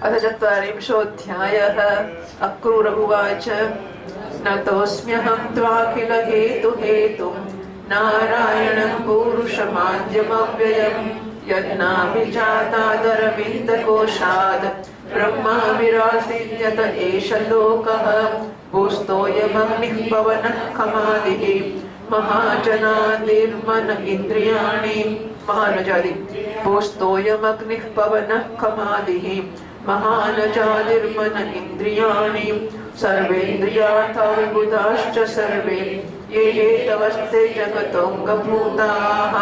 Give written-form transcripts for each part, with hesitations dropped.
अथ चत्वारिंशोऽध्यायः। अक्रूर उवाच नतोऽस्म्यहं त्वाखिल हेतुहेतुं नारायणं पूरुषमाद्यमव्ययम् यज्ञाभिजातादरविन्दकोशात् ब्रह्मा विरासीद्यत एष लोकः भूस्तोऽयमग्निः पवनः खमादिः महाजनादिर्मन इन्द्रियाणि महानजादि भूस्तोऽयमग्निः पवनः खमादिः महानजादिर्मन इन्द्रियाणि सर्वेन्द्रियार्था विबुधाश्च सर्वे ये तवस्ते जगतोऽङ्गभूताः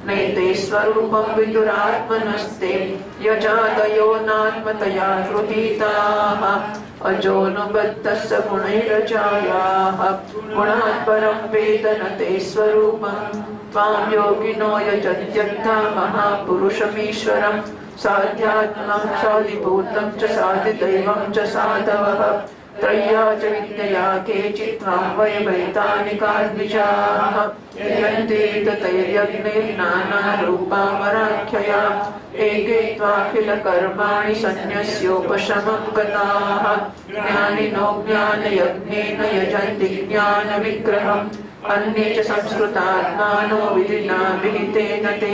नैते स्वरूपं विदुरात्मनस्ते यजादयो नात्मतया गृहीताः अजोऽनुबद्धस्य गुणैरजायाः गुणात् परं वेद न ते स्वरूपं त्वां योगिनो यजत्यन्ता महापुरुषमीश्वरं साध्यात्मं साधिभूतं च साधिदैवं च साधवः त्रय्या च विद्यया केचित् त्वां वैतानिकाद्विजाः यन्ते ततैर्यज्ञैर्नानारूपामराख्यया एके त्वाखिलकर्माणि सन्न्यस्योपशमं गताः ज्ञानिनो ज्ञानयज्ञेन यजन्ति ज्ञानविग्रहम् अन्ये च संस्कृतात्मानो विधिना विहितेन ते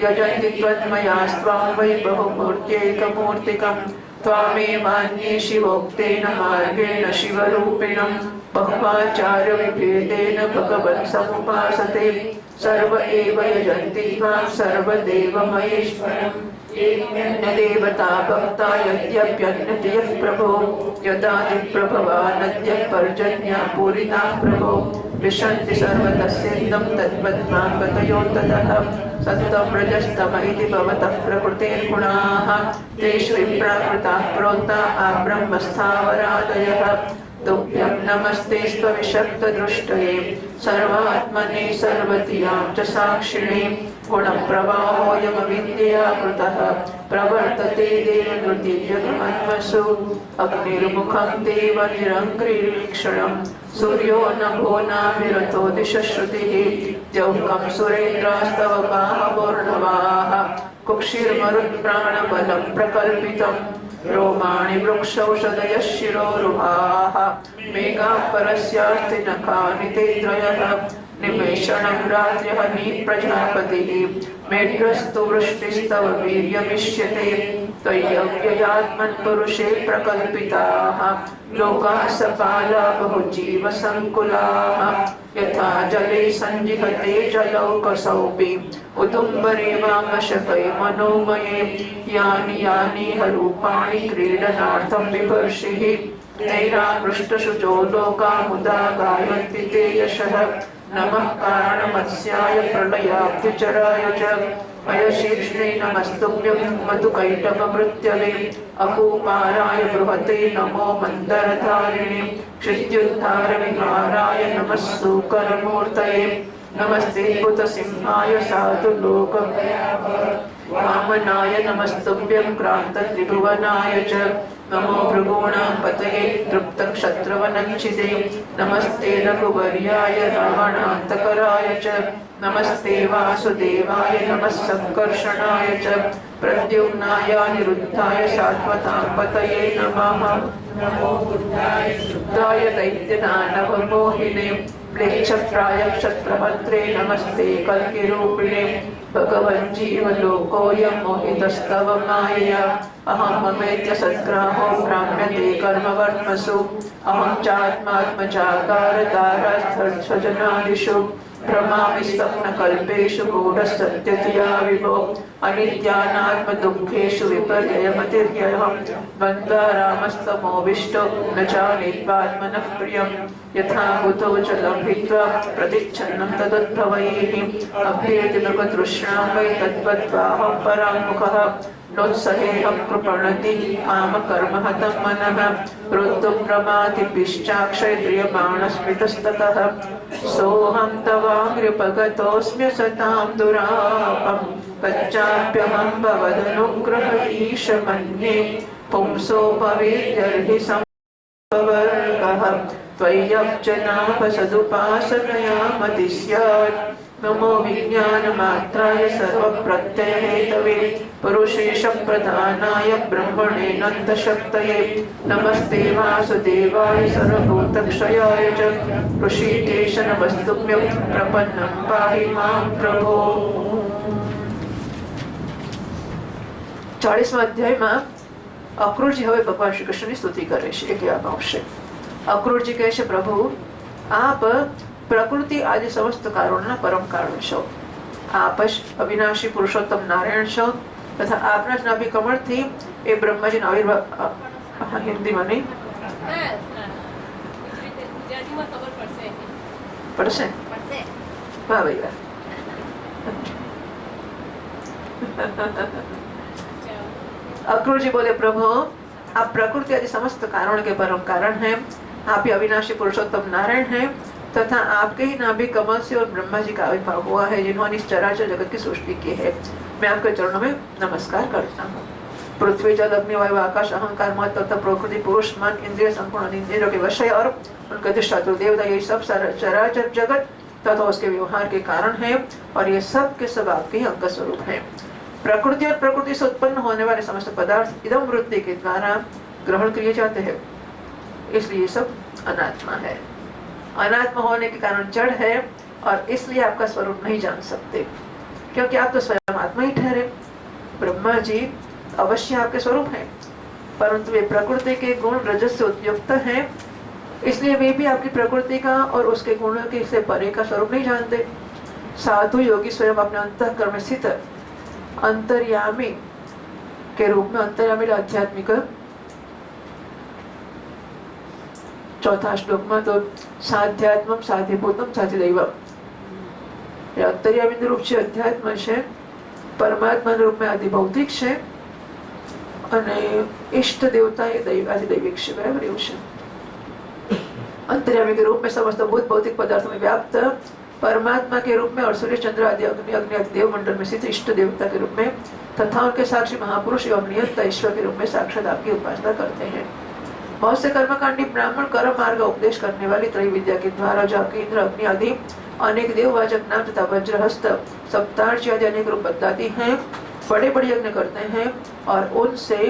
यजन्ति त्वन्मयास्त्वां वै बहुमूर्त्यैकमूर्तिकम् त्वामेवान्ये शिवोक्तेन मार्गेण शिवरूपिणं बहुवाचार्यविभेदेन भगवन् समुपासते सर्व एव यजन्ति त्वां सर्वदेवमहेश्वरम् न देवता भक्ता यद्यप्यन्यतयः प्रभो यदादिप्रभवानद्यः पर्जन्या पूरिताः प्रभो विशन्ति सर्वतस्येदं तद्वद्मां गतयोऽन्ततः सत्त्वं रजस्तम इति भवतः प्रकृतेर्गुणाः तेषु विप्राकृताः प्रोक्ता ब्रह्मस्थावरादयः तुभ्यं नमस्ते स्वविशक्तदृष्टये सर्वात्मने सर्वतियां च साक्षिणे गुणप्रवाहोऽयमविद्यया कृतः प्रवर्तते देवनृतिर्यगमन्वसु अग्निर्मुखं देव निरङ्घ्रिरीक्षणं सूर्यो नभो नाविरतो दिशश्रुतिः द्यौकं सुरेन्द्रास्तव बाहवोर्णवाः कुक्षिर्मरुत्प्राणबलं प्रकल्पितं रोमाणि वृक्षौषधयः शिरोरुहाः मेघाः परस्यास्ति नखानि ते त्रयः निमेषणं रात्र्यहनि प्रजापतिः मेढ्रस्तु वृष्टिस्तव वीर्यमिष्यते त्वय्यव्ययात्मन्पुरुषे प्रकल्पिताः लोकाः सपाला बहुजीवसङ्कुलाः यथा जले सञ्जिहते जलौकसौपि उदुम्बरे वामशकै मनोमये यानि यानि रूपाणि क्रीडनार्थं विभर्षिः तैराकृष्टशुचो लोका मुदा गायन्ति ते यशः नमः कारणमत्स्याय प्रलयाब्धिचराय च अयशीर्ष्णे नमस्तुभ्यं मधुकैटभमृत्यवे अकूपाराय बृहते नमो मन्दरधारिणे क्षित्युद्धारविहाराय नमः सूकरमूर्तये नमस्ते भूतसिंहाय साधुलोकवामनाय नमस्तुभ्यं क्रान्तत्रिभुवनाय च नमो भृगूणां पतये तृप्तक्षत्रवनच्छिदे नमस्ते रघुवर्याय रावणान्तकराय च नमस्ते वासुदेवाय नमः संकर्षणाय च प्रद्युम्नाय निरुद्धाय सात्वतां पतये नमः नमो बुद्धाय शुद्धाय दैत्यदानवमोहिने म्लेच्छप्राय क्षत्रभद्रे नमस्ते कल्किरूपिणे भगवन् जीवलोकोऽयं मोहितस्तव मायया अहं ममेत्य सद्ग्राहो भ्राम्यते कर्मवर्त्मसु अहं चात्मात्मजागारदारास्थर्षजनादिषु भ्रमामि स्वप्नकल्पेषु गूढसत्यधिया विभो अनित्यानात्मदुःखेषु विपर्ययमतिर्यहं बन्धारामस्तमोऽविष्टो न जानीत्वात्मनः प्रियं यथा भूतो जलं भित्त्वा प्रतिच्छन्नं तदुद्भवैः अभ्येति मृगतृष्णां वै तद्वद्वाहं पराङ्मुखः नोत्सहेहं कृपणति कामकर्महतं मनः क्रुद्धं प्रमाति पिश्चाक्षैर्यमाणस्मृतस्ततः सोऽहं तवाग्र्यपगतोऽस्म्य सतां दुरापं कच्चाप्यहं भवदनुग्रह ईश मन्ये पुंसोपवेद्यर्हि संवर्गः त्वय्यब्जनाभसदुपासनया मति स्यात् नमो विज्ञानमात्राय सर्वप्रत्ययहेतवे पुरुषेश प्रधानाय ब्रह्मणे नन्दशक्तये नमस्ते वासुदेवाय सर्वभूतक्षयाय च ऋषिकेश नमस्तुभ्यं प्रपन्नं पाहि मां प्रभो। 40મા અધ્યાયમાં અક્રૂરજી હવે ભગવાન શ્રી કૃષ્ણની સ્તુતિ કરે છે. એ કહેવામાં આવશે. અક્રૂરજી કહે છે, પ્રભુ આપ પ્રકૃતિ આદિ સમસ્ત કારણોના પરમ કારણ છો. આપ જ અવિનાશી પુરુષોત્તમ નારાયણ છો તથા આપના જ નાભિ કમળથી એ બ્રહ્માજીનો આવિર્ભાવ હિન્દીમાં નહીં પડશે. વાહ ભાઈ વાહ. अक्रूर जी बोले, प्रभु आप प्रकृति आदि समस्त कारण के परम कारण हैं, आप ही अविनाशी पुरुषोत्तम नारायण हैं तथा आपके ही नाभि कमल से और ब्रह्मा जी का आविर्भाव हुआ है जिन्होंने इस चराचर जगत की सृष्टि की है. मैं आपके चरणों में नमस्कार करता हूँ. पृथ्वी जल अग्नि वायु आकाश अहंकार मत तथा प्रकृति पुरुष मन इंद्रिय संपूर्ण इंद्रियों के विषय और उनके अधिष्ठाता देवता ये सब चराचर जगत तथा उसके व्यवहार के कारण है और ये सब के सब आपके ही अंग स्वरूप है. प्रकृति और प्रकृति से उत्पन्न होने वाले समस्त पदार्थ इदम वृत्ति के द्वारा ग्रहण किए जाते हैं, इसलिए सब अनात्मा है. अनात्मा होने के कारण जड़ है और इसलिए आपका स्वरूप नहीं जान सकते क्योंकि आप तो स्वयं आत्मा ही ठहरे. ब्रह्मा जी अवश्य आपके स्वरूप हैं परंतु वे प्रकृति के गुण रजस से उपयुक्त हैं, इसलिए वे भी आपकी प्रकृति का और उसके गुणों के से परे का स्वरूप नहीं जानते. साधु योगी स्वयं अपने अंतःकरण में स्थित अंतर्यामी के रूप में, अंतर्यामी आध्यात्मिक चौथा श्लोक में तो साध्यात्मम साधिभूतम साधिदैवम, अंतर्यामी रूप से अध्यात्म है, परमात्मा रूप में आदिभौतिक है અને इष्ट देवता ये आदिदैविक है. बराबर એવું છે. अंतर्यामी के रूप में समस्त भूत भौतिक पदार्थों में व्याप्त परमात्मा के रूप में और सूर्य चंद्र आदि अग्नि अग्नि आदि देव मंडल में स्थित इष्ट देवता के रूप में तथा उनके साक्षी महापुरुष एवं नियंता ईश्वर के रूप में साक्षात आपकी उपासना करते हैं. बहुत से कर्मकांडी ब्राह्मण कर्म मार्ग उपदेश करने वाली त्रैविद्या के द्वारा जो आपके इंद्र अग्नि आदि अनेक देववाचक नाम तथा वज्रहस्त सप्तार्ची आदि अनेक रूप बतलाती हैं, बड़े बड़े यज्ञ करते हैं और उनसे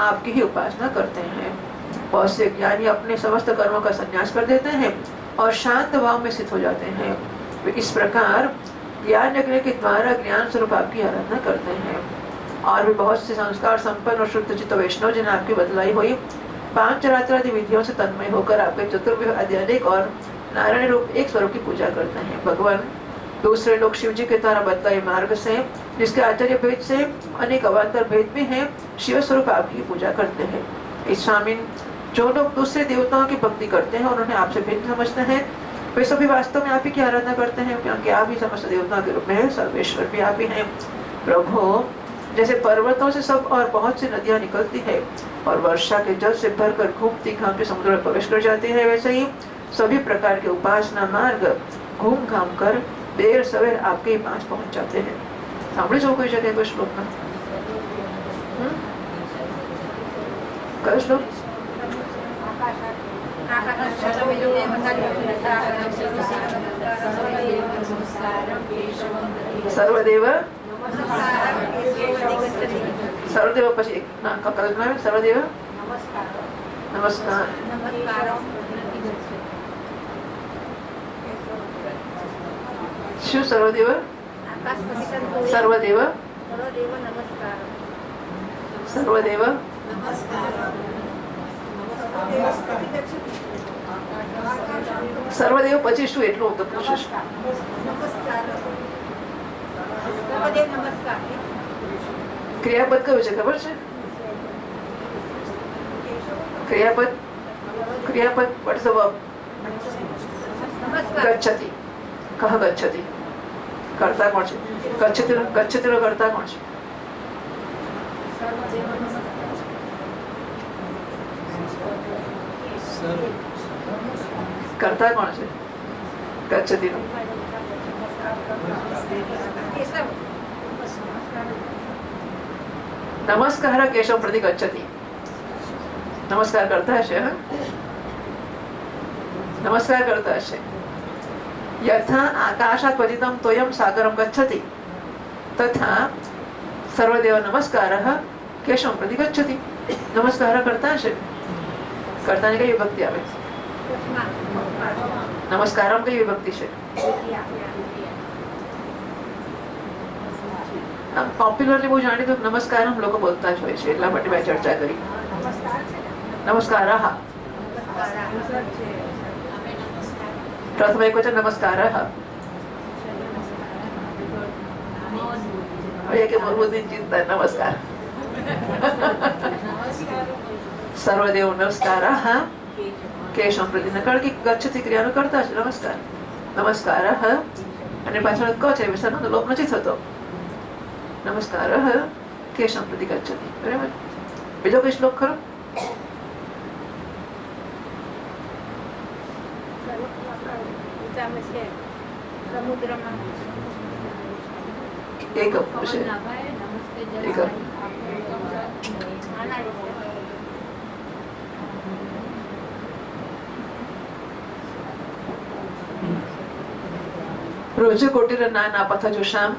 आपकी ही उपासना करते हैं. बहुत से ज्ञानी अपने समस्त कर्मों का संन्यास कर देते हैं और शांत भाव में स्थित हो जाते हैं. वे इस प्रकार ज्ञान यज्ञ के द्वारा ज्ञान स्वरूप आपकी आराधना करते हैं. और भी बहुत से संस्कार संपन्न और शुद्ध चित्त वैष्णव जिन्हें आपकी बतलाई हुई 5 रात्रादि विधियों से तन्मय होकर आपके चतुर्विध आदि अनेक और नारायण रूप एक स्वरूप की पूजा करते हैं. भगवान दूसरे लोग शिव जी के द्वारा बतलाए मार्ग से जिसके आचार्य भेद से अनेक अवान्तर भेद भी हैं, शिव स्वरूप आपकी पूजा करते हैं. इस स्वामी जो लोग दूसरे देवताओं की भक्ति करते हैं और उन्हें आपसे भिन्न समझते हैं वे सभी वास्तव में आप ही की आराधना करते हैं क्योंकि आप ही समस्त देवताओं के रूप में है, सर्वेश्वर भी आप ही हैं. प्रभु जैसे पर्वतों से सब और बहुत सी नदियां निकलती है और वर्षा के जल से भरकर घूमती घामती समुद्र में प्रवेश कर जाती है, वैसे ही सभी प्रकार के उपासना मार्ग घूम घाम कर देर सवेर आपके ही पास पहुंच जाते हैं. सामने जो कोई जगह कोई श्लोक में कल श्लोक सर्वदेव सर्वदेव પછી ના કલ્પના सर्वदेव नमस्कार શું सर्वदेव सर्वदेव सर्वदेव सर्वदेव પછી શું એટલું હું તો પૂછું છું. ક્રિયાપદ કયું છે ખબર છે? ક્રિયાપદ what is the verb? ગચ્છતિ. કહ ગચ્છતિ કર્તા કોણ છે? ગચ્છતિનો કર્તા કોણ છે? કર્તા કોણ છે ગચ્છતિનો? नमस्कार केशव प्रति गच्छति. नमस्कार करता है, नमस्कार करता है. यथा आकाशात् पतितं तोयं सागरं गच्छति तथा सर्वदेव नमस्कारः केशवं प्रति गच्छति. नमस्कार करता છે. કરતાની કઈ વિભક્તિ આવે? નમસ્કારમ કઈ વિભક્તિ છે? આમ પોપ્યુલરલી બહુ જાણીતું નમસ્કારમ લોકો બોલતા જ હોય છે, એટલા માટે મેં ચર્ચા કરી. નમસ્કારઃ પ્રથમ એકવચન નમસ્કારઃ. હવે કે મૂળભૂત ચિંતા નમસ્કાર. સર્વદેવ નમસ્કારઃ કેશવમ પ્રતિ નકળ કે ગચ્છતિ ક્રિયાનો કરતા છે નમસ્કાર. નમસ્કારઃ અને પાછળ ક છે વિસર્ગનો લોપ નથી થતો. નમસ્કારઃ કેશવમ પ્રતિ ગચ્છતિ. બરાબર. બીજો કઈ શ્લોક ખરો? એક रोज कोटिर नाना पथ जुषाम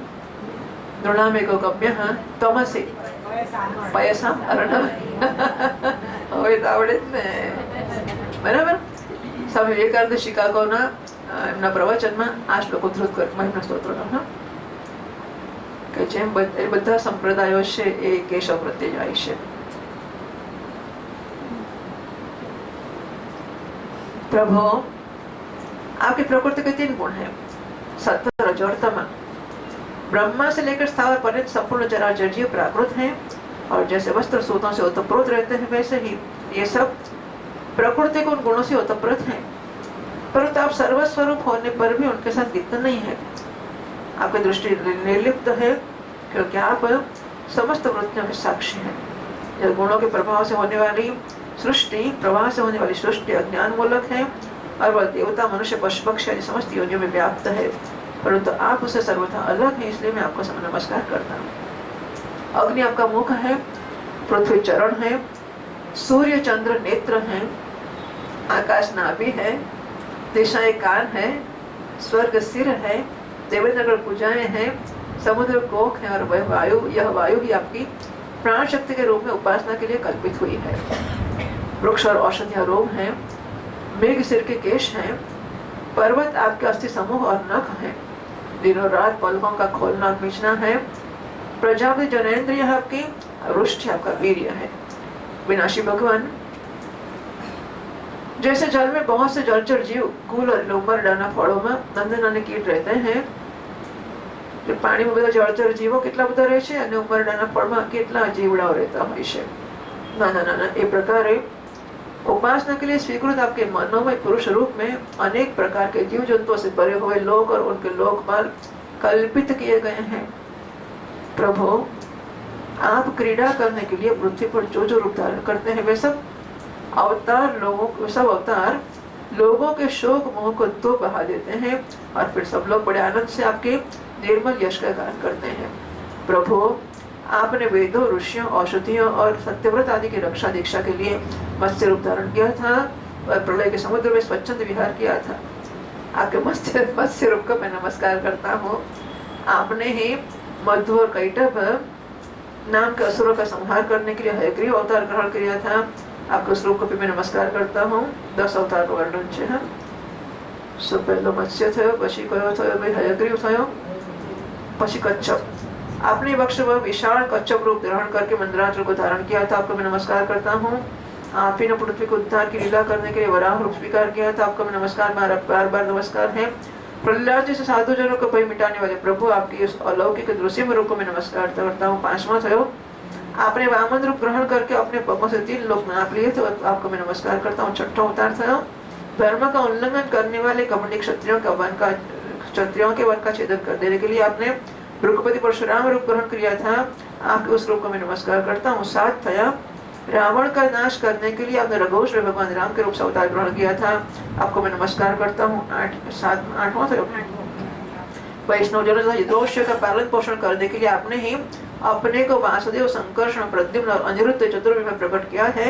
नृणामेको गम्यः तमसि पयसाम अर्णव. હવે તો આવડે જ ને. બરાબર. સ્વામી વિવેકાનંદ શિકાગોના એમના પ્રવચનમાં આ શ્લોક ઉદ્ધૃત કરતા મહિમા સ્તોત્રનો કે જેમ બધા સંપ્રદાયો છે એ કેશવ પ્રત્યે જાય છે. प्रभु आपकी प्रकृति के 3 गुण हैं. सत्व रजोर तम. ब्रह्मा से लेकर स्थावर पर्यंत संपूर्ण चराचर जीव प्राकृत हैं और जैसे वस्त्र सूतों से ओतप्रोत रहते हैं वैसे ही ये सब प्रकृति के उन गुणों से ओतप्रोत हैं, परंतु आप सर्वस्वरूप होने पर भी उनके साथ लिप्त नहीं है. आपकी दृष्टि निर्लिप्त है क्योंकि आप समस्त वृत्तियों के साक्षी हैं. जब गुणों के प्रभाव से होने वाली सृष्टि, प्रवाह से होने वाली सृष्टि अज्ञान मूलक है और वह देवता, मनुष्य, पशु पक्षी आदि समस्त योनियों में व्याप्त है, परंतु आप उससे सर्वथा अलग है, इसलिए मैं आपको नमस्कार करता हूँ. अग्नि आपका मुख है, पृथ्वी चरण है, सूर्य चंद्र नेत्र है, आकाश नाभि है, दिशाएं कान है, स्वर्ग सिर है, देवेंद्र भुजाएं हैं, समुद्र कोख है और वह वायु, यह वायु ही आपकी प्राण शक्ति के रूप में उपासना के लिए कल्पित हुई है. वृक्ष और औषधियां रोग हैं, मेघ सिर के केश हैं, पर्वत आपके अस्थि समूह और नख हैं, दिनों रात पलकों का खोलना और खींचना है, प्रजापति जनेन्द्रिय आपकी, वृष्टि आपका वीर्य है. विनाशी भगवान, जैसे जल में बहुत से जलचर जीव कूल और लोमर डाना फलों में नन्हे नाने कीट रहते हैं, जो पानी में બધા જળચર જીવો કેટલા બધા રહે છે અને ઉમરડાના ફળમાં કેટલા જીવડાઓ રહેતા હોય છે નાના નાના. એ પ્રકારે उपासना के लिए स्वीकृत आपके मनोमय पुरुष रूप में अनेक प्रकार के जीव जंतुओं से भरे हुए लोक और उनके लोकपाल कल्पित किए गए हैं. प्रभु आप क्रीड़ा करने के लिए पृथ्वी पर जो जो रूप धारण करते हैं वे सब अवतार लोगों के शोक मोह को तो बहा देते हैं और फिर सब लोग बड़े आनंद से आपके निर्मल यश का गान करते हैं. प्रभु आपने वेदों, ऋषियों, औषधियों और सत्यव्रत आदि की रक्षा दीक्षा के लिए मत्स्य रूप धारण किया था और प्रलय के समुद्र में स्वच्छंद विहार किया था. आपके मत्स्य रूप का मैं नमस्कार करता हूँ. आपने ही मधु और कैटभ नाम के असुरों का संहार करने के लिए हयग्रीव अवतार ग्रहण किया था. आपके उस रूप को भी मैं नमस्कार करता हूँ. 10 अवतार का वर्णन है. सो पहलो मत्स्य थयो, પછી કયો થયો ભાઈ? હયગ્રીવ થયો, પછી કચ્છપ. आपने वक्ष व विशाल कच्छप रूप ग्रहण करके मंदराचल को धारण किया था. आपको मैं नमस्कार करता हूँ. आप ही ने पृथ्वी को उद्धार की लीला करने के लिए वराह रूप स्वीकार किया था. आपको मैं नमस्कार, बार बार नमस्कार है. प्रहलाद जैसे साधु जनों को भय मिटाने वाले प्रभु आपकी इस अलौकिक दृश्य रूप को मैं नमस्कार करता हूँ. 5वां थयो, आपने वामन रूप ग्रहण करके अपने पगों से 3 लोक नाप लिए थे. आपको मैं नमस्कार करता हूँ. 6वां अवतार थयो, धर्म का उल्लंघन करने वाले कपटी क्षत्रियों के वन का छेदन कर देने के लिए आपने भृगुपति परशुराम रूप ग्रहण किया था. आपके उस रूप को मैं नमस्कार करता हूँ. 7 थया, रावण का नाश करने के लिए आपने रघुवंश में भगवान राम के रूप से अवतार ग्रहण किया था. आपको मैं नमस्कार करता हूँ. 8वां थयो, वैष्णव जनों तथा हितोष्य का पालन पोषण करने के लिए आपने ही अपने को वासुदेव, संकर्षण, प्रद्युम्न और अनिरुद्ध चतुर्वेद में प्रकट किया है.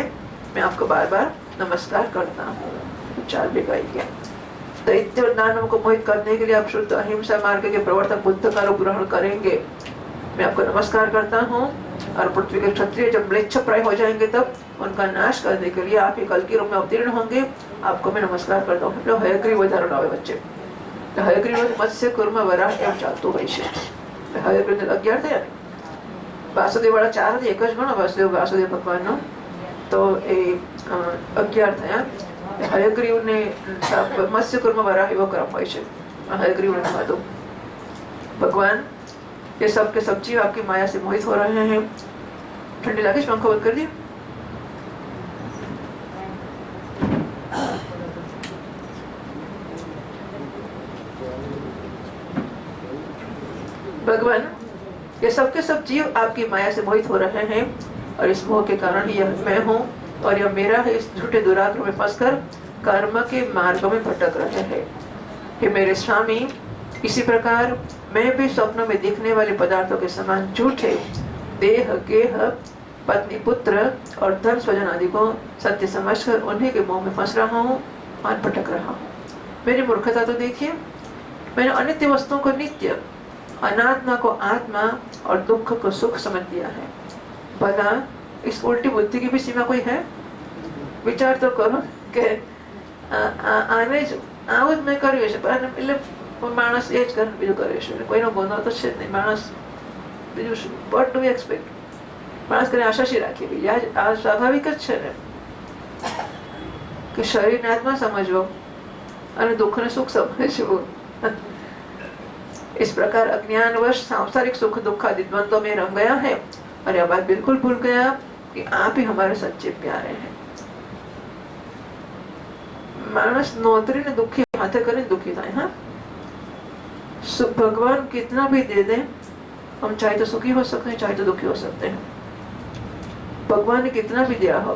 मैं आपको बार बार नमस्कार करता हूँ. 4 भी गाई गया. दैत्य और दानवों को मोहित करने के लिए आप शुद्ध अहिंसा मार्ग के प्रवर्तक बुद्ध का रूप ग्रहण करेंगे। मैं आपको नमस्कार करता हूँ। और पृथ्वी के क्षत्रिय जब म्लेच्छ प्राय हो जाएंगे तब उनका नाश करने के लिए आप ही कल की रूप में अवतीर्ण होंगे। आपको मैं नमस्कार करता हूँ। जो हयग्रीव धारण आवे बच्चे हयग्रीव मत्स्य कूर्म वराह एम चालતું હોય છે। હયગ્રીવ 11 થયા ને વાસુદેવ વાળા 4 હતી, એક જ ગણો વાસુદેવ ભગવાનનો, તો એ 11 થયા। हयग्रीव ने मत्स्य कूर्म वराह एवो क्रम હોય છે। हयग्रीव ने कहा भगवान ये सब के सब जीव आपकी माया से मोहित हो रहे हैं। ठंडी लगे, पंखा बंद कर दिए। भगवान ये सब के सब जीव आपकी माया से मोहित हो रहे हैं और इस मोह के कारण यह मैं हूँ और यह मेरा है। इस झूठे दुराग्रह में फंसकर कर्म के मार्ग में भटक रहे हैं। हे मेरे स्वामी, इसी प्रकार मैं भी स्वप्नों में दिखने वाले पदार्थों के समान झूठे देह गेह पत्नी पुत्र और धन स्वजन आदि को सत्य समझकर उन्हीं के मोह में फंस रहा हूँ और भटक रहा हूँ। मेरी मूर्खता तो देखिए, मैंने अनित्य वस्तुओं को नित्य, अनात्मा को आत्मा और दुख को सुख समझ लिया है। भला इस उल्टी बुद्धि की भी सीमा कोई है? विचार तो करो कि आने આવું જ મેં કર્યું છે, એટલે માણસ એ જ કરે, બીજું કરે છે, કોઈનો ગુનો તો છે જ નહીં। માણસ બીજું શું, વોટ ડુ વી એક્સપેક્ટ? માણસ કરે આશા શી રાખી? બીજી આ સ્વાભાવિક જ છે ને કે શરીરને આત્મા સમજવો અને દુઃખને સુખ સમજવું। इस प्रकार अज्ञानवश सांसारिक सुख दुख आदि द्वंद्वों में रम गया है और यह बात बिल्कुल भूल गया कि आप ही हमारे सच्चे प्यारे हैं। मानस नौतरी ने दुखी हाथे करे दुखी था। हाँ, भगवान कितना भी दे दे, हम चाहे तो सुखी हो सकते हैं, चाहे तो दुखी हो सकते हैं। भगवान ने कितना भी दिया हो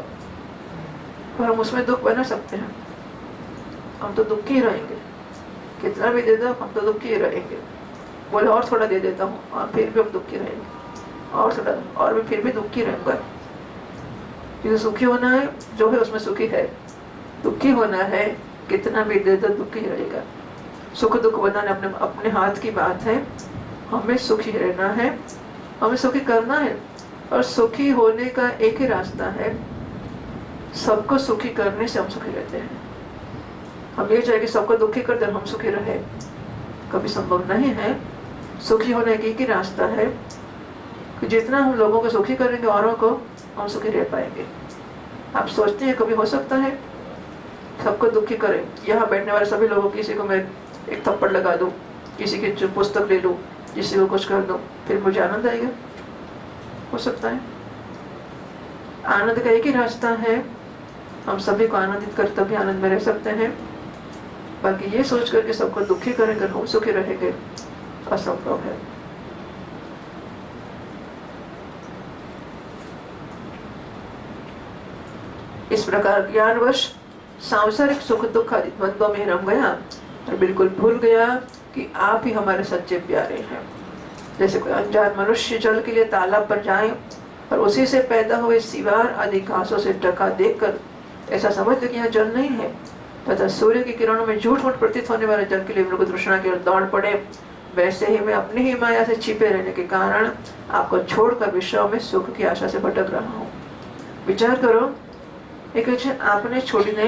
पर हम उसमें दुख बना सकते हैं। हम तो दुखी रहेंगे। कितना भी दे दो हम तो दुखी रहेंगे। बोले और थोड़ा दे देता हूँ और फिर भी हम दुखी रहेंगे, और थोड़ा और भी फिर भी दुखी रहेंगे। क्योंकि सुखी होना है, जो है उसमें सुखी है। दुखी होना है, कितना भी दे दो दुखी रहेगा। सुख दुख बनाने अपने अपने हाथ की बात है। हमें सुखी रहना है, हमें सुखी करना है। और सुखी होने का एक ही रास्ता है, सबको सुखी करने से हम सुखी रहते हैं। हम ये चाहे कि सबको दुखी कर दे हम सुखी रहे, कभी संभव नहीं है। सुखी होने का एक ही रास्ता है कि जितना हम लोगों को सुखी करेंगे औरों को, हम सुखी रह पाएंगे। आप सोचते हैं कभी हो सकता है सबको दुखी करें? यहाँ बैठने वाले सभी लोगों, किसी को मैं एक थप्पड़ लगा दूं, किसी की पुस्तक ले लूं, किसी को कुछ कर दूं, फिर मुझे आनंद आएगा? हो सकता है? आनंद का एक ही रास्ता है, हम सभी को आनंदित कर तभी आनंद में रह सकते हैं। बाकी ये सोच करके सबको दुखी करेंगे हम सुखी रहेंगे, असंभव है। इस प्रकार ज्ञानवश सांसारिक सुख दुख आदि द्वंद्वों में रम गया और बिल्कुल भूल गया कि आप ही हमारे सच्चे प्यारे हैं। जैसे कोई अनजान मनुष्य जल के लिए तालाब पर जाए और उसी से पैदा हुए सिवार आदि घासों से ढका देखकर ऐसा समझ ले कि यहाँ जल नहीं है, तथा सूर्य की किरणों में झूठ मूठ प्रतीत होने वाले जल के लिए मृग तृष्णा की ओर दौड़ पड़े, वैसे ही मैं अपनी ही माया से छिपे रहने के कारण आपको छोड़कर विश्व में सुख की आशा से भटक रहा हूँ। विचार करो, एक आपने छोड़ीने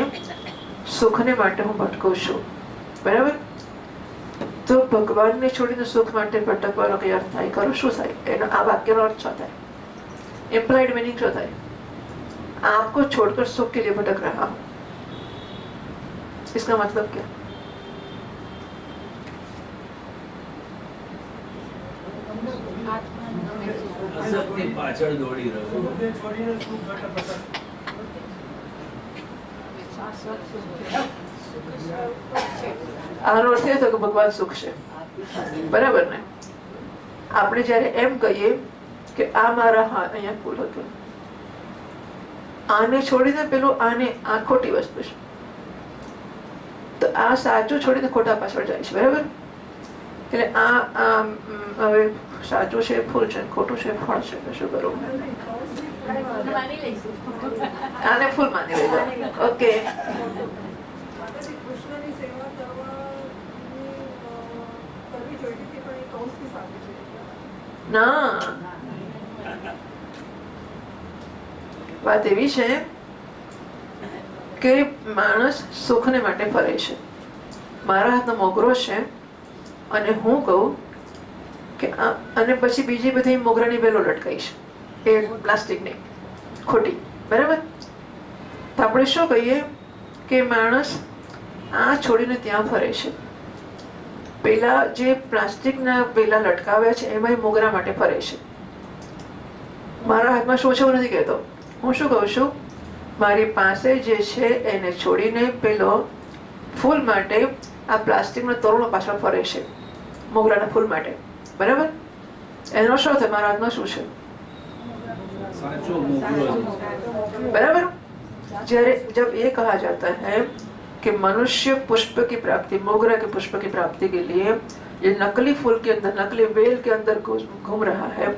સુખને માટે હું ભટકું છું, બરાબર? તો ભગવાનને છોડીને સુખ માટે ભટકવાનો કઈ અર્થ થાય ખરો? શું થાય એનો? આ વાક્યનો અર્થ શું થાય? ઇમ્પ્લાઇડ મીનિંગ શું થાય? आपको छोड़कर सुख के लिए भटक रहा हूं, इसका मतलब क्या? પાછળ દોડી રહ્યો આનો અર્થ એ થયો કે ભગવાન સુખ છે, બરાબર ને? આપણે જયારે એમ કહીએ કે આ મારા હાથ, અહીંયા ભૂલ હતું, આને છોડીને પેલું આને, આ ખોટી વસ્તુ છે, તો આ સાચું છોડીને ખોટા પાછળ જાય છે, બરાબર? એટલે આ હવે સાચું છે ફૂલ છે, ખોટું છે ફળ છે, તો શું કરવું? આને ફૂલ માની લેજો, ઓકે? ના, વાત એવી છે કે માણસ સુખને માટે ફરે છે. મારા હાથનો મોગરો છે અને હું કહું કે અને પછી બીજી બધી મોગરાની બેલો લટકાઈશ, એ પ્લાસ્ટિકની ખોટી, બરાબર? તો આપણે શું કહીએ કે માણસ આ છોડીને ત્યાં ફરે છે. પેલા જે પ્લાસ્ટિકના બેલા લટકાવ્યા છે એમાં મોગરા માટે ફરે છે. મારા હાથમાં શું છે હું નથી કહેતો. હું શું કહું છું, મારી પાસે જે છે એને છોડીને પેલો ફૂલ માટે આ પ્લાસ્ટિકનો તોરણો પાછળ ફરે છે, મોગરાના ફૂલ માટે, બરાબર? એનો શું થાય? મારા હાથમાં શું છે? સાચો મોકલો. बराबर? जब ये कहा जाता है कि मनुष्य पुष्प की प्राप्ति, मोगरा के पुष्प की प्राप्ति के लिए ये नकली फूल के अंदर, नकली बेल के अंदर घूम रहा है,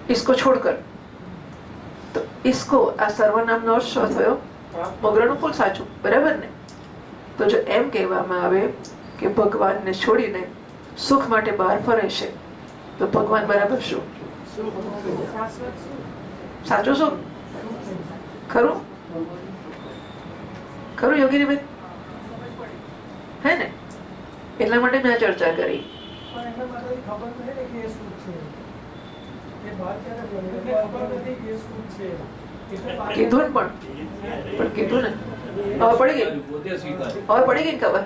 इसको छोड़कर, तो इसको आ सर्वनाम નો અર્થ શું થયો? મોગરાનું ફૂલ સાચું, બરાબર ને? તો જો એમ કહેવામાં આવે કે ભગવાનને છોડીને સુખ માટે બહાર ફરે છે, તો ભગવાન બરાબર શું? સાચું શું? ખરું? ખરું યોગીનીબેન? હે ને? એટલા માટે મેં આ ચર્ચા કરી. કીધું પણ કીધું ને, હવે પડી ગઈ, પોતે સ્વીકાર. હવે પડી ગઈ ને ખબર,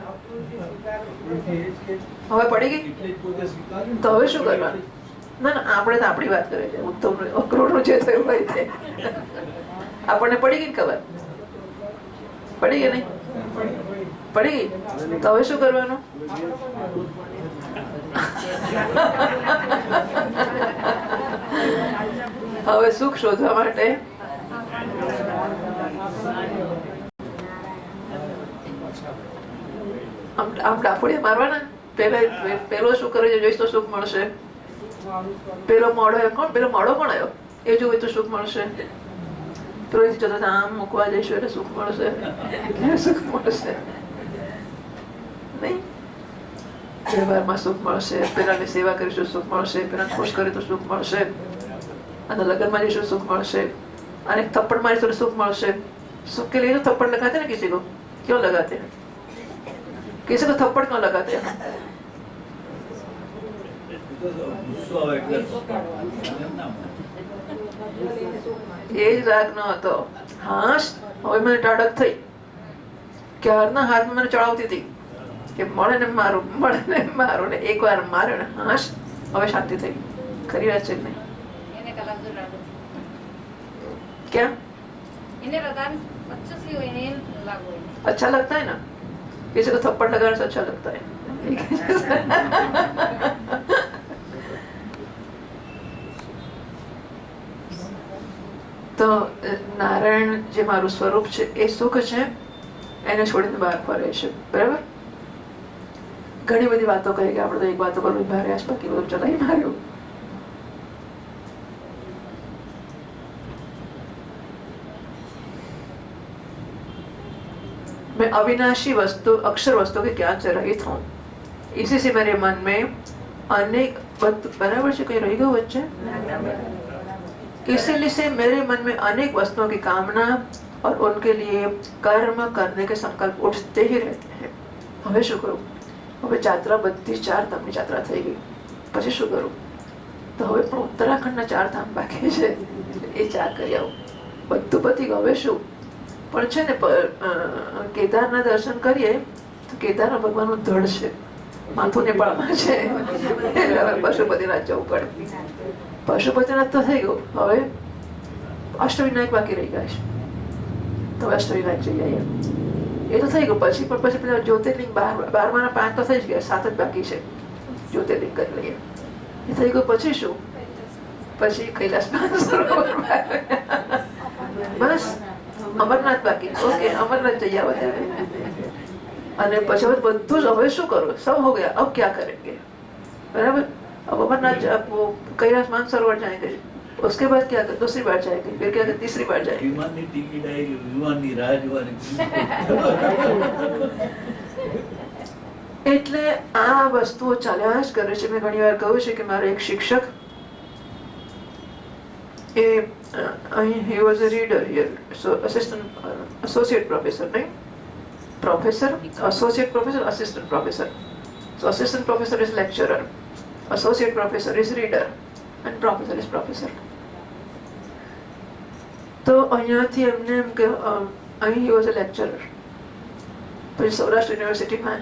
હવે પડી ગઈ. એટલે જ પોતે સ્વીકાર્યું. તો હવે શું કરવાનું? ના ના, આપણે તો આપણી વાત કરીએ છીએ, ઉત્તમ અક્રોડનું જે થયું હોય તે. આપણને પડી ગઈ ને ખબર, પડી ગઈ નહીં? પડી ગઈ. તો હવે શું કરવાનું? હવે સુખ શોધવા માટે આમ ડાફોડિયા મારવાના. પેલો શું કરે છે જોઈશ તો સુખ મળશે. પેલો મોડો આવ્યો, કોણ પેલો મોડો કોણ આવ્યો એ જોવે તો સુખ મળશે. પેલો જતો આમ મૂકવા જઈશું એટલે સુખ મળશે, સુખ મળશે નહીં. વ્યવહારમાં સુખ મળશે, પેલાની સેવા કરીશું સુખ મળશે, પેલા ખુશ કરે તો સુખ મળશે, અને લગ્નમાં જઈશું સુખ મળશે, અને થપ્પડ મારીશું તો સુખ મળશે. सुख के लिए तो थप्पड़ लगाते ना किसी को, क्यों लगाते हैं? किसी को थप्पड़ क्यों लगाते हैं? એ જ રાગનો હતો. હાશ, હવે મને ટાઢક થઈ. ક્યારના હાથમાં મને ચડાવતી હતી કે મળે ને મારું, મળે ને મારું, ને એકવાર માર્યો ને હાશ, હવે શાંતિ થઈ. ખરી વાત છે નહીં? क्या अच्छा लगता है ना? किसी को थप्पड़ लगाने से अच्छा लगता है. તો નારાયણ જે મારું સ્વરૂપ છે એ સુખ છે, એને છોડીને બહાર ફરે છે, બરાબર? ઘણી બધી વાતો કહી કે આપણે તો એક વાતો કરવી ભારે આજ બાકી બધું ચલાવી માર્યું. मैं अविनाशी वस्तु, अक्षर वस्तु के ज्ञान से रहित हूँ. इसी से मेरे मन में अनेक, बराबर से कहीं रह गए बच्चे? इसीलिए से मेरे मन में अनेक वस्तुओं की कामना और उनके लिए कर्म करने के संकल्प उठते ही रहते हैं. હવે શું કરું? હવે જાત્રા બધી 4 ધામની જાત્રા થઈ ગઈ, પછી શું કરું? તો હવે પણ ઉત્તરાખંડના 4 ધામ બાકી છે, એ 4 કરી આવું. બધું પતી ગયું. હવે શું? પણ છે ને, કેદારના દર્શન કરીએ તો કેદારના ભગવાનનું ધડ છે, માથું નેપાળમાં છે, એટલે હવે પશુપતિનાથ જવું પડે. પશુપતિનાથ તો થઈ ગયું, હવે અષ્ટવિનાયક બાકી રહી ગયા છે, તો અષ્ટવિનાયક જઈ આવીએ. એ તો થઈ ગયું. પછી પણ પછી પેલા જ્યોતિર્લિંગ 12 ના 5 તો થઈ જ ગયા, 7 જ બાકી છે, જ્યોતિર્લિંગ કરી લઈએ. એ થઈ ગયું. પછી શું? પછી કૈલાસ સરોવર, બસ અમરનાથ બાકી. ઓકે, અમરનાથ જઈ આવો ત્યારે. અને પછી હવે બધું જ, હવે શું કરું? સબ હો ગયા, अब क्या करेंगे? बराबर? अब अमरनाथ, वो कैलाश मानसरोवर जाएंगे, उसके बाद क्या कर? दूसरी बार जाएंगे, फिर क्या कर? तीसरी बार जाएंगे. વિમાનની ટિકિટ આવી ગઈ, વિમાનની રાહ જોવાની. એટલે આ વસ્તુઓ ચાલ્યા જ કરે છે. મેં ઘણી વાર કહ્યું છે કે મારો એક શિક્ષક એ અહીં he was a reader here, so associate professor, નહીં? Professor, associate professor, assistant professor. So assistant professor is lecturer, associate professor is reader, and professor is professor. તો અહીંયાથી એમને એમ કે અહીં he was a lecturer. પછી સૌરાષ્ટ્ર યુનિવર્સિટીમાં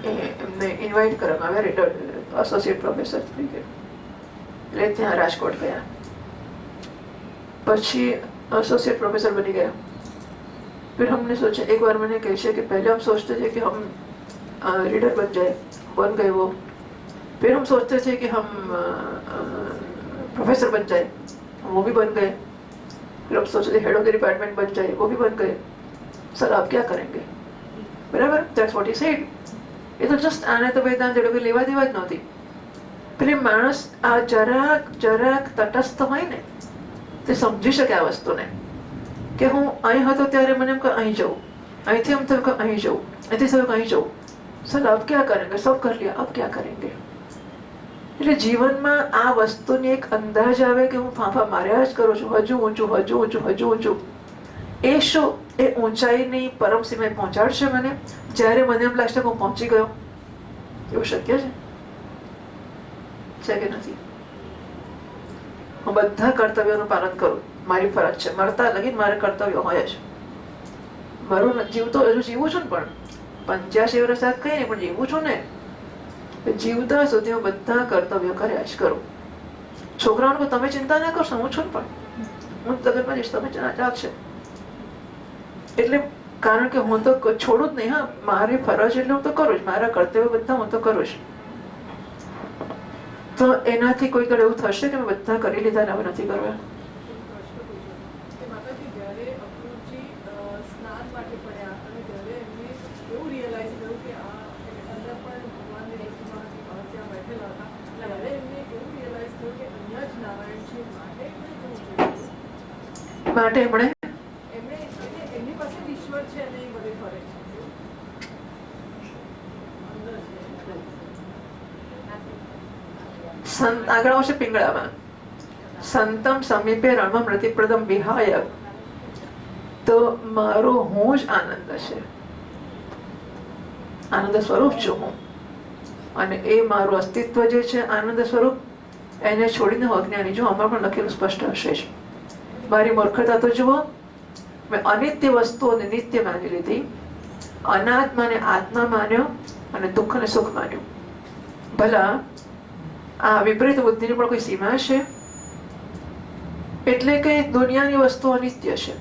એમને ઇન્વાઇટ કરવામાં આવ્યા રીડર એસોસિએટ પ્રોફેસર તરીકે, એટલે ત્યાં રાજકોટ ગયા. પછી एसोसिएट प्रोफेसर बनी गया. फिर हमने सोचा, एक बार मैंने कैसे कि पहले हम सोचते थे कि हम रीडर बन जाए, बन गए वो. फिर हम सोचते थे कि हम प्रोफेसर बन जाए, वो भी बन गए. फिर हम सोचते थे हेड ऑफ द डिपार्टमेंट बन जाए, वो भी बन गए. सर आप क्या करेंगे? बराबर, दैट्स व्हाट ही सेड. એ તો જસ્ટ આને તો વેદાંત જોડે કોઈ લેવા દેવા જ નહોતી. પેલી માણસ આ જરાક તટસ્થ હોય ને તે સમજી શકે આ વસ્તુને, કે હું અહીં હતો ત્યારે મને એમ કે અહીં જવું, અહીંથી એમ થયું કે અહીં જવું, અહીંથી થયું કે અહીં જવું. સર આપ ક્યાં કરેંગે? સબ કર લિયા, આપ ક્યાં કરેંગે? એટલે જીવનમાં આ વસ્તુની એક અંદાજ આવે કે હું ફાંફા માર્યા જ કરું છું, હજુ ઊંચું, હજુ ઊંચું, હજુ ઊંચું. એ શું એ ઊંચાઈની પરમ સીમાએ પહોંચાડશે મને, જ્યારે મને એમ લાગશે કે હું પહોંચી ગયો? એવું શક્ય છે કે નથી? હું બધા કર્તવ્યોનું પાલન કરું, મારી ફરજ છે, મરતા લગી મારે કર્તવ્ય હોય જ. મારું જીવતો હજુ જીવું છું ને, પણ 85 વર્ષ કઈ નહીં, પણ જીવું છું ને. જીવતા સુધી હું બધા કર્તવ્યો કર્યા જ કરું. છોકરાઓને તમે ચિંતા ના કરશો, હું છું ને, પણ હું તબિયતમાં જઈશ, તમે ચાલશે. એટલે કારણ કે હું તો છોડું જ નહીં. હા, મારી ફરજ એટલે હું તો કરું જ, મારા કર્તવ્ય બધા હું તો કરું જ. તો એનાથી કોઈ કડે એવું થશે કે મેં બધા કરી લીધા ને હવે નથી કરવા? માટે એમણે આગળ આવશે પિંગળામાં, સંતમ સમીપે રણમ રતિપ્રદમ વિહાય. તો મારો હું જ આનંદ છે, આનંદ સ્વરૂપ છું હું, અને એ મારું અસ્તિત્વ જે છે આનંદ સ્વરૂપ, એને છોડીને હું અજ્ઞાની. જો આમાં પણ લખેલું સ્પષ્ટ હશે જ. મારી મૂર્ખતા તો જુઓ, મેં અનિત્ય વસ્તુઓને નિત્ય માની લીધી, અનાત્માને આત્મા માન્યો, અને દુઃખને સુખ માન્યું. ભલા આ વિપરીત બુદ્ધિની પણ કોઈ સીમા છે? એટલે કે દુનિયાની વસ્તુ અનિત્ય છે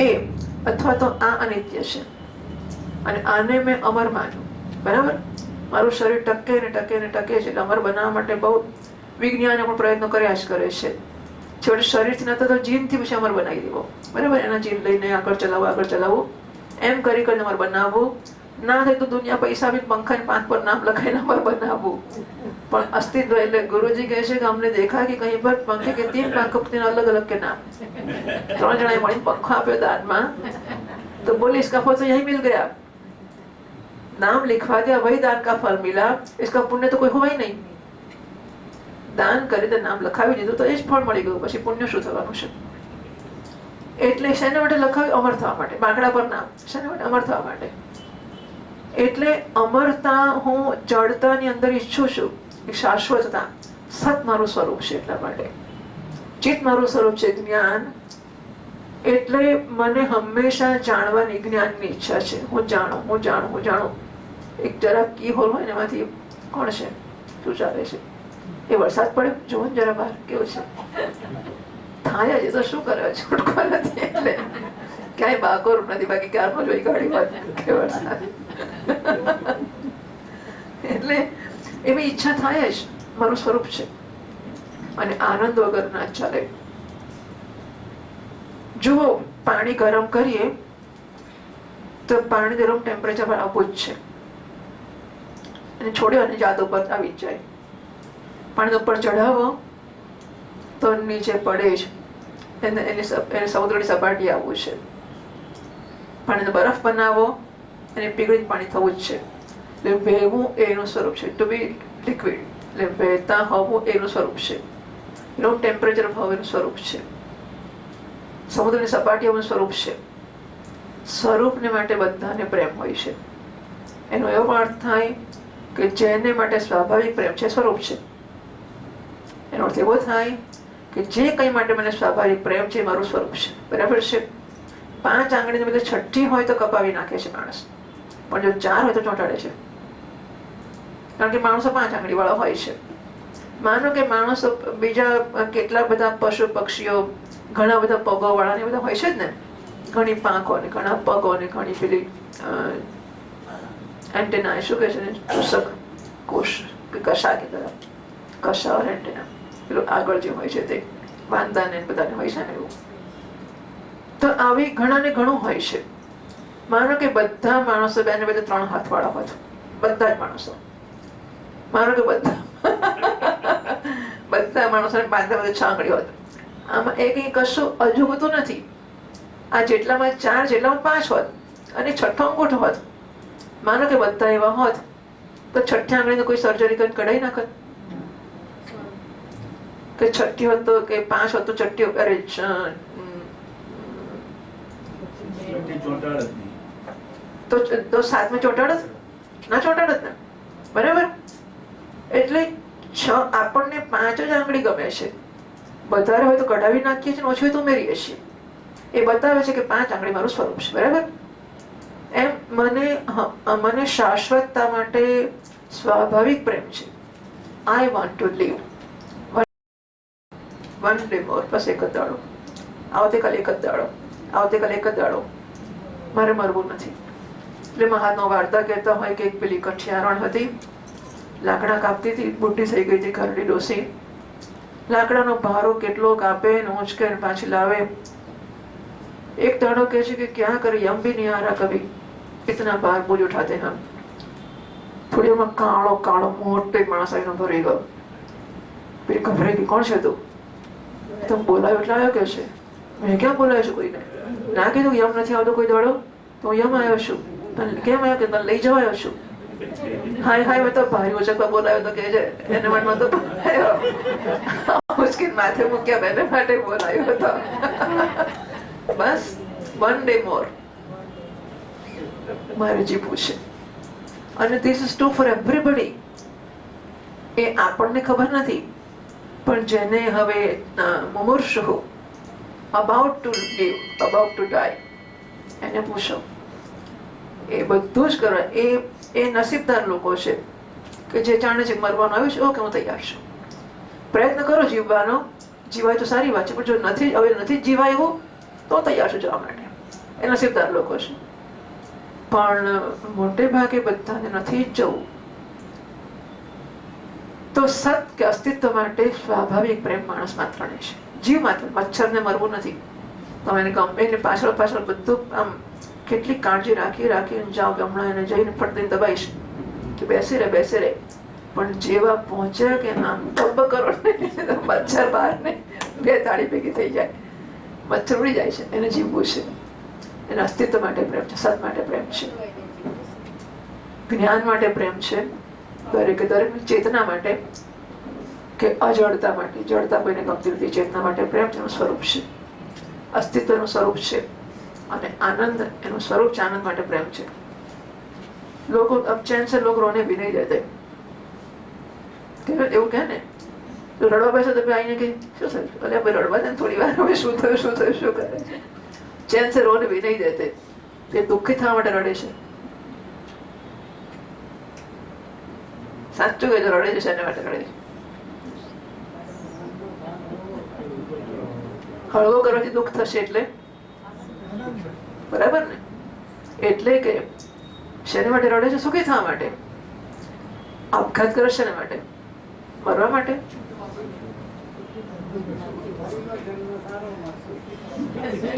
એ, અથવા તો આ અનિત્ય છે, અને આને મેં અમર માન્યું. બરાબર, મારું શરીર ટકે ને ટકે ને ટકે છે, એટલે અમર બનાવવા માટે બહુ વિજ્ઞાને પણ પ્રયત્નો કર્યા જ કરે છે. છેવટે શરીરથી નતો તો જીનથી પછી અમર બનાવી દેવો. બરાબર, એના જીન લઈને આગળ ચલાવવું, એમ કરી કરીને અમર બનાવવું. ના થાય તો દુનિયા પૈસા આપી પંખાની પાંખ પર નામ લખાઈને અમર બનાવવું. પણ અસ્તિત્વ એટલે ગુરુજી કહે છે કે અમને દેખા કે કहीं पर पंखे के 3 पंख अलग अलग के नाम, 3 जने મળીને પંખો આપ્યો દાનમાં, तो बोले इसका फल तो यही मिल गया, नाम लिखवा दिया, वही दान का फल मिला, इसका पुण्य तो कोई हुआ ही नहीं. દાન કરી દે, નામ લખાવી દીધું તો એ જ ફળ મળી ગયું, પછી પુણ્ય શું થવાનું છે? એટલે શેના માટે લખાવ્યું? અમર થવા માટે. બાંકડા પર નામ શેના માટે? અમર થવા માટે. એટલે અમરતા હું જડતાની અંદર ઈચ્છું છું, શાશ્વતતા. સત મારું સ્વરૂપ છે, એટલા માટે. ચિત્ત મારું સ્વરૂપ છે, જ્ઞાન. એટલે મને હંમેશા જાણવાની, જ્ઞાનની ઈચ્છા છે. હું જાણું. એક જરા કી હોલ હોય ને, એમાંથી કોણ છે, શું ચાલે છે? એ વરસાદ પડ્યો, જોવો ને જરા બહાર કેવું છે. થાય જ, તો શું કરે, છૂટકો નથી. એટલે ક્યાંય બાકોર નથી, બાકી ક્યારનો જોઈ કાઢી વાત કે વરસાદ. એટલે એવી ઈચ્છા થાય જ, મારું સ્વરૂપ છે, અને આનંદ વગર ના ચાલે. જુઓ, પાણી ગરમ કરીએ તો પાણી ગરમ ટેમ્પરેચર પર આવવું જ છે, અને છોડ્યો અને જાદ ઉપર આવી જ જાય. પાણી ઉપર ચઢાવો તો નીચે પડે જ, એને સમુદ્રની સપાટી આવવું છે. પાણીને બરફ બનાવો અને પીગળીને પાણી થવું જ છે. એટલે વહેવું એનું સ્વરૂપ છે. ટુ બી લિક્વિડ એટલે વહેતા હોવું એનું સ્વરૂપ છે. રૂમ ટેમ્પરેચર ભાવ એનું સ્વરૂપ છે, સમુદ્રની સપાટીઓનું સ્વરૂપ છે. સ્વરૂપને માટે બધાને પ્રેમ હોય છે. એનો એવો અર્થ થાય કે જેને માટે સ્વાભાવિક પ્રેમ છે સ્વરૂપ છે. એનો અર્થ એવો થાય કે જે કંઈ માટે મને સ્વાભાવિક પ્રેમ છે એ મારું સ્વરૂપ છે. બરાબર છે? 5 આંગળીની બધી છઠ્ઠી હોય તો કપાવી નાખે છે માણસ, પણ જો 4 હોય તો ચોંટાડે છે, કારણ કે માણસો 5 આંગળી વાળા હોય છે. માનો કે માણસો બીજા કેટલા બધા પશુ પક્ષીઓ ઘણા બધા પગો વાળા ને બધા હોય છે જ ને, ઘણી પાંખો ને ઘણા પગો ને ઘણી પેલી એન્ટેના, શું કહે છે ને, ચૂસક કોષ કે કશા કે કશા એન્ટેના, પેલું આગળ જે હોય છે તે વાંદા ને બધાને હોય છે ને એવું. તો આવી ઘણાને ઘણું હોય છે. માનો કે બધા માણસો 2 ને 2 3 હાથ વાળા હોત, બધા જ માણસો, માનો કે બધા માણસોને 5 ને 6 આંગળી હોત. આમાં એક કશું અજુગતું નથી. આ જેટલામાં 4 જેટલામાં 5 હોત અને છઠ્ઠો અંગૂઠો હોત. માનો કે બધા એવા હોત તો છઠ્ઠી આંગળીનો કોઈ સર્જરી કરીને કઢાઈ નાખત કે છઠ્ઠી હોત તો કે 5 હોત તો છઠ્ઠી અરે તો 7 ચોંટાડત ના ચોંટાડત ને. બરાબર? એટલે આપણને 5 જ આંગળી ગમે છે. વધારે હોય તો કઢાવી નાખીએ છીએ, ઓછી હોય તો ઉમેરીએ છીએ. એ બતાવે છે કે 5 આંગળી મારું સ્વરૂપ છે. બરાબર? એમ મને શાશ્વતતા માટે સ્વાભાવિક પ્રેમ છે. I want to live one day more. બસ એક જ દાડો, આવતીકાલે એક જ દાડો, આવતીકાલે એક જ દાડો, મારે મરવું નથી. એટલે મહાત્મા વાર્તા કહેતા હોય કે એક પેલી કઠિયારણ હતી, લાકડા કાપતી હતી, બુઢી થઈ ગઈ હતી ઘરડી ડોસી. લાકડાનો ભારો કેટલો કાપે ને ઊંચકે ને પાછી લાવે. એક દાડો કહે છે કે ક્યાં કરે યમ ભી નહીં આ રહા કભી, इतना बार बोझ उठाते हम. थोड़ी देर में कालो कालो मोटे माणस आવીને ભરી ગયો. પેલી ગભરાઈ ગઈ, કોણ છે તું? તો બોલાયો એટલે આવ્યો કે છે. મેં ક્યાં બોલાયો છું કોઈને? ના કીધું યમ નથી આવતો કોઈ દાડો, તો હું યમ આવ્યો છું. કેમ આવ્યો? કે તને લઈ જવા આવ્યો છું. હાય હાય, મેં તો ભારી ઉચકવા બોલાયો તો કે છે એને માટે તો મુશ્કેલ માથે મૂક્યા બેને માટે બોલાયો હતો. બસ વન ડે મોર મારે જીવવું છે. અને this is true for everybody. એ આપણને ખબર નથી, પણ જેને હવે મુમૂર્ષુ about to leave, about to die, એને પૂછો. એ બધું જ કરવા એ નસીબદાર લોકો છે કે જે જાણે છે મરવાનું આવ્યું છે, ઓકે હું તૈયાર છું. પ્રયત્ન કરો જીવવાનો. જીવાય તો સારી વાત છે, પણ જો હવે નથી જીવાય એવું તો તૈયાર છું જવા માટે. એ નસીબદાર લોકો છે. પણ મોટે ભાગે બધાને નથી જ જવું. તો સત કે અસ્તિત્વ માટે સ્વાભાવિક પ્રેમ માણસ માત્રને છે, જીવ માત્ર. મચ્છરને મરવું નથી. તમે એને ગમે એને પાછળ પાછળ બધું આમ કેટલી કાળજી રાખીને જાઓ કે હમણાં એને જઈને ફટ દઈને દબાઈશ કે બેસી રહે. પણ જેવા પહોંચ્યા કે આમ તબ કરો ને મચ્છર બહાર ને 2 તાળી ભેગી થઈ જાય, મચ્છર ઉડી જાય છે. એને જીવવું છે. એના અસ્તિત્વ માટે પ્રેમ છે, સત માટે પ્રેમ છે, જ્ઞાન માટે પ્રેમ છે, દરેકે દરેક ચેતના માટે કે અજડતા માટે. જડતા કોઈને ગમતી નથી. ચેતના માટે પ્રેમ એનું સ્વરૂપ છે, અસ્તિત્વનું સ્વરૂપ છે. અને આનંદ એનું સ્વરૂપ છે. આનંદ માટે પ્રેમ છે. લોકો अब चैन से लोग रोने भी नहीं देते. એવું કહે ને, તો રડવા બેસે તો આવીને કે શું થયું? અલે ભાઈ રડવા દે ને થોડી વાર, હવે શું થયું શું કરે છે. ચેન સે રોને भी नहीं देते. તે દુઃખી થવા માટે રડે છે. સાચું કહે તો રડે છે એના માટે રડે છે. હળવો કરવાથી દુઃખ થશે એટલે, બરાબર ને? એટલે કે શેને માટે રડે છે? સુખી થવા માટે. આપઘાત કરે છે શેના માટે? મરવા માટે.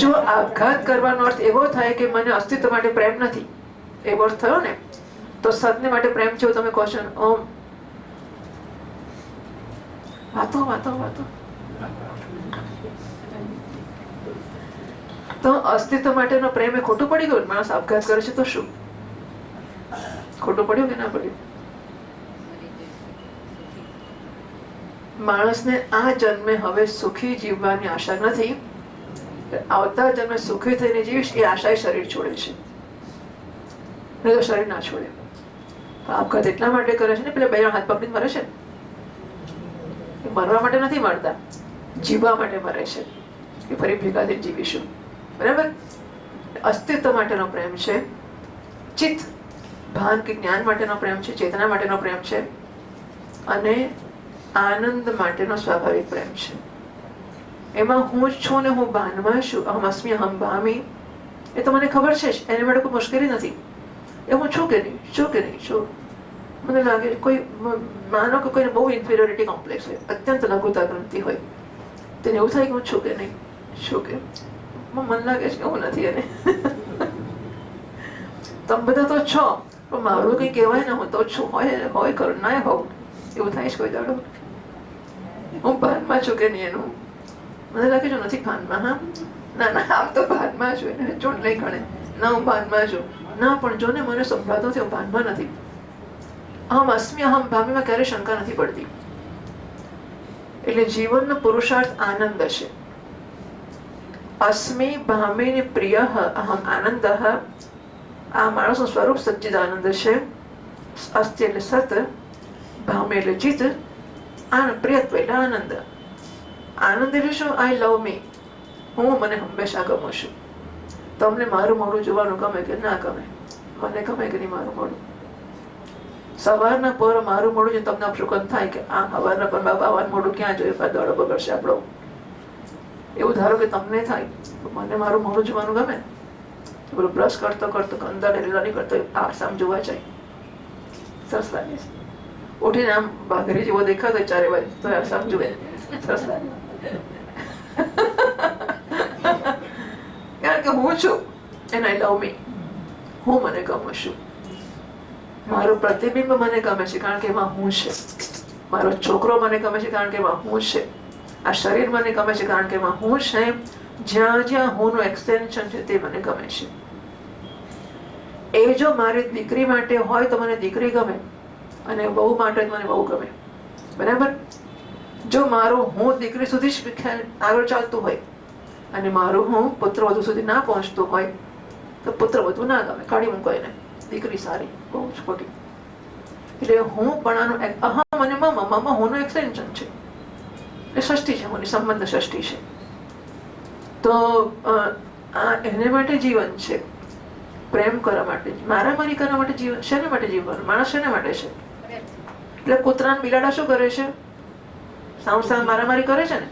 જો આપઘાત કરવાનો અર્થ એવો થાય કે મને અસ્તિત્વ માટે પ્રેમ નથી, એવો અર્થ થયો ને, તો સતને માટે પ્રેમ છે તમે કહો છો ઓમ વાતો વાતો વાતો. તો અસ્તિત્વ માટેનો પ્રેમ એ ખોટું પડી ગયું. માણસ આપઘાત કરે છે તો શું ખોટું પડ્યું કે ના પડ્યું? માણસને આ જન્મે હવે સુખી જીવવાની આશા નથી, આવતા જન્મે સુખી થઈને જીવીશ એ આશાએ શરીર છોડે છે, નહીં તો શરીર ના છોડે. આપઘાત એટલા માટે કરે છે ને, પેલા બે જણ હાથ પકડીને મરે છે, મરવા માટે નથી મરતા, જીવવા માટે મરે છે કે ફરી ભેગા થઈને જીવીશું. બરાબર? અસ્તિત્વ માટેનો પ્રેમ છે, ચિત્ત ભાન કે જ્ઞાન માટેનો પ્રેમ છે, ચેતના માટેનો પ્રેમ છે, અને આનંદ માટેનો સ્વાભાવિક પ્રેમ છે. એમાં હું જ છું ને હું ભાનમાં છું, અહમ અસ્મિ અહમ ભામી, એ તો મને ખબર છે જ, એને માટે કોઈ મુશ્કેલી નથી. એ હું છું કે નહીં, છું કે નહીં છું. મને લાગે કોઈ માનો કે કોઈને બહુ ઇન્ફિરિયોરિટી કોમ્પ્લેક્સ હોય, અત્યંત લઘુતા ગ્રંથિ હોય, તેને એવું થાય કે હું છું કે નહીં, છું કે મને લાગે છે કે હું નથી. એને તમે બધા તો છો, પણ મારું કઈ કહેવાય ને હું તો છું, હોય કરું ના હોવું, એવું થાય છે કોઈ દાડો. હું ભાનમાં છું કે નહીં એનું મને લાગે છે નથી ભાનમાં. હા ના ના, આમ તો ભાનમાં છું, એને ચોટ નહીં ગણે ના હું ભાનમાં છું ના, પણ જો ને મને સંભળાતો નથી, હું ભાનમાં નથી. અહમ અસ્મિ અહમ ભામીમાં ક્યારે શંકા નથી પડતી. એટલે જીવનનો પુરુષાર્થ આનંદ છે. અસ્મિ ભામીને પ્રિય અહમ આનંદ. આ માણસનું સ્વરૂપ સચ્ચિદાનંદ છે. અસ્તિ એટલે સત, ભામી એટલે ચિત્ત, આનંદ પ્રિયત્વ એટલે આનંદ. આનંદ એટલે શું? આઈ લવ મી, હું મને હંમેશા ગમું છું. તમને મારું મોઢું જોવાનું ગમે કે ના ગમે, મને ગમે કે નહીં મારું મોઢું. સવારના પર મારું મોઢું જો તમને અપશુકન થાય કે આ સવારના પર બાબાનું મોઢું ક્યાં જોયું, દોડો બગડશે આપણો, એવું ધારો કે તમને થાય, મને મારું મોઢું જોવાનું ગમે. બોલો બ્રશ કરતો કરતો અંદર રેલા નહીં કરતો આસામ જોવા જાય, સરસ લાગે છે. ઉઠીને આમ ભાગરી જેવો દેખાતો ચારે બાજુ તો આસામ જુએ, સરસ લાગે. કારણ કે હું છું એન્ડ આઈ લવ મી, હું મને ગમું છું. મારું પ્રતિબિંબ મને ગમે છે કારણ કે એમાં હું છે. મારો છોકરો મને ગમે છે કારણ કે એમાં હું છે. આ શરીર મને ગમે છે કારણ કે એમાં હું છે. જ્યાં જ્યાં હું નું એક્સટેન્શન છે તે મને ગમે છે. એ જો મારી દીકરી માટે હોય તો મને દીકરી ગમે, અને બહુ માટે મને બહુ ગમે. બરાબર? જો મારું હું દીકરી સુધી જ આગળ ચાલતું હોય અને મારું હું પુત્ર વધુ સુધી ના પહોંચતું હોય તો પુત્ર વધુ ના ગમે, કાઢી મૂકો એને. દીકરી સારી, બહુ જ ખોટી. એટલે હું પણ આનું અહમ અને મમ હુંનું એક્સટેન્શન છે. એ ષષ્ઠી છે, મને સંબંધ ષષ્ઠી છે. તો આ એને માટે જીવન છે, પ્રેમ કરવા માટે, મારામારી કરવા માટે જીવન. શેના માટે જીવવાનું? માણસ શેના માટે છે? એટલે કૂતરા બિલાડા શું કરે છે? સાવ સાવ મારામારી કરે છે ને,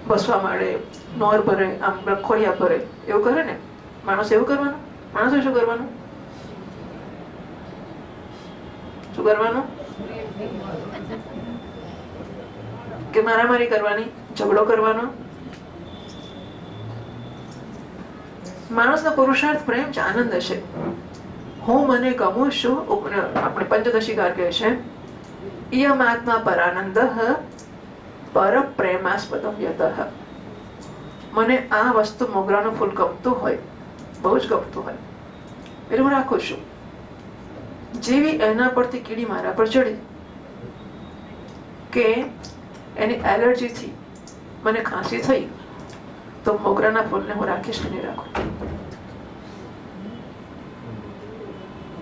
બસવા માંડે, નોર ભરે, આમ રખોડિયા ભરે, એવું કરે ને. માણસ એવું કરવાનું? માણસે શું કરવાનું? શું કરવાનું? કે મારામારી કરવાની, ઝઘડો કરવાનો. માણસનો પુરુષાર્થ પ્રેમ છે, આનંદ છે. હું મને ગમું છું. આપણે પંચદશીકાર કહે છે ઇયમ આત્મા પરાનંદ પર પ્રેમાસ્પદમ યતઃ. મને આ વસ્તુ મોગરાનું ફૂલ ગમતું હોય, બહુ જ ગમતું હોય, એટલે હું રાખું છું. જેવી એના પરથી કીડી મારા પર ચડી કે એની એલર્જીથી મને ખાંસી થઈ તો મોગરાના ફૂલને હું રાખીશ કે નહીં રાખું?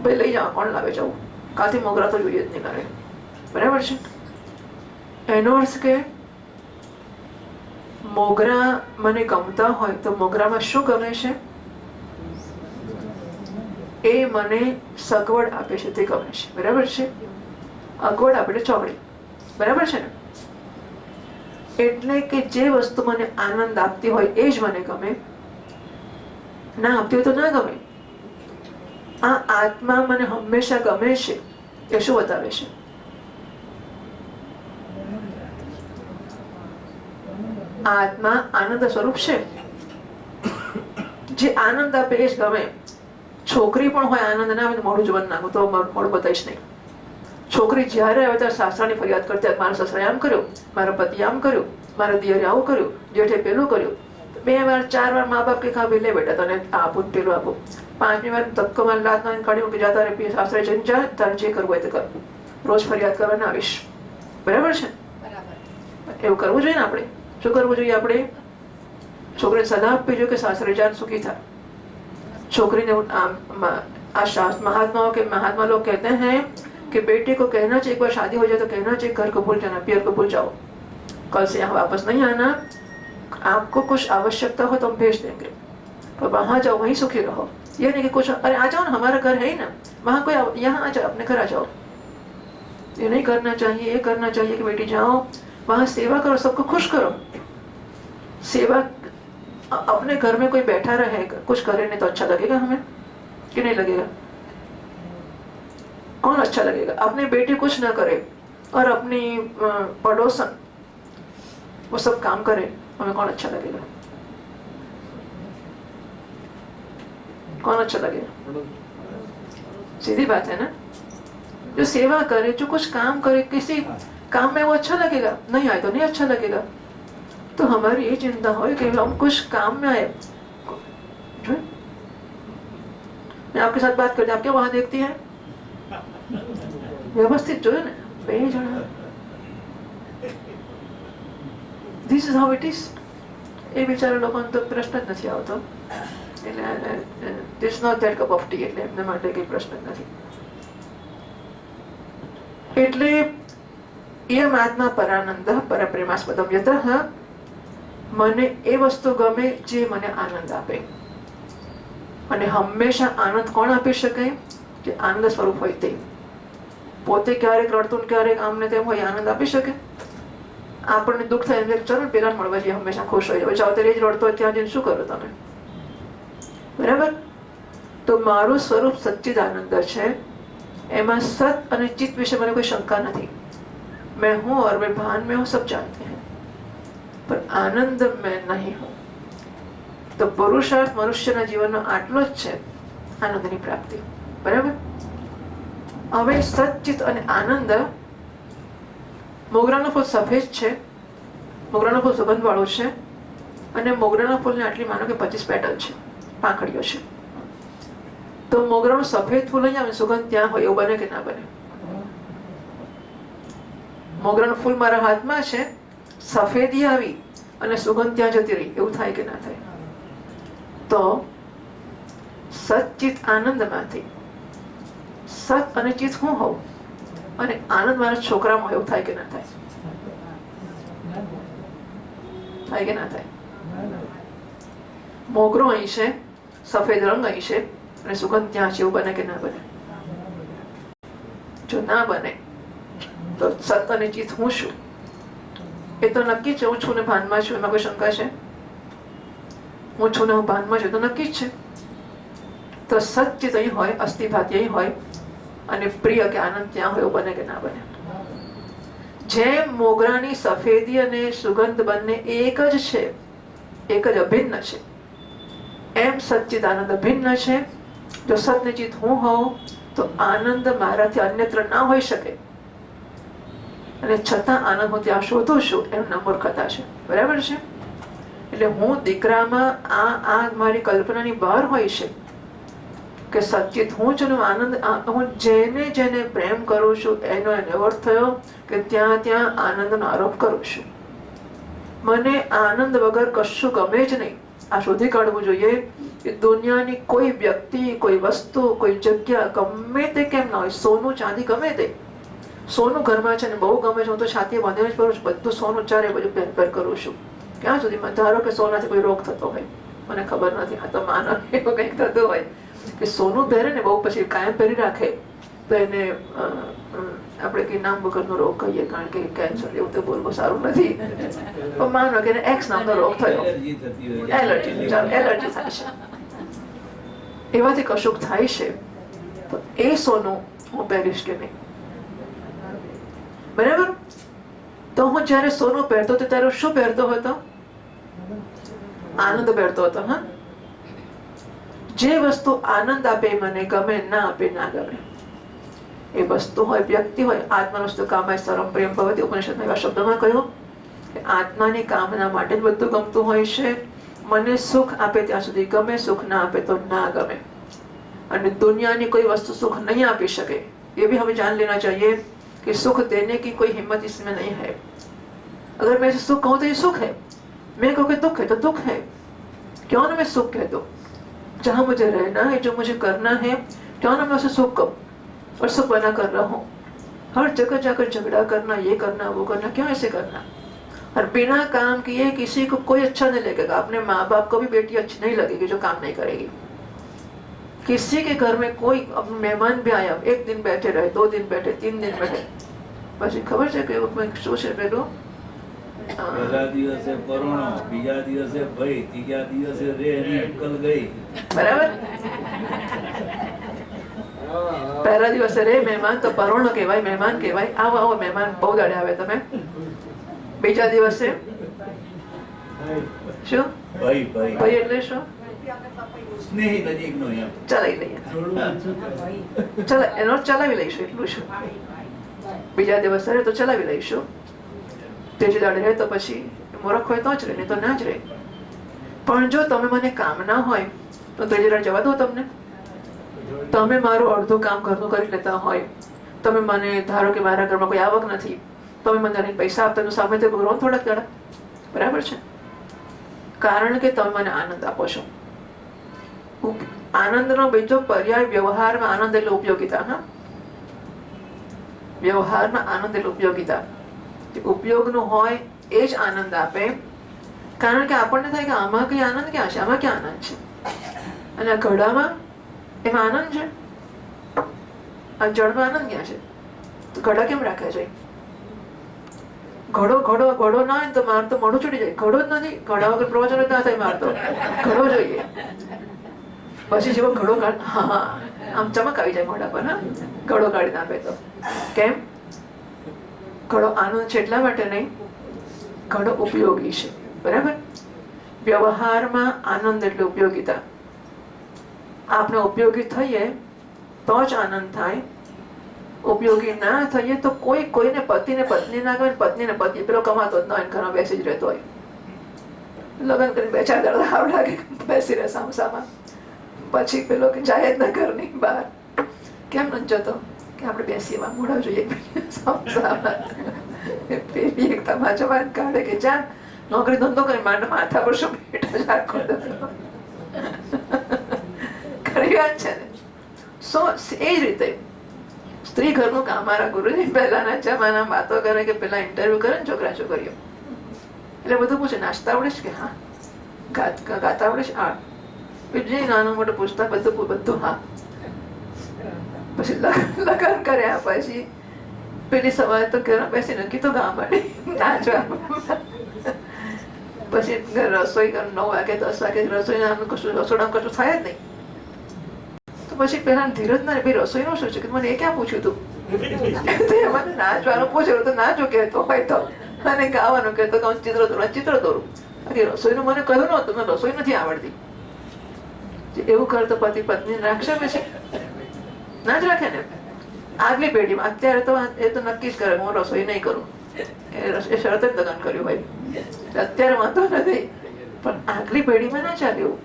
ભાઈ લઈ જાઓ, કોણ લાવે જવું? કાલથી મોગરા તો જોઈએ જ નહીં કરે. બરાબર છે? એનો અર્થ કે મોગરા મને ગમતા હોય તો મોગરામાં શું ગમે છે? એ મને સગવડ આપે છે, તે ગમે છે. બરાબર છે? અગવડ આપે ચોકડી. બરાબર છે ને? એટલે કે જે વસ્તુ મને આનંદ આપતી હોય એ જ મને ગમે, ના આપતી હોય તો ના ગમે. આ આત્મા મને હંમેશા ગમે છે એ શું બતાવે છે? આત્મા આનંદ સ્વરૂપ છે. જે આનંદ આપે એ જ ગમે. છોકરી પણ હોય આનંદ ના આવે તો મોઢું જોવાનું નાખું તો મોઢું બતાવીશ નહીં. છોકરી જ્યારે આવે ત્યારે સાસરાની ફરિયાદ કરતી, મારા સસરાએ આમ કર્યું, મારા પતિ આમ કર્યું, મારા દિયરે આવું કર્યું, જેઠે પેલું કર્યું. 2 વાર 4 વાર મા બાપ કે ખાવી લે બેટા તને આપું પેલું આપું. 5મી વાર ધક્કો મારી લાત મારીને કાઢી મૂકી, જા તારે સાસરે જઈને જા, તારે જે કરવું હોય તે કર, રોજ ફરિયાદ કરવા ના આવીશ. બરાબર છે? એવું કરવું જોઈએ ને આપણે. શું કરવું જોઈએ આપણે? છોકરીને સલાહ આપવી જોઈએ કે સાસરે જાન સુખી था. छोकरी ने महात्माओं के महात्मा लोग कहते हैं कि बेटे को कहना चाहिए, एक बार शादी हो जाए तो कहना चाहिए घर को भूल जाना, पियर को भूल जाओ, कल से यहाँ वापस नहीं आना, आपको कुछ आवश्यकता हो तो हम भेज देंगे, पर वहां जाओ, वहीं सुखी रहो. ये नहीं कि कुछ अरे आ जाओ ना, हमारा घर है ही ना, वहां कोई यहाँ आ जाओ, अपने घर आ जाओ. ये नहीं करना चाहिए. ये करना चाहिए कि बेटी जाओ वहां सेवा करो, सबको खुश करो. सेवा अपने घर में कोई बैठा रहे कुछ करे नहीं तो अच्छा लगेगा हमें कि नहीं लगेगा? कौन अच्छा लगेगा? अपनी बेटी कुछ ना करे और अपनी पड़ोसन वो सब काम करे, हमें कौन अच्छा लगेगा? कौन अच्छा लगेगा? सीधी बात है ना. जो सेवा करे, जो कुछ काम करे, किसी काम में वो अच्छा लगेगा, नहीं आए तो नहीं अच्छा लगेगा. तो हमारी ये चिंता हो कि हम कुछ काम में आए. मैं आपके साथ बात करती, आप क्या वहां देखती हैं? व्यवस्थित जो है ना, બે જણા. This is how it is. એ બિચારા લોકોને તો પ્રશ્ન જ નથી આવતો. એટલે this is not that cup of tea, એટલે એમના માટે કઈ પ્રશ્ન જ નથી. એટલે યમ આત્મા પરાનંદ પરપ્રેમાસ્પદમ યતઃ, મને એ વસ્તુ ગમે જે મને આનંદ આપે. અને હંમેશા આનંદ કોણ આપી શકે? જે આનંદ સ્વરૂપ હોય તે. પોતે ક્યારેક રડતું ક્યારેક આમને તેમ હોય, આનંદ આપી શકે? આપણને દુઃખ થાય એટલે ચલો પેલા મળવા જઈએ, હંમેશા ખુશ હોય જાય. ચાલો ત્યારે જ રડતો હોય ત્યાં જઈને શું કરો તમે? બરાબર. તો મારું સ્વરૂપ સચ્ચિદાનંદ છે. એમાં સત અને ચિત્ત વિશે મને કોઈ શંકા નથી. मैं हूं और मैं भान में हूं, सब जानते हैं, पर आनंद में नहीं हूं. तो पुरुषार्थ मनुष्यના જીવનનો આટલો જ છે, આનંદની પ્રાપ્તિ. બરાબર. હવે સચ્ચિત અને આનંદ. મોગરાનું ફૂલ સફેદ છે, મોગરાનું ફૂલ સુગંધ વાળું છે, અને મોગરાના ફૂલને આટલી માનો કે 25 પેટલ છે, પાંખડીઓ છે. તો મોગરાનું સફેદ ફૂલ અહીંયા આવે, સુગંધ ત્યાં હોય, એવું બને કે ના બને? મોગરાનું ફૂલ મારા હાથમાં છે, સફેદી આવી અને સુગંધ ત્યાં જતી રહી, એવું થાય કે ના થાય? તો સચ્ચિત આનંદમાંથી સત અને ચિત હું હોઉં અને આનંદ મારા છોકરામાં હોય, એવું થાય કે ના થાય? થાય કે ના થાય? મોગરો અહીં છે, સફેદ રંગ અહીં છે અને સુગંધ ત્યાં છે, એવું બને કે ના બને? જો ના બને તો સત અને ચિત હું છું એ તો નક્કી છે. હું છું ને ભાનમાં છું, એમાં કોઈ શંકા છે? હું છું ને હું ભાનમાં છું તો નક્કી જ છે. તો સચ્ચિત અહીં હોય, અસ્થિભાતિ અહીં હોય અને પ્રિય કે આનંદ ત્યાં હોય, એવું બને કે ના બને? જેમ મોગરાની સફેદી અને સુગંધ બંને એક જ છે, એક જ અભિન્ન છે, એમ સચ્ચિત આનંદ અભિન્ન છે. જો સત ચિત હું હોઉં તો આનંદ મારાથી અન્યત્ર ના હોઈ શકે, અને છતાં આનંદ હું ત્યાં શોધું છું, એનું નામ મૂર્ખતા છે. બરાબર છે. એટલે હું દીકરામાં આ મારી કલ્પનાની બહાર હોય છે કે સચ્ચિત હું છું, આનંદ હું જેને જેને પ્રેમ કરું છું એનો અર્થ થયો કે ત્યાં ત્યાં આનંદનો આરોપ કરું છું. મને આનંદ વગર કશું ગમે જ નહીં. આ શોધી કાઢવું જોઈએ કે દુનિયાની કોઈ વ્યક્તિ, કોઈ વસ્તુ, કોઈ જગ્યા ગમે તે કેમ ના હોય, સોનું ચાંદી ગમે તે, સોનું ઘરમાં છે ને બહુ ગમે છે, હું તો છાતી બાંધીને જ કરું છું, બધું સોનું ચારે બાજુ પહેર કરું છું. ક્યાં સુધી? ધારો કે સોનાથી કોઈ રોગ થતો હોય, મને ખબર નથી, આ તો માનો એવું કંઈક થતું હોય કે સોનું પહેરે ને બહુ, પછી કાયમ પહેરી રાખે તો એને આપણે કઈ નામ વગરનો રોગ કહીએ, કારણ કે કેન્સર એવું તો બોલવું સારું નથી. પણ માનો કે એક્સ નામનો રોગ થયો, એલર્જી, ચાલો એલર્જી થાય છે, એવાથી કશુંક થાય છે, તો એ સોનું હું પહેરીશ કે નહીં? બરાબર. તો હું જયારે સોનું પહેરતો હતો ત્યારે શું પહેરતો હતો? આનંદ પહેરતો હતો. હા, જે વસ્તુ આનંદ આપે મને ગમે, ના આપે ના ગમે. એ વસ્તુ હોય, વ્યક્તિ હોય. આત્માનું કામાય સરમ પ્રેમ ભવતી, ઉપનિષદમાં એવા શબ્દોમાં કહ્યું કે આત્માની કામના માટે જ બધું ગમતું હોય છે. મને સુખ આપે ત્યાં સુધી ગમે, સુખ ના આપે તો ના ગમે. અને દુનિયાની કોઈ વસ્તુ સુખ નહીં આપી શકે, એ भी हमें जान लेना चाहिए कि सुख देने की कोई हिम्मत इसमें नहीं है. अगर मैं इसे सुख कहूँ तो ये सुख है, मैं कहूँ कि दुख है तो दुख है। क्यों ना मैं सुख कह दो? जहाँ मुझे रहना है, जो मुझे करना है, क्यों ना मैं उसे सुख कहूँ और सुख बना कर रहा हूँ। हर जगह जाकर झगड़ा करना, ये करना वो करना, क्यों ऐसे करना? और बिना काम किए किसी को कोई अच्छा नहीं लगेगा। अपने माँ बाप को भी बेटी अच्छी नहीं लगेगी जो काम नहीं करेगी। किसी के घर में कोई अब मेहमान भी आया, 1 दिन बैठे रहे, 2 दिन बैठे, 3 दिन बैठे, પછી ખબર છે કે શું છે પેલું, પહેલા દિવસે પરોણો, બીજા દિવસે ભઈ, ત્રીજા દિવસે રે એની અક્કલ ગઈ. બરાબર? પહેલા દિવસે રે મહેમાન તો પરોણો કહેવાય, મહેમાન કહેવાય. આવો આવો મહેમાન, બહુ દાડે આવે તમે. બીજા દિવસે શું? ભઈ ભઈ ભાઈ એટલે શું? સ્નેહી નજીકનો એમ. ચલાવી લઈએ, એનો ચલાવી લઈશું એટલું શું. બીજા દિવસે રહે તો ચલાવી લઈશું. ત્રીજે દાડે રહે તો પછી મૂર્ખ હોય તો જ રહે, નહીં તો ના જ રહે. પણ જો તમે મને કામ ના હોય તો ત્રીજે દાડે જવા દો તમને? તમે મારું અડધું કામ ઘરનું કરી લેતા હોય, તમે મને ધારો કે મારા ઘરમાં કોઈ આવક નથી, તમે મને પૈસા આપતા સામે તે રહો થોડાક દાડા, બરાબર છે? કારણ કે તમે મને આનંદ આપો છો. આનંદનો બીજો પર્યાય વ્યવહારમાં આનંદ એટલે ઉપયોગિતા. હા, વ્યવહારમાં આનંદ એટલે ઉપયોગિતા. ઉપયોગનું હોય એ જ આનંદ આપે. કારણ કે આપણને થાય કે આમાં કઈ આનંદ ક્યાં છે, આમાં ક્યાં આનંદ છે? અને આ ઘડામાં એમાં આનંદ છે, આ જળમાં આનંદ ક્યાં છે? તો ઘડા કેમ રાખ્યા છે? ઘડો ઘડો ઘડો ના હોય તો માર તો મોઢું ચડી જાય. ઘડો જ નથી, ઘડા વગર પ્રવચન જ ના થાય. માર તો ઘડો જોઈએ. પછી જેવો ઘડો કાઢ, હા આમ ચમક આવી જાય મોઢા પર. હા, ઘડો કાઢી નાખે તો કેમ? ઘડો આનંદ છે એટલા માટે નહીં, ઘડો ઉપયોગી છે. બરાબર? વ્યવહારમાં આનંદ એટલે ઉપયોગિતા. આપણે ઉપયોગી થઈએ તો જ આનંદ થાય. ઉપયોગી ના થઈએ તો કોઈને પતિને પત્ની ના ગમે, પત્નીને પતિ પેલો કમાતો જ ન હોય, ઘરમાં બેસી જ રહેતો હોય. લગ્ન કરી 2-4 દાડા હાવ લાગે બેસી રહે સામસામાં. પછી પેલો કે જાય જ ના ઘરની બહાર. કેમ નથી જતો? કે આપણે બેસીએ મોડા જોઈએ સામસામાં. પેલી એક તમાચો વાત કાઢે કે જા નોકરી ધંધો કરી, માથા પર શું બેઠો જ આખો ખરી વાત છે ને? એ જ રીતે સ્ત્રી ઘરનું કામ. મારા ગુરુજી પહેલાના જમાના વાતો કરે કે પેલા ઇન્ટરવ્યુ કરે ને છોકરા છોકરીઓ, એટલે બધું પૂછે, નાસ્તા આવડે છે કે હા, ગાતા આવડે છે હા, બીજું નાનું મોટું પૂછતા બધું હા. પછી લગ્ન કર્યા પછી પેલી સવારે તો ઘરમાં બેસીને કીધું ગા માંડી નાચવા. પછી રસોઈ 9 વાગે 10 વાગે રસોઈ રસોડામાં કશું થાય જ નહીં. તો પછી પેલા ધીરજ ના ભાઈ રસોઈનું શું છે કે મને એ ક્યાં પૂછ્યું તું? મને નાચવાનું પૂછ્યું તો નાચો કહેતો હોય તો, અને ગાવાનું કહેતો કે ચિત્ર દોરું. રસોઈનું મને કહ્યું નહોતું, મને રસોઈ નથી આવડતી. એવું કરતો પતિ પત્ની રાખશે પછી? ના જ રાખે ને. આગલી પેઢીમાં અત્યારે તો એ તો નક્કી જ કરે હું રસોઈ નહીં કરું, એ શરત જ લગ્ન કર્યું હોય. અત્યારે વાંધો નથી, પણ આગલી પેઢીમાં ના ચાલ્યું.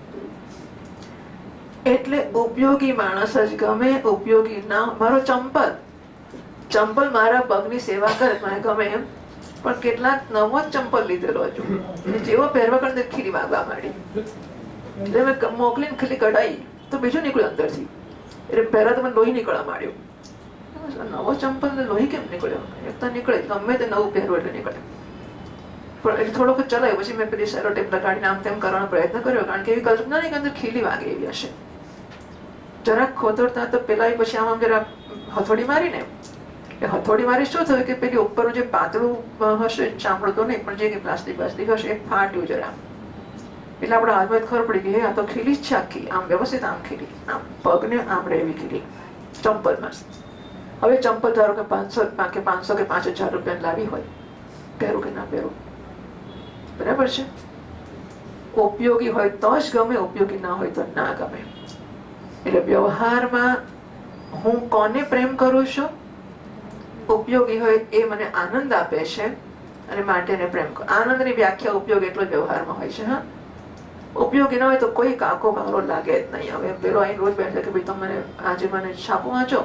એટલે ઉપયોગી માણસ જ ગમે, ઉપયોગી ના. મારો ચંપલ મારા પગની સેવા કરે મને ગમે એમ, પણ કેટલાક નવો જ ચંપલ લીધેલો હજુ, જેવો પહેરવા કરે ખીલી વાગવા માંડી. એટલે મેં મોકલીને ખીલી કઢાઈ તો બીજું નીકળ્યું અંદરથી. એટલે પહેલા તો મને લોહી નીકળવા માંડ્યું. નવો ચંપલ ને લોહી કેમ નીકળ્યો? એક તો નીકળે, ગમે તે નવું પહેરવું એટલે નીકળે. પણ એટલે થોડોક ચલાવ્યું. પછી મેં પેલી સેલો ટેપ લગાડીને આમ તેમ કરવાનો પ્રયત્ન કર્યો, કારણ કે એવી કલ્પના નહીં કે અંદર ખીલી વાગે એવી હશે. જરાક ખોતરતા તો પેલા પછી આમ જરા હથોડી મારીને, એ હથોડી મારી શું થયું કે પેલી ઉપરનું જે પાતળું હશે ચામડું તો નહીં, પણ જે પ્લાસ્ટિક હશે એ ફાટ્યું જરા. એટલે આપણા હાથમાં ખબર પડી ગઈ આ તો ખીલી જ છે આખી, આમ વ્યવસ્થિત આમ ખીલી, આમ પગને આમ એવી ખીલી ચંપલમાં. હવે ચંપલ ધારો કે 500 કે 5000 રૂપિયા લાવી હોય, પહેરું કે ના પહેરું, બરાબર છે? ઉપયોગી હોય તો જ ગમે, ઉપયોગી ના હોય તો ના ગમે. એટલે વ્યવહારમાં હું કોને પ્રેમ કરું છું? ઉપયોગી હોય એ મને આનંદ આપે છે અને માટે એને પ્રેમ કરું. આનંદની વ્યાખ્યા ઉપયોગ એટલો જ વ્યવહારમાં હોય છે. હા, ઉપયોગી ના હોય તો કોઈ કાકો વાળો લાગે જ નહીં. હવે પેલો અહીં રોજ બેઠે કે ભાઈ તમે આજે મને છાપું વાંચો,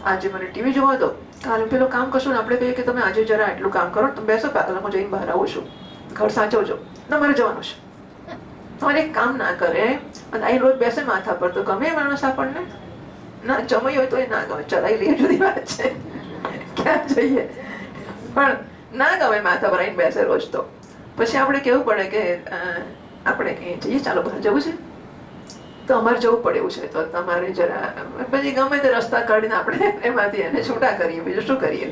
આજે મને ટીવી જોવા દો, કાલે પેલો કામ કરશું ને આપણે કહીએ કે તમે આજે જરા એટલું કામ કરો, તમે બેસો પાકલા, હું જઈને બહાર આવું છું, ઘર સાચવજો, ના મારે જવાનું છે. તમારે એક કામ ના કરે અને અહીં રોજ બેસે માથા પર, તો ગમે માણસ આપણને? ના જમાઈ હોય તો એ ના ગમે, ચલાવી લઈએ જુદી વાત છે, ક્યાં જઈએ, પણ ના ગમે માથા પર આવીને બેસે રોજ. તો પછી આપણે કેવું પડે કે આપણે જઈએ, ચાલો બહાર જવું છે, તો અમારે જવું પડે એવું છે, તો તમારે જરા પછી ગમે તે રસ્તા કાઢીને આપણે એમાંથી એને છૂટા કરીએ, બીજું શું કરીએ?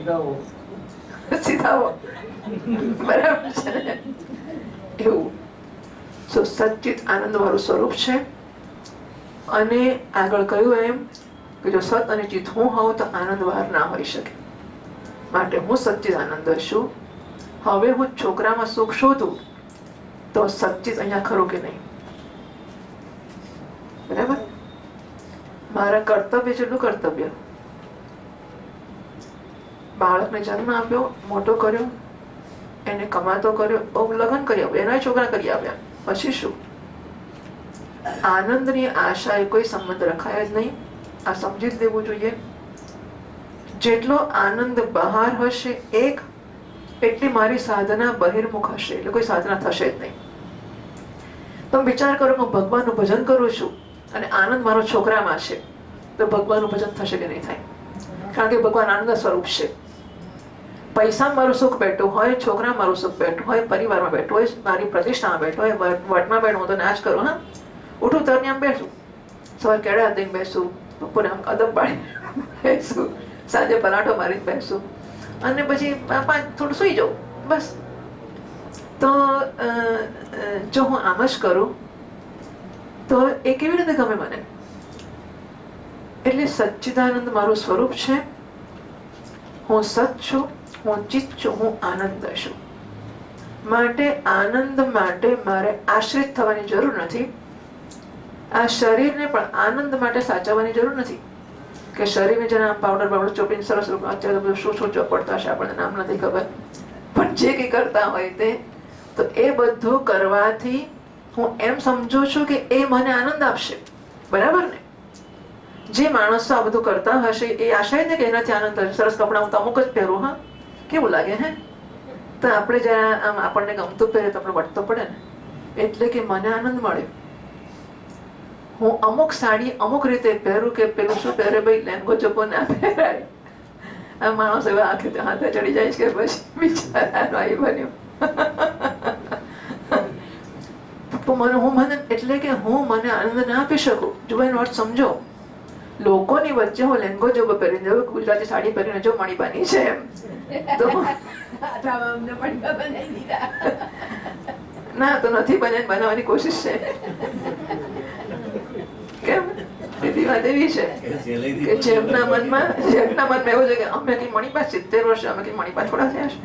સીધાવો. બરાબર છે ને? એવું સચ્ચિત આનંદ વાળું સ્વરૂપ છે. અને આગળ કહ્યું એમ કે જો સત અને ચિત હું હોઉં તો આનંદ બહાર ના હોઈ શકે, માટે હું સચ્ચિત આનંદ છું. હવે હું છોકરામાં સુખ શોધું તો સચ્ચિત અહીંયા ખરું કે નહીં? બરાબર? મારા કર્તવ્ય જેટલું કર્તવ્ય. બાળકને જન્મ આપ્યો, મોટો કર્યો, એને કમાતો કર્યો, બહુ લગ્ન કરી આપ્યું, એના છોકરા કરી આપ્યા, પછી શું? આનંદની આશા એ કોઈ સંબંધ રખાય જ નહીં. આ સમજી જ લેવું જોઈએ. જેટલો આનંદ બહાર હશે એક, એટલી મારી સાધના બહિર્મુખ હશે, એટલે કોઈ સાધના થશે જ નહીં. તમે વિચાર કરો કે હું ભગવાનનું ભજન કરું છું અને આનંદ મારો છોકરામાં છે, તો ભગવાનનું ભજન થશે કે નહીં થાય? કારણ કે ભગવાન આનંદ સ્વરૂપ છે. પૈસામાં મારું સુખ બેઠું હોય, છોકરામાં મારું સુખ બેઠું હોય, પરિવારમાં બેઠું હોય, મારી પ્રતિષ્ઠામાં બેઠું હોય, વટમાં બેઠું, હું તો નાચ કરું, હા, ઉઠું તરને આમ બેસું, સવારે કેળા દઈને બેસું, બપોરે આમ કદમ પાડી બેસું, સાંજે પરાઠો મારીને બેસું, અને પછી થોડું સુઈ જાઉં, બસ. તો જો હું આમ જ કરું તો એ કેવી રીતે ગમે મને? એટલે સચ્ચિદાનંદ મારું સ્વરૂપ છે. હું સત છું, હું ચિત છું, હું આનંદ છું. માટે આનંદ માટે મારે આશ્રિત થવાની જરૂર નથી. આ શરીરને પણ આનંદ માટે સાચવવાની જરૂર નથી કે શરીરને જરા પાવડર ચોપડીને સરસ રૂપમાં, અત્યારે બધું શું શું ચોપડતા હશે, આપણને નામ નથી ખબર, પણ જે કંઈ કરતા હોય તે, તો એ બધું કરવાથી હું એમ સમજુ છું કે એ મને આનંદ આપશે. બરાબર ને? જે માણસો આ બધું કરતા હશે એ આશા ને કે એનાથી આનંદ થશે. સરસ કપડા હું તો અમુક જ પહેરું, હા, કેવું લાગે હે? તો આપણે જરા આમ આપણને ગમતું પહેરે તો આપણે વટતો પડે ને, એટલે કે મને આનંદ મળે. હું અમુક સાડી અમુક રીતે પહેરું કે પેલું શું પહેરે ભાઈ, લેંગો જપો ના પહેરાય. આ માણસ એવા આંખે હાથે ચડી જાય છે કે પછી બિચારાનો એ બન્યું. એટલે કે હું મને આનંદ ના આપી શકું. જો એનો અર્થ સમજો. લોકોની વચ્ચે હું લેંગો જબો પહેરીને જાઉં, ગુજરાતી સાડી પહેરીને જો મણીબાની છે એમ, તો ના, તો નથી બને, બનાવવાની કોશિશ છે. કેમ? સીધી વાત એવી છે કે જેમના મનમાં એવું છે કે અમે કઈ મણીબા 70 વર્ષે, અમે કઈ મણીબા થોડા થયા છે,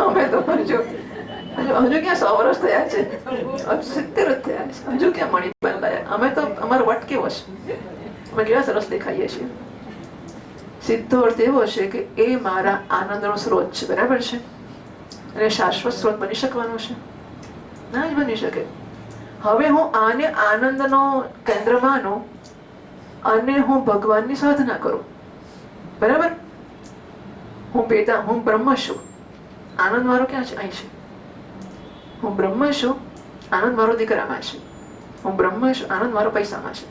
અમે તો હજુ ક્યાં 100 વર્ષ થયા છે, 70 જ થયા છે, હજુ ક્યાં મણીબા લાયા. અમે તો અમારો વટ કેવો છે, અમે કેવા સરસ દેખાઈએ છીએ. સીધો અર્થ એવો છે કે એ મારા આનંદનો સ્ત્રોત છે. બરાબર છે? અને શાશ્વત સ્ત્રોત બની શકવાનો છે? ના જ બની શકે. હવે હું આને આનંદનો કેન્દ્ર માનું અને હું ભગવાનની સાધના કરું. બરાબર? હું બ્રહ્મ છું. આનંદ મારો ક્યાં છે? અહીં છે. હું બ્રહ્મ છું, આનંદ મારો દીકરામાં છે. હું બ્રહ્મ છું, આનંદ મારો પૈસામાં છે.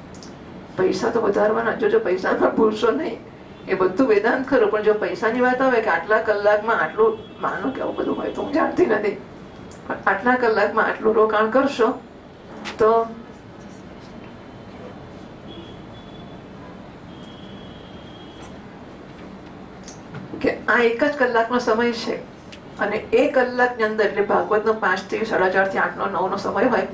પૈસા તો વધારવાના, જો પૈસામાં ભૂલશો નહીં. એ બધું વેદાંત ખરું, પણ જો પૈસાની વાત આવે કે આટલા કલાકમાં આટલું, માનો કે આવું બધું હોય તો હું જાણતી નથી, પણ આટલા કલાકમાં આટલું રોકાણ કરશો તો કે આ એક જ કલાકનો સમય છે અને એ કલાકની અંદર, એટલે ભાગવતનો 5 થી 4:30 થી 8 9 નો સમય હોય,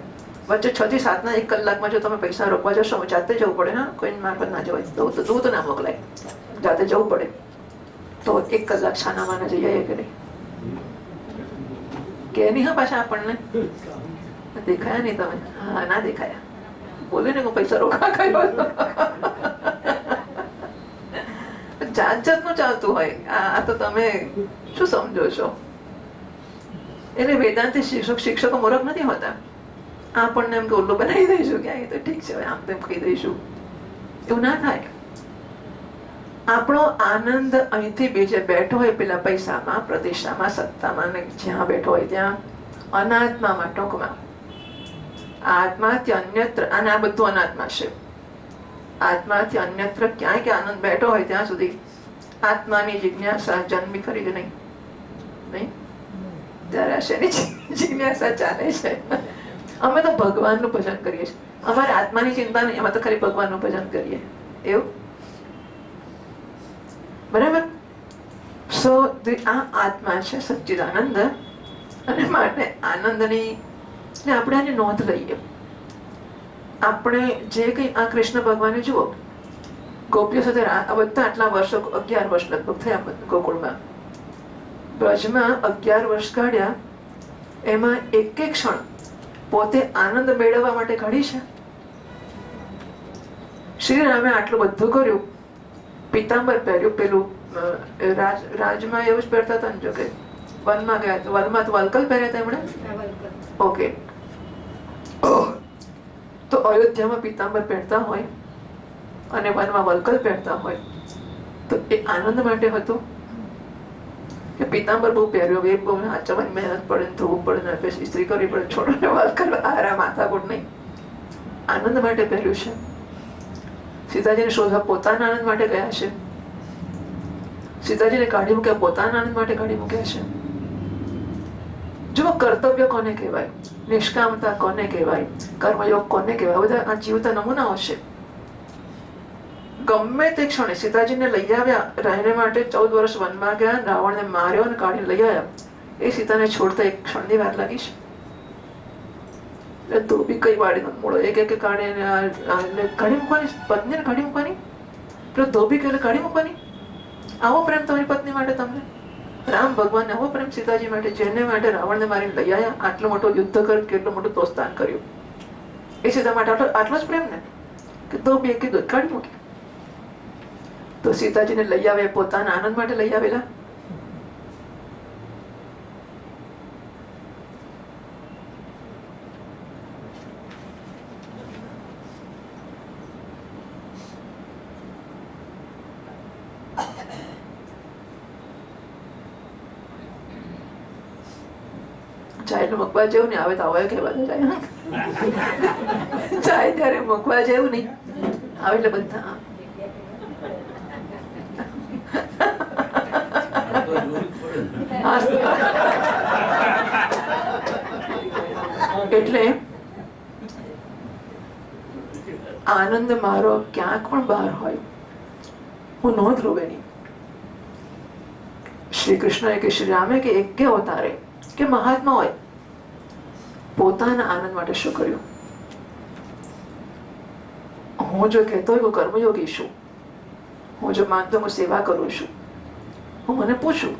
વચ્ચે 6 થી 7 ના એક કલાકમાં જો તમે પૈસા રોકવા જશો, જાતે જવું પડે, હા, કોઈ મારફત ના જવાય, દૂધ ના મોકલાય, જાતે જવું પડે, તો 1 કલાક છાનામાં ના જઈ જાય કે નહીં? કે નહીં? હા, પાછા આપણને દેખાયા નહીં તમે? હા, ના દેખાયા. બોલે ને પૈસા રોકા કર્યો. જાત જાતનું ચાલતું હોય. આ તો તમે શું સમજો છો? એટલે વેદાંતિ શિક્ષકો મૂર્ખ નથી હોતા. આપણને એમ કે ઉલ્લુ બનાવી દઈશું કે એ તો ઠીક છે, આમ તેમ કહી દઈશું, એવું ના થાય. આપણો આનંદ અહીંથી બીજે બેઠો હોય પેલા પૈસામાં, પ્રતિષ્ઠામાં, સત્તામાં, ને જ્યાં બેઠો હોય ત્યાં અનાત્મામાં, ટૂંકમાં આત્માથી અન્યત્ર, અને આ બધું અનાત્મા છે. આત્માથી અન્યત્ર ક્યાંય કે આનંદ બેઠો હોય ત્યાં સુધી આત્માની જિજ્ઞાસા જન્મી ખરી કે નહીં? નહીં? ત્યારે આ શેની જિજ્ઞાસા ચાલે છે? અમે તો ભગવાનનું ભજન કરીએ છીએ. અમારે આત્માની ચિંતા નહીં, અમે તો ખાલી ભગવાનનું ભજન કરીએ. એવું બરાબર? સો આ આત્મા છે સચ્ચિદાનંદ, અને માટે આનંદની આપણે આની નોંધ લઈએ. આપણે જે કઈ આ કૃષ્ણ ભગવાને જુઓ, ગોપીઓ સાથે બધા આટલા વર્ષો, 11 વર્ષ લગભગ થયા ગોકુળમાં, બ્રજમાં 11 વર્ષ કાઢ્યા. એમાં એક એક ક્ષણ પોતે આનંદ મેળવવા માટે કાઢી છે. શ્રી રામે આટલું બધું કર્યું, પિતાંબર પહેર્યું, પેલું રાજમાં એવું જ પહેરતા હતા ને, જો કે વનમાં ગયા તો વનમાં તો વલકલ પહેર્યા હતા એમણે. ઓકે, તો અયોધ્યામાં પિતાંબર પહેરતા હોય અને વનમાં વલકલ પહેરતા હોય તો એ આનંદ માટે હતું કે પિતાંબર બહુ પહેર્યો, એ બહુ આચમન મહેનત પડે, ધોવું પડે, ને પછી ઇસ્ત્રી કરવી પડે, છોડો ને વલકલ, આરા માથાકૂટ નહીં. આનંદ માટે પહેર્યું છે. સીતાજીને શોધવા પોતાના આનંદ માટે ગયા છે. સીતાજીને કાઢી મૂક્યા પોતાના આનંદ માટે કાઢી મૂક્યા છે. જો કર્તવ્ય કોને કહેવાય, નિષ્કામતા કોને કહેવાય, કર્મયોગ કોને કહેવાય, બધા આ જીવતા નમૂનાઓ છે. ગમે તે ક્ષણે સીતાજીને લઈ આવ્યા રહેને માટે, 14 વર્ષ વનમાં ગયા, રાવણને માર્યો અને કાઢીને લઈ આવ્યા. એ સીતાને છોડતા એક ક્ષણની વાર લાગી છે. તો બી કઈ વાળી મૂળો એક એક કાઢે કાઢી મૂકવાની, પત્નીને કાઢી મૂકવાની, પેલો ધોબી કે કાઢી મૂકવાની. આવો પ્રેમ તમારી પત્ની માટે તમને? રામ ભગવાન આવો પ્રેમ સીતાજી માટે, જેને માટે રાવણને મારીને લઈ આવ્યા, આટલો મોટો યુદ્ધ કર્યું, કેટલું મોટું તોસ્તાન કર્યું, એ સીતા માટે આટલો જ પ્રેમ ને કે ધોબી એક દૂધ કાઢી મૂકી. તો સીતાજીને લઈ આવે પોતાના આનંદ માટે લઈ આવેલા. ચાય મૂકવા જેવું નહીં, આવે તો આવે કહેવા જાય. ચાય ત્યારે મૂકવા જેવું નહીં, આવે એટલે બધા એટલે આનંદ મારો ક્યાંક પણ બહાર હોય, હું નોંધ લઉં એની. શ્રી કૃષ્ણએ કે શ્રી રામે કે એક કે અવતારે કે મહાત્મા હોય, પોતાના આનંદ માટે શું કર્યું? હું જો કહેતો હોય હું કર્મયોગી છું, હું જો માનતો હું સેવા કરું છું, હું મને પૂછું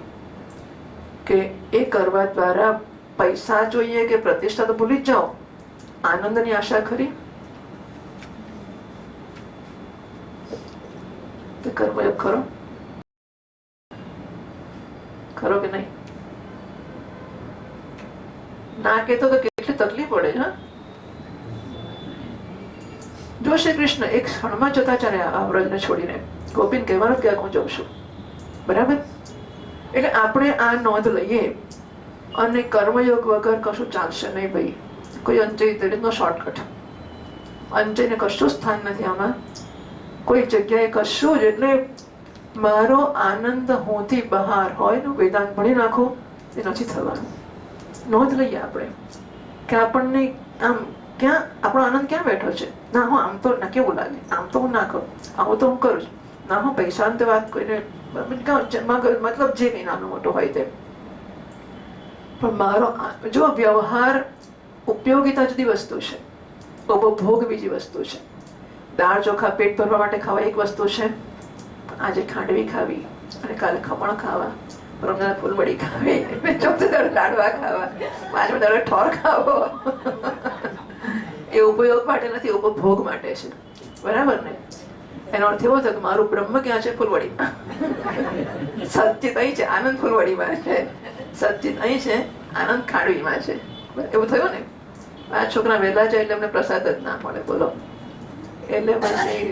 કે એ કરવા દ્વારા પૈસા જોઈએ કે પ્રતિષ્ઠા તો ભૂલી જ જાઓ, આનંદની આશા ખરી? તો કર્મયોગ ખરો ખરો કે નહીં? ના કહેતો તો કેટલી તકલીફ પડે છે. જો શ્રી કૃષ્ણ એક ક્ષણમાં જતા ચાલ્યા આ વ્રજને છોડીને, ગોપીને કહેવાનું કે હું જઉં છું, બરાબર? એટલે આપણે આ નોંધ લઈએ, અને કર્મયોગ વગર કશું ચાલશે નહીં ભાઈ. કોઈ અંજય, there is no shortcut. અંજયને કશું સ્થાન નથી આમાં, કોઈ જગ્યાએ કશું જ. એટલે મારો આનંદ હુંથી બહાર હોય ને વેદાંત ભણી નાખો, એ નથી થવાનું. નોંધ લઈએ આપણે કે આપણને આમ ક્યાં આપણો આનંદ ક્યાં બેઠો છે. ના હું આમ તો ના કેવું લાગે, આમ તો હું ના કરું, આવું તો હું કરું છું. ના હું પૈસાની વાત કોઈને મતલબ જે કંઈ નાનો મોટો હોય તે, પણ મારો જો વ્યવહાર ઉપયોગિતા જુદી વસ્તુ છે, ઉપભોગ બીજી વસ્તુ છે. દાળ ચોખા પેટ ભરવા માટે ખાવા એક વસ્તુ છે, આજે ખાંડવી ખાવી અને કાલે ખમણ ખાવા, પરમદાર ફૂલવડી ખાવી, ચોથે દાડે લાડવા ખાવા, પાંચમા દાડે ઠોર ખાવો, એ ઉપયોગ માટે નથી, ઉપભોગ માટે છે, બરાબર ને? એનો અર્થ એવો થયો કે મારું બ્રહ્મ ક્યાં છે? ફૂલવડી. સચિત અહીં છે, આનંદ ફૂલવડીમાં છે. સચિત અહીં છે, આનંદ ખાંડવીમાં છે. એવું થયું ને? આ છોકરા વહેલા જાય એટલે એમને પ્રસાદ જ ના મળે, બોલો. એટલે પછી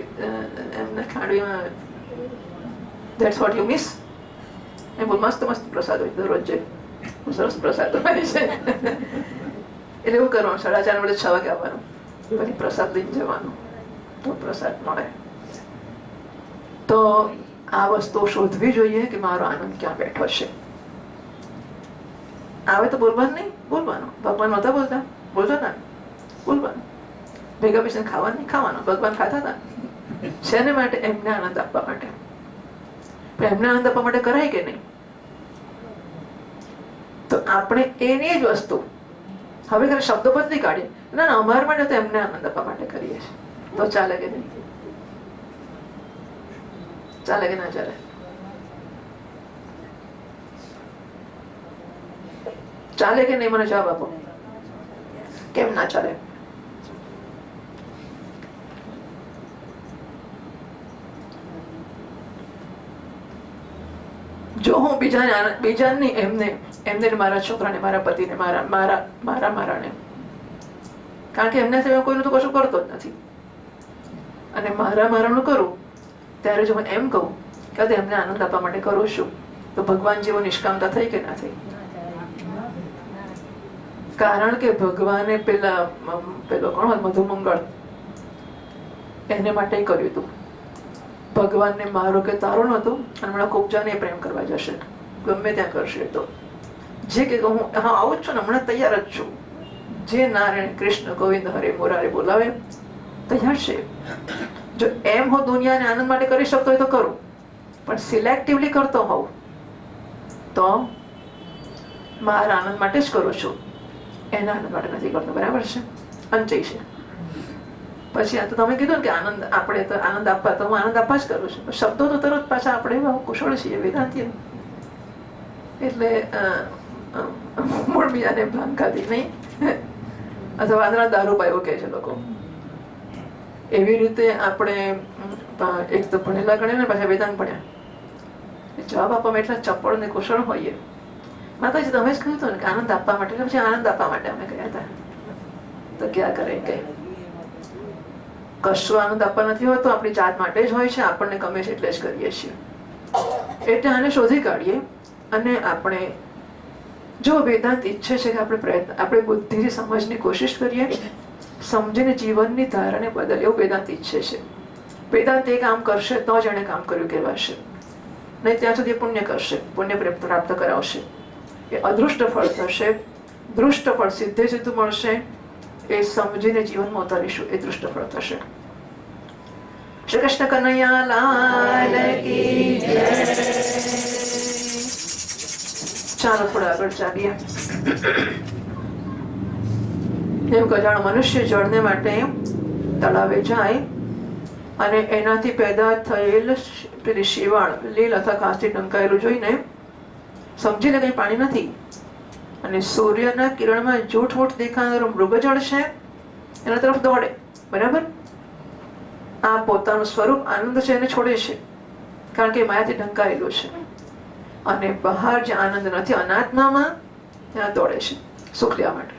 એમને ખાંડવીમાં ધેટ્સ વોટ યુ મિસ. એ બહુ મસ્ત મસ્ત પ્રસાદ હોય દરરોજ, જે સરસ પ્રસાદ હોય છે. એટલે એવું કરવાનું, 4:30 વડે 6 વાગે આવવાનું, પછી પ્રસાદ લઈને જવાનું, તો પ્રસાદ મળે. તો આ વસ્તુ શોધવી જોઈએ કે મારો આનંદ ક્યાં બેઠો છે. આવે તો બોલવાનું નહીં, બોલવાનું. ભગવાન નહોતા બોલતા, બોલતા હતા, બોલવાનું. ભેગા બેસીને ખાવાનું નહીં, ખાવાનું. ભગવાન ખાતા હતા. શેને માટે? એમને આનંદ આપવા માટે. પણ એમને આનંદ આપવા માટે કરાય કે નહીં? તો આપણે એની જ વસ્તુ હવે ખાલી શબ્દો બદલી કાઢીએ. ના ના, અમારા માટે તો એમને આનંદ આપવા માટે કરીએ છીએ, તો ચાલે કે નહીં? ચાલે કે ના ચાલે? ચાલે કે નહીં? મને જવાબ આપો. કેમ ના ચાલે? જો હું બીજાને એમને મારા છોકરાને, મારા પતિને, મારાને, કારણ કે એમને કોઈનું તો કશું કરતો જ નથી, અને મારાનું કરું, ત્યારે જો હું એમ કહું કે એમને આનંદ આપવા માટે કરું છું, તો ભગવાન જેવો નિષ્કામતા થઈ કે ના થઈ? કારણ કે ભગવાને પેલો કોણ મધુમંગળ, એને માટે કર્યું હતું. ભગવાનને મારો કે તારો નહોતું, અને હમણાં કુબજાને પ્રેમ કરવા જશે, ગમે ત્યાં કરશે. તો જે કે હું હા આવું જ છું ને, હમણાં તૈયાર જ છું. જે નારાયણ કૃષ્ણ ગોવિંદ હરે મુરારે બોલાવે તૈયાર છે. જો એમ હું દુનિયાને આનંદ માટે કરી શકતો હોય તો કરું, પણ સિલેક્ટિવલી કરતો હોઉં તો મારા આનંદ માટે જ કરું છું, એના આનંદ માટે નથી કરતો. બરાબર છે? અંચય છે. પછી આ તો તમે કીધું ને કે આનંદ, આપણે તો આનંદ આપવા, તો હું આનંદ આપવા જ કરું છું. શબ્દો તો તરત પાછા આપણે એવા કુશળ છીએ વેદાંતી, એટલે મૂળ બીજાને ભાન ખાધી નહીં, અથવા વાંદરા દારૂ પાયો કે છે લોકો. એવી રીતે આપણે એક તો ભણેલા ગણે ને પાછા વેદાંત ભણ્યા, જવાબ આપવામાં એટલા ચપળ ને કુશળ હોઈએ. માતાજી તમે જ કહ્યું હતું ને કે આનંદ આપવા માટે, પછી આનંદ આપવા માટે અમે ગયા હતા, તો ક્યાં કરે કે કશું આનંદ આપવા નથી હોતો, આપણી જાત માટે જ હોય છે. આપણને ગમે છે એટલે જ કરીએ છીએ. એટલે આને શોધી કાઢીએ. અને આપણે જો વેદાંત ઈચ્છે છે કે આપણે બુદ્ધિથી સમજની કોશિશ કરીએ, સમજીને જીવનની ધારાને બદલે, એવું વેદાંત ઈચ્છે છે. વેદાંત એ કામ કરશે તો જ એને કામ કર્યું કહેવાશે, નહીં ત્યાં સુધી પુણ્ય કરશે, પુણ્ય પ્રાપ્ત કરાવશે. એ અદૃષ્ટ ફળ થશે. દૃષ્ટ ફળ સીધે સીધું મળશે. એ સમજીને જીવનમાં ઉતારીશું, એ દૃષ્ટ ફળ થશે. શ્રી કૃષ્ણ કનૈયા લાલ કી જય. ચાલો થોડા આગળ ચાલીએ. જેમ કજાણ મનુષ્ય જળને માટે તળાવે જાય અને એનાથી પેદા થયેલ પેલી શેવાળ, લીલ અથવા ઘાસથી ઢંકાયેલું જોઈને સમજી લે કઈ પાણી નથી, અને સૂર્યના કિરણમાં જૂઠ મૂઠ દેખાનારું મૃગજળ છે, એના તરફ દોડે. બરાબર? આ પોતાનું સ્વરૂપ આનંદ છે એને છોડે છે, કારણ કે માયાથી ઢંકાયેલું છે. અને બહાર જે આનંદ નથી, અનાત્મામાં, ત્યાં દોડે છે સુખ લેવા માટે.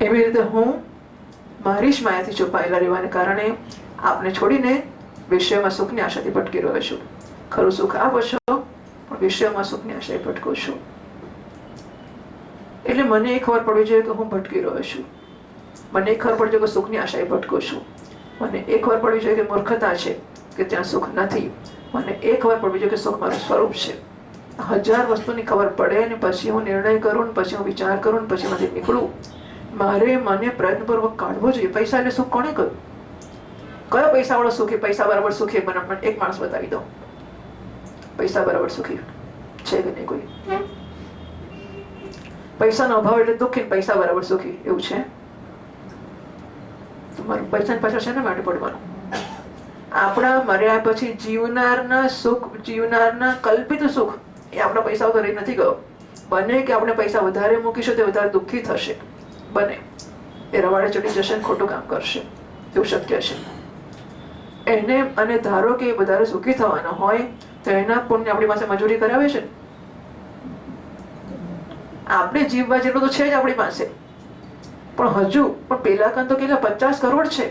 એવી રીતે હું મારી જ માયાથી છુપાયેલા રહેવાને કારણે આપને છોડીને વિષયમાં સુખની આશાથી ભટકી રહ્યો છું. ખરું સુખ આપો છો, પણ વિષયમાં સુખની આશાએ ભટકું છું. એટલે મને એ ખબર પડવી જોઈએ કે હું ભટકી રહ્યો છું. મને એ ખબર પડવી જોઈએ કે સુખની આશાએ ભટકું છું. મને એ ખબર પડવી જોઈએ કે મૂર્ખતા છે, કે ત્યાં સુખ નથી. મને એ ખબર પડવી જોઈએ કે સુખ મારું સ્વરૂપ છે. 1000 વસ્તુની ખબર પડે ને પછી હું નિર્ણય કરું, ને પછી હું વિચાર કરું, ને પછી માંથી નીકળું. મારે મને પ્રયત્નપૂર્વક કાઢવો જોઈએ. પૈસા એટલે સુખ કોને કહ્યું? કયો પૈસા વાળો સુખી? પૈસા બરાબર સુખી મને એક માણસ બતાવી દો. પૈસા બરાબર સુખી છે કે નહીં કોઈ? પૈસાનો અભાવ એટલે દુઃખી, પૈસા બરાબર સુખી એવું છે? તમારું પૈસા પાછળ શેના માટે પડવાનું? આપણા મર્યા પછી જીવનારના સુખ, જીવનારના કલ્પિત સુખ, એ આપણા પૈસા વગર રહી નથી ગયો. બને કે આપણે પૈસા વધારે મૂકીશું તે વધારે દુઃખી થશે, બને એ રવાડે ચડી જશે, ખોટું કામ કરશે, એવું શક્ય છે. એને અને ધારો કે વધારે સુખી થવાનો હોય તો એના પુણ્ય આપણી પાસે મજૂરી કરાવે છે. આપણે જીવવા જેટલું તો છે જ આપણી પાસે, પણ હજુ પણ પેલા કાન તો કેટલા 50 કરોડ છે,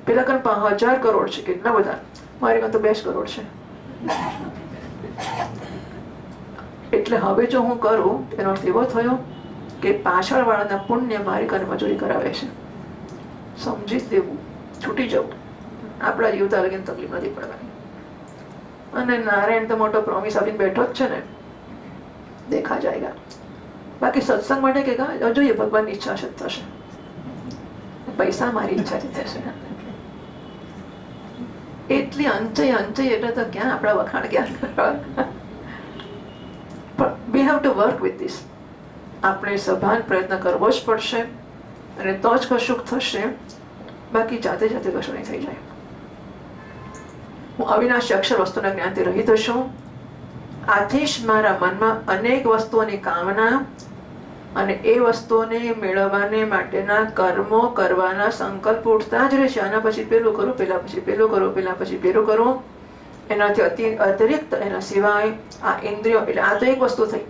પેલા કન 5000 કરોડ છે, કેટલા બધા. મારી કન તો 2 કરોડ છે. એટલે હવે જો હું કરું એનો અર્થ એવો થયો કે પાછળ વાળાના પુણ્ય મારી કને મજૂરી કરાવે છે. સમજી જ દેવું, છૂટી જવું, આપણા જીવતા લગીને તકલીફ નથી પડવાની. અને નારાયણ તો મોટો પ્રોમિસ આપીને બેઠો જ છે ને, દેખા જાયગા. બાકી સત્સંગ માટે કે જોઈએ ભગવાનની ઈચ્છા છે થશે, પૈસા મારી ઈચ્છાથી થશે. એટલી અંચય એટલે તો ક્યાં આપણા વખાણ ક્યાં કરવા. પણ we have to work with this. આપણે સભાન પ્રયત્ન કરવો જ પડશે અને તો જ કશુંક થશે, બાકી જાતે જાતે કશું નહીં થઈ જાય. હું અવિનાશી અક્ષર વસ્તુના જ્ઞાનથી રહિત છું. આથી જ મારા મનમાં અનેક વસ્તુઓની કામના અને એ વસ્તુઓને મેળવવાને માટેના કર્મો કરવાના સંકલ્પ ઉઠતા જ રહેશે. આના પછી પેલું કરું, પેલા પછી પેલું કરું, પેલા પછી પેલું કરું. એનાથી અતિરિક્ત એના સિવાય આ ઇન્દ્રિયો, એટલે આ તો એક વસ્તુ થઈ.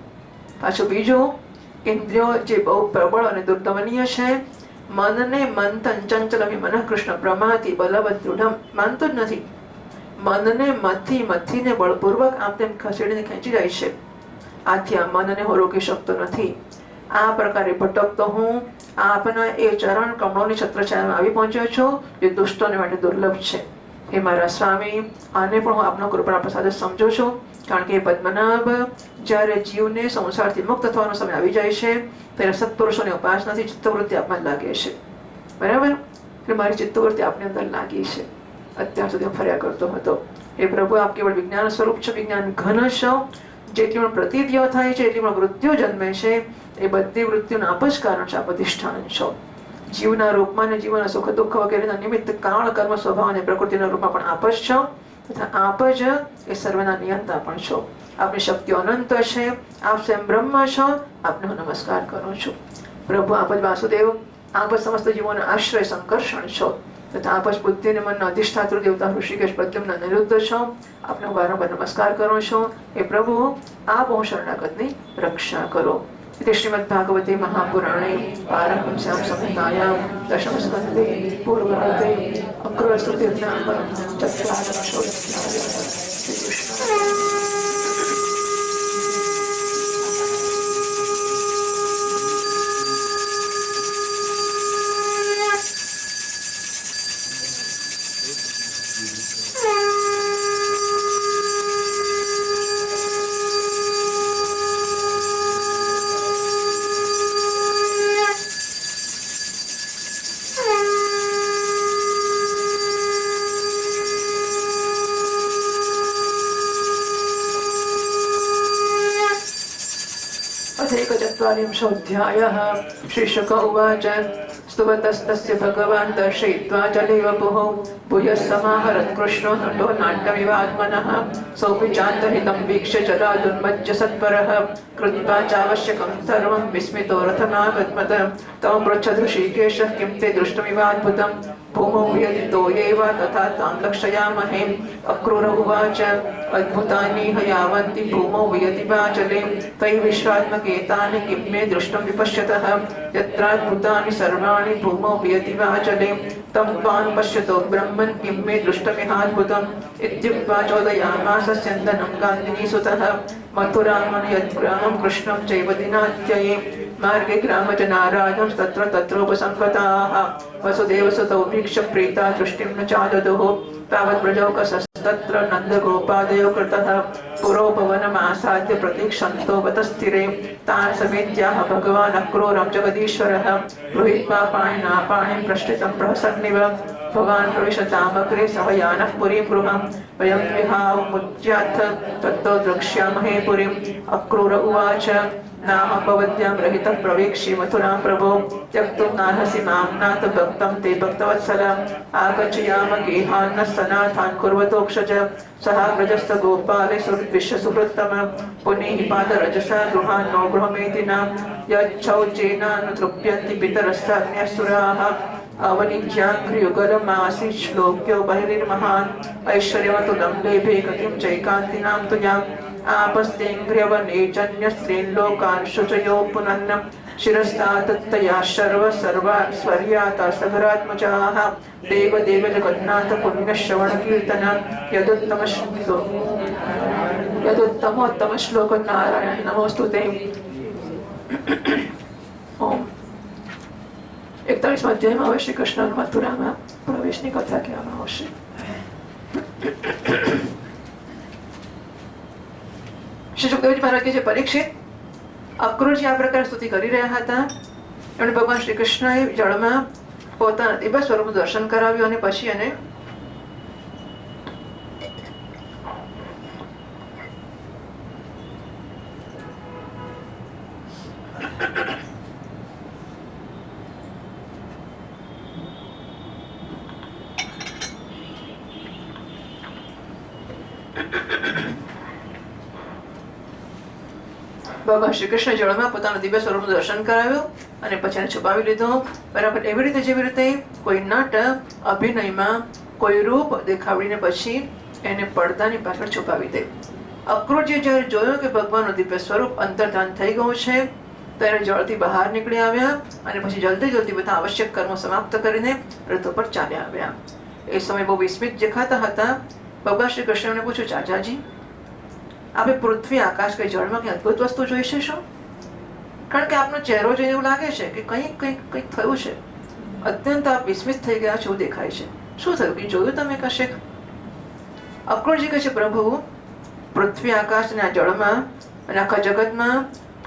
પાછું બીજું, ઇન્દ્રિયો જે બહુ પ્રબળ અને દુર્દમનીય છે. મનને મંથન ચંચલમી મન કૃષ્ણ પ્રમાથી બલવત દૃઢમ માનતું જ નથી. મનને મથીને બળપૂર્વક આમ તેમ ખસેડીને ખેંચી જાય છે. આથી આ મનને હું રોકી શકતો નથી. આ પ્રકારે ભટકતો હું આપના એ ચરણ કમળોની છત્રછાયામાં આવી પહોંચ્યો છું, જે દુષ્ટોને માટે દુર્લભ છે. હે મારા સ્વામી, આને પણ હું આપનો કૃપા પ્રસાદ સમજુ છું. કારણ કે પદ્મનાભ જ્યારે જીવને સંસારથી મુક્ત થવાનો સમય આવી જાય છે ત્યારે સત્પુરુષોની ઉપાસનાથી ચિત્તવૃત્તિ આપમાં લાગે છે. બરાબર? એટલે મારી ચિત્તવૃત્તિ આપની અંદર લાગી છે. અત્યાર સુધી હું ફર્યા કરતો હતો. એ પ્રભુ આપ કેવળ વિજ્ઞાન સ્વરૂપ છો, વિજ્ઞાન ઘન છો. જેટલી પણ પ્રતિક્રિયા થાય છે, એટલી પણ વૃત્તિઓ જન્મે છે, એ બધી વૃત્તિઓનું આપ જ કારણ છે, આપ અધિષ્ઠાન છો. જીવના રૂપમાં અને જીવનના સુખ દુઃખ વગેરેના નિમિત્ત કાળ કર્મ સ્વભાવ અને પ્રકૃતિના રૂપમાં પણ આપ જ છો, તથા આપ જ એ સર્વના નિયંતા પણ છો. આપની શક્તિઓ અનંત છે. આપ સ્વયં બ્રહ્મ છો. આપને હું નમસ્કાર કરું છું. પ્રભુ આપ જ વાસુદેવ, આપ જ સમસ્ત જીવોના આશ્રય સંકર્ષણ છો, તથા આપ જ બુદ્ધિ અને મનના અધિષ્ઠાતૃ દેવતા ઋષિકેશ પ્રદ્યુમ્ન અનિરુદ્ધ છો. આપને હું વારંવાર નમસ્કાર કરું છું. એ પ્રભુ આપ હું શરણાગતની રક્ષા કરો. इति श्रीमद्भागवते महापुराणे पारमहंस्यां संहितायां दशम स्कन्धे पूर्वार्धे अक्रूरस्तुतिर्नाम चत्वारिंशोऽध्यायः. श्रीकृष्ण चत्वारिंशोऽध्यायः. श्रीशुक उवाच स्तुवतस्तस्य भगवान् दर्शयित्वा जलेव पुः भूयः समाहरत्कृष्णो नटो नाट्यमिवात्मनः सोऽपि चान्तहितं वीक्ष्य जलादुन्मज्य सत्परः कृत्वा चावश्यकं सर्वं विस्मितो रथमागत्मत तं पृच्छत् ऋषिकेशः किं ते दृष्टमिवाद्भुतं भूमौ यदितो एव तथा तां लक्षयामहे. अक्रूर उवाच अद्भुतानि ह यावन्ति भूमौ वियतिवाचले तैः विश्वात्मकेतानि किं मे दृष्टं विपश्यतः यत्राद्भुतानि सर्वाणि भूमौ वियतिवाचले तं त्वां पश्यतो ब्रह्मन् किं मे दृष्टमिहाद्भुतम् इत्युक्त्वा चोदयामास स्यन्दनं कान्तिनीसुतः. मथुरामनयद्ग्रामं कृष्णं चैव दिनात्यये मार्गे ग्रामजनाराजं तत्र तत्रोपसंगताः वसुदेवसुतौ वीक्ष्य प्रीता दृष्टिं न चाददुः तावत् व्रजौकसस्तत्र नन्दगोपादयो कृतः पुरोपवनमासाद्य प्रतीक्षन्तो वतस्थिरे तान् समेत्याह भगवान् अक्रूरं जगदीश्वरः गृहीत्वा पाणिना पाणिं प्रष्ठितं प्रहसन्निव भवान् प्रविशतामग्रे सह यानः पुरीं गृहं वयं विहावमुद्याथ तत्तो द्रक्ष्यामहे पुरीम्. अक्रूर उवाच नाम भवद्यां रहितः प्रवेक्ष्ये मथुरां प्रभो त्यक्तुं नार्हसि मां नाथ भक्तं ते भक्तवत्सल आगच्छयाम गेहान्नः सनाथान् कुर्वतोक्षज सहाग्रजस्थ गोपाले सुहृद्विश्य सुहृत्तम पुनीः पादरजसा गृहान्नो गृहमेति नाम यच्छौचेनानुतृप्यन्ति पितरस्तान्यसुराः अवनिज्याघ्र्युगलमासीत् श्लोक्यो बहिर्महान् ऐश्वर्यवतुलं लेभे गतिं चैकान्तिनां तुजाम् आपस्तेङ्घ्र्यवनेचन्यस्त्रीन् लोकान् शुचयो पुनन्नम् शिरस्तात्तया सर्वास्वर्याता सगरात्मजाः देव देव जगन्नाथ पुण्यश्रवणकीर्तन यदुत्तमोत्तम श्लोक नारायण नमोस्तुते। ओम 41 અધ્યાયમાં હવે શ્રી કૃષ્ણ મથુરામાં પ્રવેશની કથા કહેવામાં આવશે। શ્રી સુખદેવજી મહારાજ કે છે, પરીક્ષિત, અક્રૂરજી આ પ્રકારે સ્તુતિ કરી રહ્યા હતા। એમણે ભગવાન શ્રી કૃષ્ણએ જળમાં પોતાના દિવ્ય સ્વરૂપનું દર્શન કરાવ્યું અને પછી એને ભગવાન શ્રી કૃષ્ણ જળમાં પોતાના દિવ્ય સ્વરૂપનું દર્શન કરાવ્યું અને પછી એને છુપાવી લીધો। બરાબર એવી રીતે જેવી રીતે કોઈ નટ અભિનયમાં કોઈ રૂપ દેખાડીને પછી એને પડદાની પાછળ છુપાવી દે। અક્રૂરજીએ જ્યારે જોયું કે ભગવાનનું દિવ્ય સ્વરૂપ અંતર્ધાન થઈ ગયું છે ત્યારે જળથી બહાર નીકળી આવ્યા અને પછી જલ્દી બધા આવશ્યક કર્મો સમાપ્ત કરીને રથો પર ચાલ્યા આવ્યા। એ સમય બહુ વિસ્મિત દેખાતા હતા। ભગવાન શ્રી કૃષ્ણને પૂછ્યું, ચાચાજી, આપણે પૃથ્વી આકાશ કઈ જળમાં કઈ અદભુત વસ્તુ જોઈ છે શું? કારણ કે આપનો ચહેરો જોઈને એવું લાગે છે કે કંઈક થયું છે, અત્યંત આપ વિસ્મિત થઈ ગયા છો એવું દેખાય છે। શું થયું, કે જોયું તમે કશેક? અક્રૂરજી કહે છે, પ્રભુ, પૃથ્વી આકાશ અને આ જળમાં અને આખા જગતમાં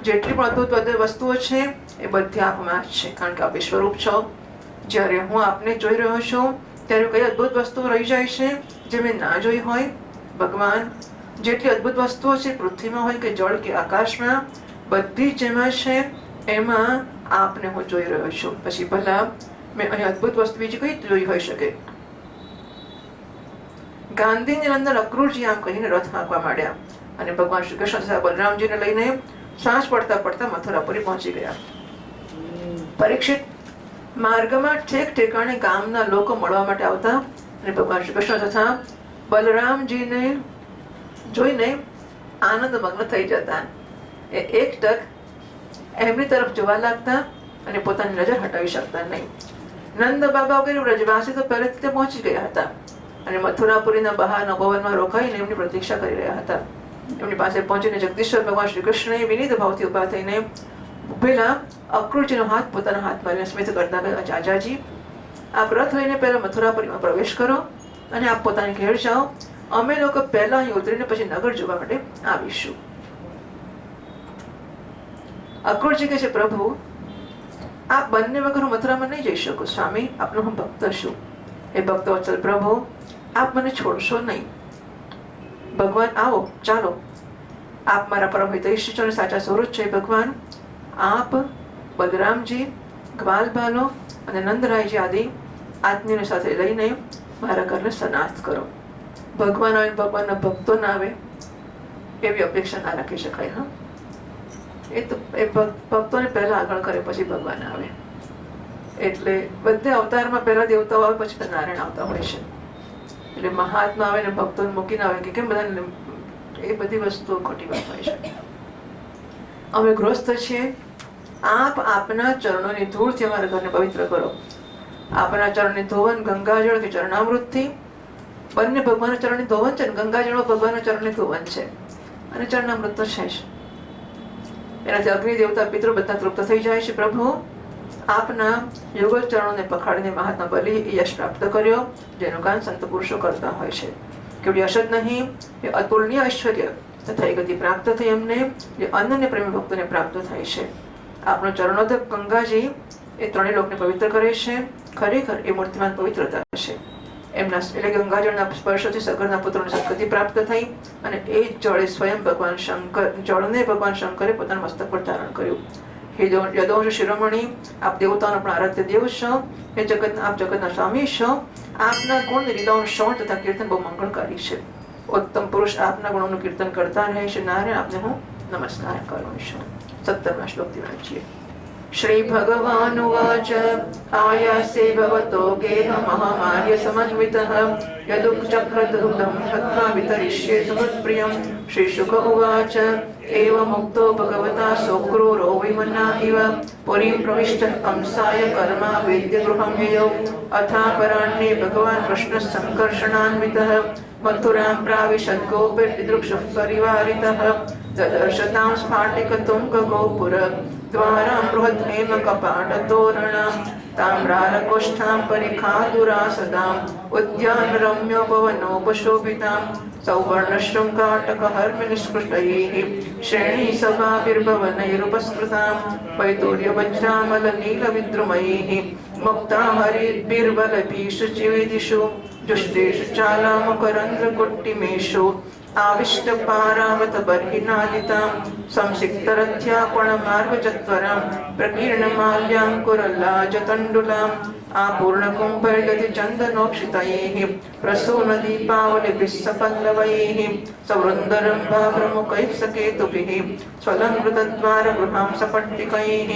જેટલી પણ અદભુત વસ્તુઓ છે એ બધી આપમાં જ છે, કારણ કે આપ વિશ્વરૂપ છો। જ્યારે હું આપને જોઈ રહ્યો છું ત્યારે કઈ અદભુત વસ્તુઓ રહી જાય છે જે મેં ના જોઈ હોય? ભગવાન, જેટલી અદભુત વસ્તુઓ છે પૃથ્વીમાં હોય કે જળ કે આકાશમાં, બધી જેમાં છે એમાં આપને હું જોઈ રહ્યો છું। પછી ભલા મેં અહીં અદભુત વસ્તુ બીજી કઈ જોઈ હોઈ શકે? ગાંધીની અંદર અક્રૂરજી આમ કહીને રથ હાંકવા માંડ્યા અને ભગવાન શ્રી કૃષ્ણ તથા બલરામજીને લઈને સાંજ પડતા પડતા મથુરાપુરી પહોંચી ગયા। પરીક્ષિત, માર્ગમાં ઠેક ઠેકાણે ગામના લોકો મળવા માટે આવતા અને ભગવાન શ્રી કૃષ્ણ તથા બલરામજીને જોઈને આનંદ મગ્ન થઈ જતા। એ એક ટક એમની તરફ જોવા લાગતા અને પોતાની નજર હટાવી શકતા નહીં। નંદ બાબા વગેરે વ્રજવાસી તો પહેલેથી તે પહોંચી ગયા હતા અને મથુરાપુરીના બહારના ભવનમાં રોકાઈને એમની પ્રતીક્ષા કરી રહ્યા હતા। એમની પાસે પહોંચીને જગદીશ્વર ભગવાન શ્રી કૃષ્ણએ વિનીત ભાવથી ઉભા થઈને ઉભેલા અક્રૂરજીનો હાથ પોતાના હાથમાં લઈને સ્મિત કરતા કહ્યું, ચાચાજી, આપ રથ લઈને પહેલા મથુરાપુરીમાં પ્રવેશ કરો અને આપ પોતાની ઘેર જાઓ। અમે લોકો પહેલા અહીં ઉતરીને પછી નગર જોવા માટે આવીશું। અક્રૂરજી કહે છે, પ્રભુ, આપ બંને વગર હું મથુરામાં નહીં જઈ શકું। સ્વામી, આપનો હું ભક્ત છું। એ ભક્તવત્સલ પ્રભુ, આપ મને છોડશો નહીં। ભગવાન, આવો, ચાલો, આપ મારા પરમ હિતૈષી છો અને સાચા સ્વરૂપ છે। ભગવાન, આપ બલરામજી, ગ્વાલ બાલો અને નંદરાયજી આદિ આત્મીયોને સાથે લઈને મારા ઘરને સનાથ કરો। ભગવાન આવે, ભગવાનના ભક્તો ના આવે એવી અપેક્ષા ના રાખી શકાય। હા, એ તો એ ભક્તોને પહેલા આગળ કરે પછી ભગવાન આવે। એટલે બધે અવતારમાં પહેલા દેવતાઓ આવે પછી નારાયણ આવતા હોય છે। એટલે મહાત્મા આવે ને ભક્તોને મૂકીને આવે કે કેમ બધા, એ બધી વસ્તુઓ ખોટી વાત હોય છે। અમે ગૃહસ્થ છીએ, આપ આપના ચરણોની ધૂળથી અમારા ઘરને પવિત્ર કરો। આપના ચરણની ધોવન ગંગાજળ કે ચરણામૃતથી, બંને ભગવાનના ચરણની ધોવન છે, ગંગાજળ ભગવાનના ચરણની ધોવન છે અને ચરણામૃત તો છે જ। એનાથી અગ્નિ દેવતા પિતૃ બધા તૃપ્ત થઈ જાય છે। પ્રભુ, આપના યુગલ ચરણોને પખાડીને મહાત્મા બલિ યશ પ્રાપ્ત કર્યો, જેનું કામ સંત પુરુષો કરતા હોય છે। કેવડી અશદ નહીં, એ અતુલનીય ઐશ્વર્ય તથા એ ગતિ પ્રાપ્ત થઈ એમને, જે અનન્ય પ્રેમી ભક્તોને પ્રાપ્ત થાય છે। આપણો ચરણોદક ગંગાજી એ ત્રણેય લોકને પવિત્ર કરે છે। ખરેખર એ મૂર્તિમાન પવિત્રતા છે। એમના એટલે ગંગાજળના સ્પર્શથી સગરના પુત્રોને સદગતિ પ્રાપ્ત થઈ અને એ જળે સ્વયં જળને ભગવાન શંકરે પોતાના મસ્તક પર ધારણ કર્યું। હે યદોંશ શિરોમણી, આપ દેવતાઓનો પણ આરાધ્ય દેવ છો। હે જગતના, આપ જગતના સ્વામી છો। આપના ગુણ લીલાઓનું શ્રવણ તથા કીર્તન બહુ મંગળકારી છે। ઉત્તમ પુરુષ આપના ગુણોનું કીર્તન કરતા રહે છે। નારાયણ, આપને હું નમસ્કાર કરું છું। 17મા શ્લોકથી વાંચીએ। श्रीभगवानुवाच आयासे भवतो गेहमहमार्य समन्वितः यदुक्चक्रदुग्धं हत्वा वितरिष्ये सुहृत्प्रियं। श्रीशुक उवाच एवमुक्तो भगवता सोऽक्रूरो विमना इव पुरीं प्रविष्टः कंसाय कर्मा वेद्यगृहं ययौ। अथापराह्णे भगवान् कृष्णः सङ्कर्षणान्वितः मथुरां प्राविशद्गोपिर्दिदृक्षुः परिवारितः ददर्शतां स्फाटिकतुङ्गगोपुर द्वारां बृहद्धेमकपाटतोरणां ताम्रारकोष्ठां परिखादुरासदाम् उद्यानरम्योपवनोपशोभितां सौवर्णशृङ्गाटकहर्म्यनिष्कृष्टैः श्रेणीसभाभिर्भवनैरुपस्कृतां वैदूर्यवज्रामलनीलविद्रुमैः मुक्ताहरिर्बिर्बलभीषुचिवेदिषु जुष्टेषु चालामकरन्ध्रकुट्टिमेषु आविष्टपारावत बर्हिनादितां संसिक्तरथ्यापणमार्गचत्वरां प्रकीर्णमाल्याङ्कुरलाजतण्डुलाम् आपूर्णकुम्भैर्गतिचन्दनोक्षितैः प्रसूनदीपावलिभिः सपल्लवैः सवृन्दरम्भाभ्रमुखैः सकेतुभिः स्वलङ्कृतद्वारगृहां सपट्टिकैः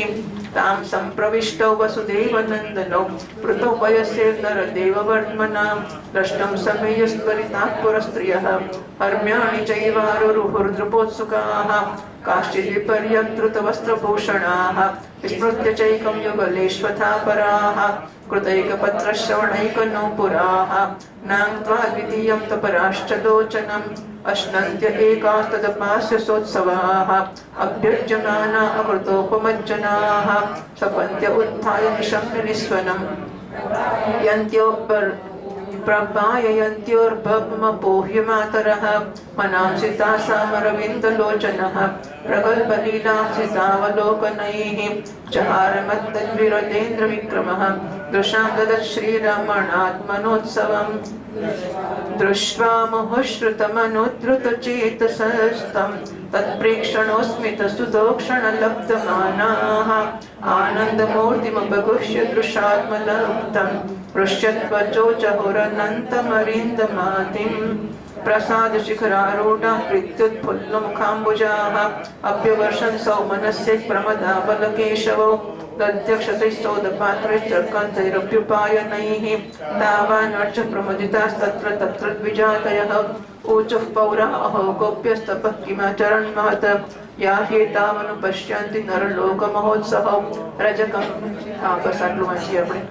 तां सम्प्रविष्टौ वसुदेवनन्दनौ पृथौ वयस्येर्नरदेववर्त्मना द्रष्टुं समेयस्त्वरिताः पुरस्त्रियः हर्म्याणि चैवारुरुहुर्द्रुपोत्सुकाः काश्चिद्विपर्यद्रुतवस्त्रभूषणाः विस्मृत्य चैकं युगलेष्वथापराः कृतैकपत्रश्रवणैकनूपुराः नाङ्क्त्वा द्वितीयं तपराश्च लोचनम् अश्नन्त्य एकास्तदपास्य सोत्सवाः अभ्यर्जमाना अकृतोपमज्जनाः सपन्त्य उत्थाय निशम्य निस्वनम् प्रपाययन्त्योर्भवमपोह्यमातरः मनांसि तासामरविन्दलोचनः प्रगल्भलीलांसितावलोकनैः चहारमत्तद्विरतेन्द्रविक्रमः दृशां ददत् श्रीरमणात्मनोत्सवम् दृष्ट्वा मुहुश्रुतमनुद्रुतचेतसस्तं तत्प्रेक्षणोऽस्मितसुदोक्षणलब्धमानाः आनन्दमूर्तिमपगुह्य दृशात्मलब्धं पृष्ठत्वचोचहुरनन्तमरिन्दमातिम् प्रसादशिखरारूढाः प्रीत्युत्फुल्लमुखाम्बुजाः अभ्यवर्षन् सौमनस्य प्रमदाबलकेशवौ दध्यक्षतैस्तोदपात्रैश्चर्कन्तैरभ्युपायनैः तावानर्च प्रमुदितास्तत्र तत्र द्विजातयः ऊचुः पौरा अहो गोप्यस्तपः किमाचरन् महत् या ह्येतावनुपश्यन्ति नरलोकमहोत्सवौ रजकं बस આટલું વાંચીએ આપણે.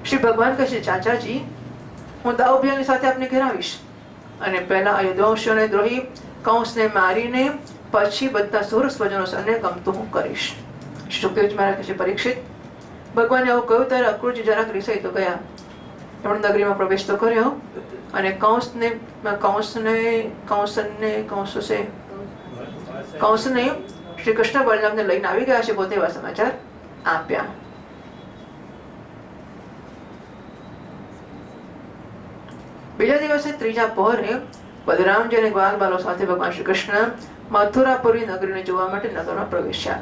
શ્રી ભગવાન કહે છે ચાચાજી હું દાઉભ્યાની સાથે આપને ઘેરાવીશ અને પહેલા અયોધ્યાંશોને દ્રોહી કંસને મારીને પછી બધા સુર સ્વજનો સને ગમતું હું કરીશ. શુકદેવજી મહારાજ કહે છે પરીક્ષિત ભગવાને આવું કહ્યું ત્યારે અક્રૂરજી જરાક રિસાઈ તો ગયા. એમણે નગરીમાં પ્રવેશ તો કર્યો અને કંસને શ્રી કૃષ્ણ બલરામને લઈને આવી ગયા છે પોતે એવા સમાચાર આપ્યા. બીજા દિવસે ત્રીજા પહોરે બલરામજી અને ગ્વાલ બાલો સાથે ભગવાન શ્રી કૃષ્ણ મથુરાપુરી નગરીને જોવા માટે નગરમાં પ્રવેશ્યા.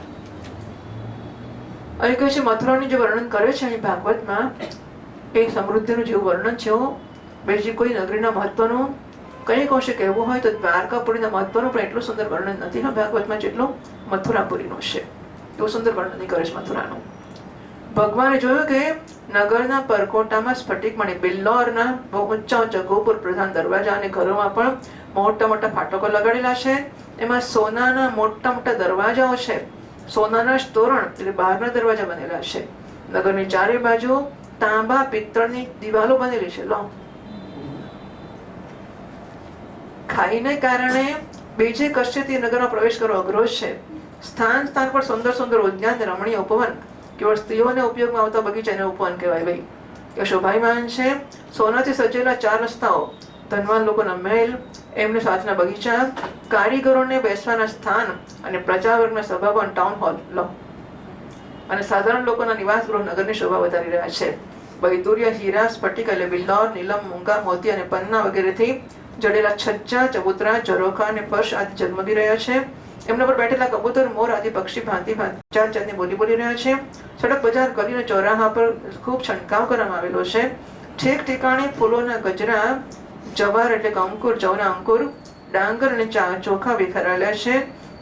અહીં કહે છે મથુરાનું જે વર્ણન કરે છે અહીં ભાગવતમાં એ સમૃદ્ધિનું જેવું વર્ણન છે બીજી કોઈ નગરીના મહત્વનું કંઈક અંશે કહેવું હોય તો દ્વારકાપુરીના મહત્વનું પણ એટલું સુંદર વર્ણન નથી ભાગવતમાં જેટલું મથુરાપુરીનું છે. એવું સુંદર વર્ણન કરે છે મથુરાનું. ભગવાને જોયું કે નગરના પરકોટામાં સ્ફટિકમણી બિલ્લોરના બહુ ઊંચા ઊંચા ગોપુર પ્રધાન દરવાજા અને ઘરોમાં પણ મોટા મોટા ફાટકો લગાડેલા છે. એમાં સોનાના મોટા મોટા દરવાજાઓ છે. સોનાના તોરણ એટલે બહારના દરવાજા બનેલા છે. નગરની ચારે બાજુ તાંબા પિત્તળની દિવાલો બનેલી છે. લો ખાઈને કારણે બીજે કશ્યથી નગરમાં પ્રવેશ કરવો અઘરો છે. સ્થાન સ્થાન પર સુંદર સુંદર ઉદ્યાન રમણીય ઉપવન કેવળ સ્ત્રીઓને ઉપયોગમાં આવતા બગીચાને ઉપવન કહેવાય ભાઈ. એ શોભાયમાન છે. સોનાથી સજેલા 4 રસ્તાઓ, ધનવાન લોકોના મહેલ, એમને સાથના બગીચા, કારીગરોને બેસવાના સ્થાન અને પ્રજા વર્ગના સભાભવન ટાઉન હોલ લો અને સાધારણ લોકોના નિવાસ ગૃહ નગરની શોભા વધારી રહ્યા છે. વૈદુર્ય હીરા સ્ફટિક એટલે બિલ્લોર નીલમ મૂંગા મોતી અને પન્ના વગેરેથી જડેલા છજ્જા ચબૂતરા ઝરોખા અને ફર્શ આદિ ઝગમગી રહ્યા છે. એમના પર બેઠેલા કબૂતર મોર આદિ પક્ષી ભાંતિ જાત જાતની બોલી બોલી રહ્યા છે. સડક બજાર ગલી અને ચોરાહા પર ખૂબ છંટકાવ કરવામાં આવેલો છે. ઠેક ઠેકાણે ફૂલોના ગજરા, જવાર એટલે અંકુર, જવના અંકુર, ડાંગર અને ચોખા વિખરાયેલા છે.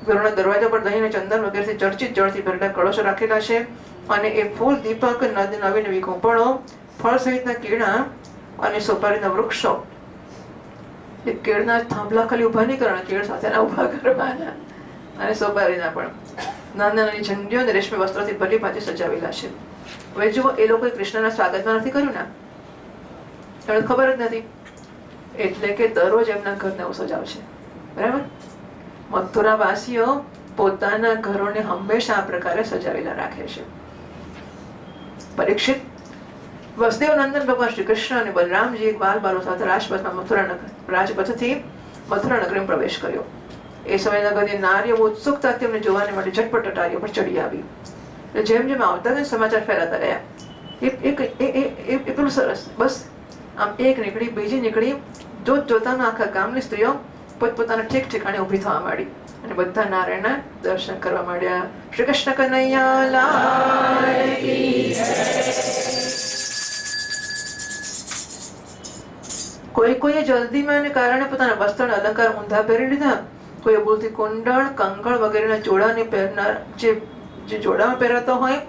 ઘરોના દરવાજા પર દહીં અને ચંદન વગેરેથી ચર્ચિત જળથી ભરેલા કળશો રાખેલા છે અને એ ફૂલ, દીપક, નવી નવી કૂંપણો, ફળ સહિતના કેળા અને સોપારીના વૃક્ષો. એ કેળના થાંભલા ખાલી ઉભા નહીં કરવાના, કેળ સાથેના ઉભા કરવાના, અને સોપારીના પણ નાના નાની ઝંડીઓ અને રેશમી વસ્ત્રોથી ભલી ભાંતિ સજાવેલા છે. હવે જુઓ, એ લોકોએ કૃષ્ણના સ્વાગતમાં નથી કર્યું ને, એમને ખબર જ નથી, એટલે કે દરરોજ એમના ઘરને એવું સજાવશે. બરાબર? મથુરાવાસીઓ પોતાના ઘરોને હંમેશા આ પ્રકારે સજાવેલા રાખે છે. પરીક્ષિત, વસુદેવ નંદન ભગવાન શ્રી કૃષ્ણ અને બલરામજી એક બાલ બાલો સાથે રાજપથમાં રાજપથથી મથુરા નગરીમાં પ્રવેશ કર્યો. એ સમયના બધી નારીઓ ઉત્સુકતા તેમને જોવાને માટે ઝટપટ અટારીઓ પર ચડી આવી. જેમ જેમ આવતા ગયા સમાચાર ફેલાતા ગયા. એ પેલું સરસ, બસ આમ એક નીકળી, બીજી નીકળી, જોતાના આખા ગામની સ્ત્રીઓ પોતપોતાના ઠેક ઠેકાણે ઊભી થવા માંડી અને બધા નારાયણના દર્શન કરવા માંડ્યા. શ્રી કૃષ્ણ કનૈયા લાલ કી જય. કોઈએ જલ્દીમાં કારણે પોતાના વસ્ત્ર અલંકાર ઊંધા પહેરી લીધા. કોઈ ભૂલથી કુંડળ, કંકણ વગેરેના જોડાને પહેરનાર, જે જોડામાં પહેરાતો હોય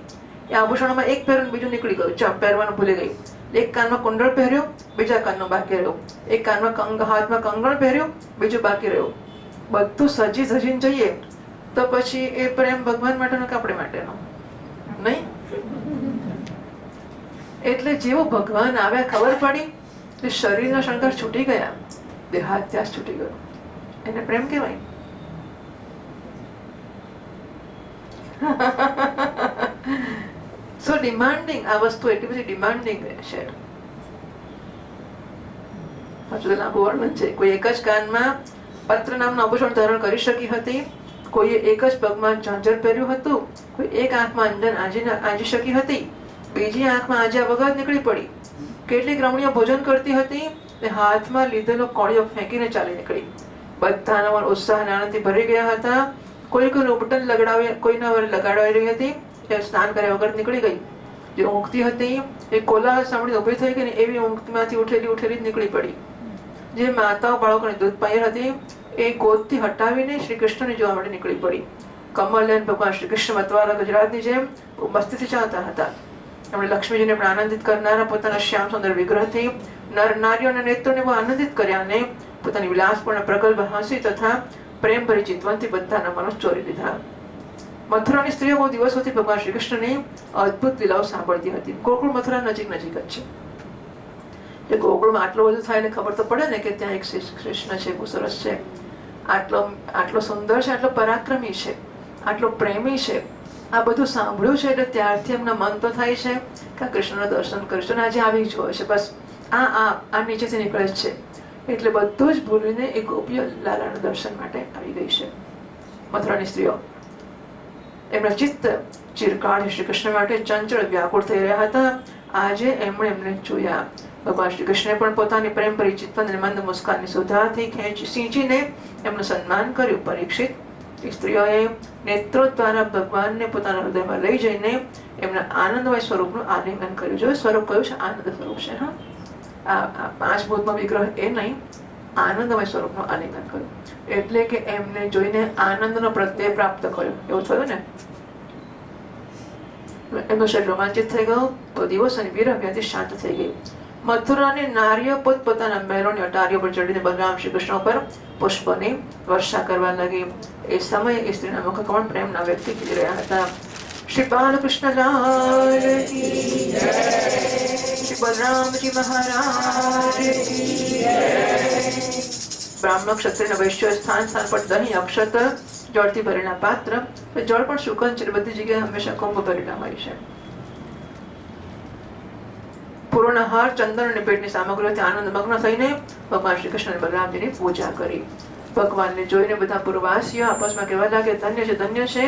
એ આભૂષણોમાં એક પહેર્યું, બીજું નીકળી ગયું, પહેરવાનું ભૂલી ગઈ. એક કાનમાં કુંડળ પહેર્યો, બીજા કાનનો બાકી રહ્યો. એક કાનમાં હાથમાં કંગણ પહેર્યું, બીજું બાકી રહ્યું. બધું સજી ધજીને જઈએ તો પછી એ પ્રેમ ભગવાન માટેનો કે આપણે માટેનો નહીં? એટલે જેવો ભગવાન આવ્યા ખબર પડી કે શરીરના શણગાર છૂટી ગયા, દેહાધ્યાસ છૂટી ગયો, એને પ્રેમ કહેવાય. સો ડિમાન્ડિંગ, આ વસ્તુ એટલી બધી ડિમાન્ડિંગ છે. હજુ લાંબુ વર્ણન છે. કોઈ એક જ કાનમાં પત્ર નામનું આભૂષણ ધારણ કરી શકી હતી, કોઈએ એક જ પગમાં ઝાંઝર પહેર્યું હતું, કોઈ એક આંખમાં અંજન આંજી શકી હતી, બીજી આંખમાં આંજ્યા વગર નીકળી પડી. કેટલીક રમણીઓ ભોજન કરતી હતી તે હાથમાં લીધેલો કોળિયો ફેંકીને ચાલી નીકળી. બધાના મન ઉત્સાહ અને આનંદથી ભરી ગયા હતા. કોઈ કોઈનું બટન કોઈના લગાડાવી રહી હતી, એ સ્નાન કર્યા વગર નીકળી ગઈ. જે ઊંઘતી હતી એ કોલાહલ સાંભળીને ઊભી થઈ ગઈ ને એવી ઊંઘમાંથી ઉઠેલી જ નીકળી પડી. જે માતાઓ બાળકોને દૂધ પાઈ હતી એ ગોદથી હટાવીને શ્રી કૃષ્ણને જોવા માટે નીકળી પડી. કમલનયન ભગવાન શ્રી કૃષ્ણ મતવાલા ગુજરાતની જેમ મસ્તીથી ચાલતા હતા. એમણે લક્ષ્મીજીને પણ આનંદિત કરનારા પોતાના શ્યામ સુંદર વિગ્રહથી નર નારીઓના નેત્રોને બહુ આનંદિત કર્યા અને પોતાની વિલાસપૂર્ણ પ્રગલ્ભ હાંસી તથા પ્રેમ ભરી ચિતવનથી બધાના મનો ચોરી લીધા. મથુરાની સ્ત્રીઓ બહુ દિવસોથી ભગવાન શ્રી કૃષ્ણની અદભુત લીલાઓ સાંભળતી હતી. ગોકુળ મથુરા નજીક જ છે. જે ગોકુળમાં આટલું બધું થાય એટલે ખબર તો પડે ને કે ત્યાં એક કૃષ્ણ છે, બહુ સરસ છે, આટલો સુંદર છે, આટલો પરાક્રમી છે, આટલો પ્રેમી છે. આ બધું સાંભળ્યું છે એટલે ત્યારથી એમના મન તો થાય છે કે કૃષ્ણના દર્શન કરીશું. આજે આવી જ હોય છે, બસ આ નીચેથી નીકળે જ છે. એટલે બધું જ ભૂલીને એ ગોપીઓ લાલાના દર્શન માટે આવી ગઈ છે. મથુરાની સ્ત્રીઓ એમના ચિત્ત ચિરકાળ શ્રી કૃષ્ણ માટે ચંચળ વ્યાકુળ થઈ રહ્યા હતા. આજે એમને જોયા. ભગવાન શ્રી કૃષ્ણે પણ પોતાની પ્રેમ પરિચિત અને મંદ મુસ્કાનની સુધાથી સિંચીને એમનું સન્માન કર્યું. પરીક્ષિત, સ્ત્રીઓએ નેત્રો દ્વારા ભગવાનને પોતાના હૃદયમાં લઈ જઈને એમના આનંદમય સ્વરૂપનું આલિંગન કર્યું. જો સ્વરૂપ કયું છે? આનંદ સ્વરૂપ છે. આ પાંચ ભૂતનો વિગ્રહ એ નહીં, આનંદમય સ્વરૂપનું આલિંગન કર્યું. એટલે કે એમને જોઈને આનંદનો પ્રત્યય પ્રાપ્ત કર્યો, એવું થયું ને. એમનું શરીર રોમાંચિત થઈ ગયું. તો દિવસ અને વીર વ્યાધિ શાંત થઈ ગઈ. મથુરાની નારીઓ પોતપોતાના મહેલોની અટારીઓ પર ચડીને બલરામ શ્રી કૃષ્ણ ઉપર પુષ્પની વર્ષા કરવા લાગી. એ સમયે એ સ્ત્રીના મુખ કમળ પ્રેમના વ્યક્તિ ખીલી રહ્યા હતા. શ્રી બાલકૃષ્ણ લાલ કી જય. શ્રી બલરામજી મહારાજ કી જય. બ્રાહ્મણ ક્ષત્રિય વૈશ્ય સ્થાન પર દહીં અક્ષત જળથી ભરેલા પાત્ર, જળ પણ શુકન છે, બધી જગ્યાએ હંમેશા કુંભ ભરેલા હોય છે. પૂર્ણ હાર, ચંદન અને ભેટની સામગ્રીઓથી આનંદ મગ્ન થઈને ભગવાન શ્રી કૃષ્ણ બલરામજીની પૂજા કરી. ભગવાનને જોઈને બધા પૂર્વવાસીઓ આપસમાં કહેવા લાગે, ધન્ય છે, ધન્ય છે,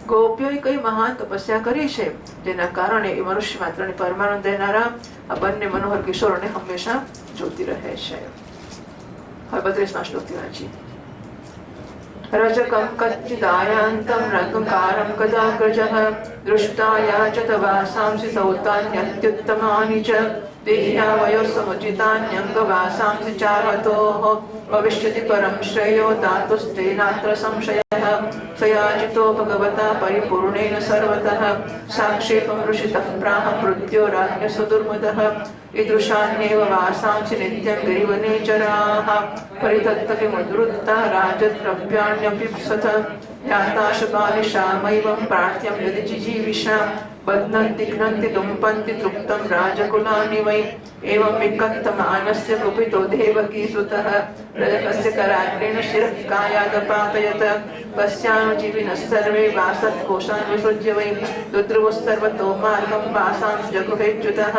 ગોપીઓએ કઈ મહાન તપસ્યા કરી છે, જેના કારણે એ મનુષ્ય માત્રને પરમાનંદ દેનારા આ બંને મનોહર કિશોરોને હંમેશા જોતી રહે છે. હવે 32મા શ્લોકથી વાંચીએ. રજકમ કચ્ચિદાયાંતમ રંગકારમ કદાગ્રજઃ दृष्टाया च तवासांसि सौतान्यत्युत्तमानि च देह्या वयोसमुचितान्यङ्गवासांसि चार्वतोः भविष्यति परं श्रेयो दातुस्तेनात्र संशयः स याचितो भगवता परिपूर्णेन सर्वतः साक्षेपं ऋषितः प्राह मृत्योराज्ञसुदुर्मदः ईदृशान्येव वासांसि नित्यं गिरिवने चराः परितत्तकिमुद्धृता राजद्रव्याण्यपिप्सथ याताशबालिशामैवं प्रार्थ्यं यदि जिजीविषां बध्नन्ति घ्नन्ति लुम्पन्ति तृप्तं राजकुलानि वै एवं विकन्तमानस्य कुपितो देवकीसुतः रजकस्य कराग्रेण शिरः कायादपातयत कस्यानुजीविनः सर्वे वासत्कोशान् विसृज्य वै दुद्रुवुस्सर्वतो मार्गं वासांस जगृहेच्युतः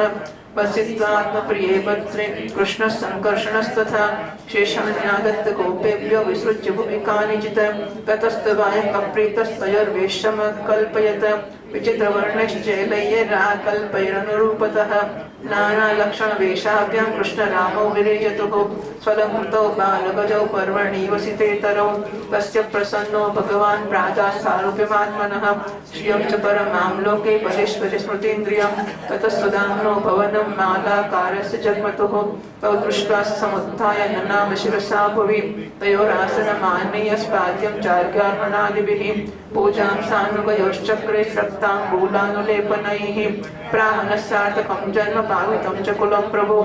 वसित्वात्मप्रिये भद्रे कृष्णः सङ्कर्षणस्तथा शेषान्यागत्य गोपेभ्यो विसृज्य भुवि कानिचित् ततस्तवायम् अप्रीतस्तयोर्वेश्मकल्पयत विचित्रवर्णश्चैलैर्कल्पैरनुरूपतः नानालक्षणवेषाभ्यां कृष्णरामौ विरेजतुः स्वलङ्कृतौ बालगजौ पर्वणि वसितेतरौ तस्य प्रसन्नो भगवान् प्रातः सारूप्यमात्मनः श्रियं च परमां लोके परेश्वरि स्मृतीन्द्रियं ततस्तुदाम्नो भवनं मालाकारस्य जग्मतुः तौ दृष्ट्वा समुत्थाय ननाम शिरसा भुवि तयोरासनमानीय स्पाद्यं चार्घ्यार्हणादिभिः पूजां सानुगयोश्चक्रे श्रक्ताङ्गूलानुलेपनैः प्राणसार्थकं जन्म पावितं च कुलं प्रभो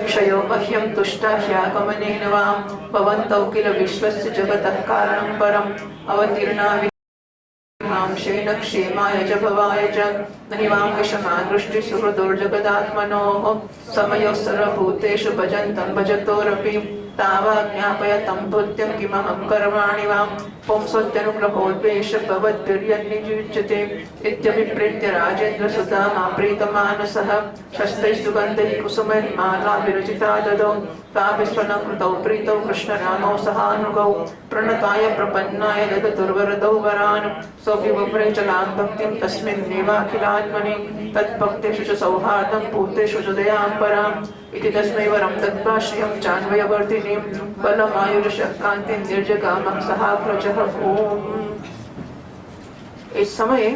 क्षयो मह्यं तुष्टा ह्यागमनेन वां भवन्तौ किल विश्वस्य जगतः कारणं परम् अवतीर्णा शेन क्षेमाय च भवाय च नहि वां विषमा दृष्टि सुहृदोर्जगदात्मनोः समयो सर्वभूतेषु भजन्तं भजतोरपि तावा ज्ञापयतं तुल्यं किमहं कर्माणि वां पुंसोऽत्यनुग्रहोद्वेष भवद्भिर्यन्निजुच्यते इत्यभिप्रेत्य राजेन्द्रसुता प्रीतमानसः शस्त्रैस्तुगन्धैः कुसुमैर्माला विरचिता ददौ ताभिस्वलङ्कृतौ प्रीतौ कृष्णरामौ सहानुगौ प्रणताय प्रपन्नाय ददतुर्वरदौ वरान् स्वभिवभ्रे च लां भक्तिं तस्मिन्नेवाखिलात्मनि तद्भक्तेषु च सौहार्दं पूतेषु च दयां पराम् इति तस्मै वरं दत्त्वा श्रियं चान्वयवर्धिनीं बलमायुर्शक्कान्तिं निर्जगामं सहाग्रजः ओम। એ સમયે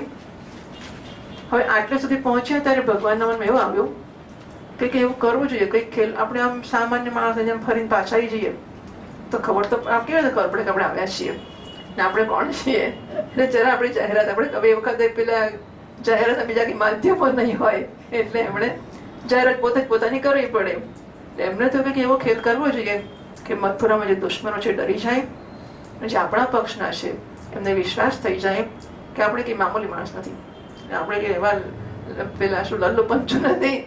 હવે આટલે સુધી પહોંચ્યા ત્યારે ભગવાનના મનમાં એવું આવ્યું કે એવું કરવું જોઈએ, કંઈક ખેલ. આપણે આમ સામાન્ય માણસ જેમ ફરીને પાછા આવી જઈએ તો ખબર તો કેવી રીતે ખબર પડે કે આપણે આવ્યા છીએ ને આપણે કોણ છીએ. એટલે જરા આપણી જાહેરાત આપણે હવે એ વખતે પેલા જાહેરાત બીજા કંઈ માધ્યમો નહીં હોય એટલે એમણે જાહેરાત પોતે જ પોતાની કરવી પડે. એમને તો કંઈક એવો ખેલ કરવો જોઈએ કે મથુરામાં જે દુશ્મનો છે ડરી જાય, જે આપણા પક્ષના છે એમને વિશ્વાસ થઈ જાય કે આપણે કંઈ મામૂલી માણસ નથી, આપણે કે એવા પેલા શું લલ્લુ પંચુ નથી,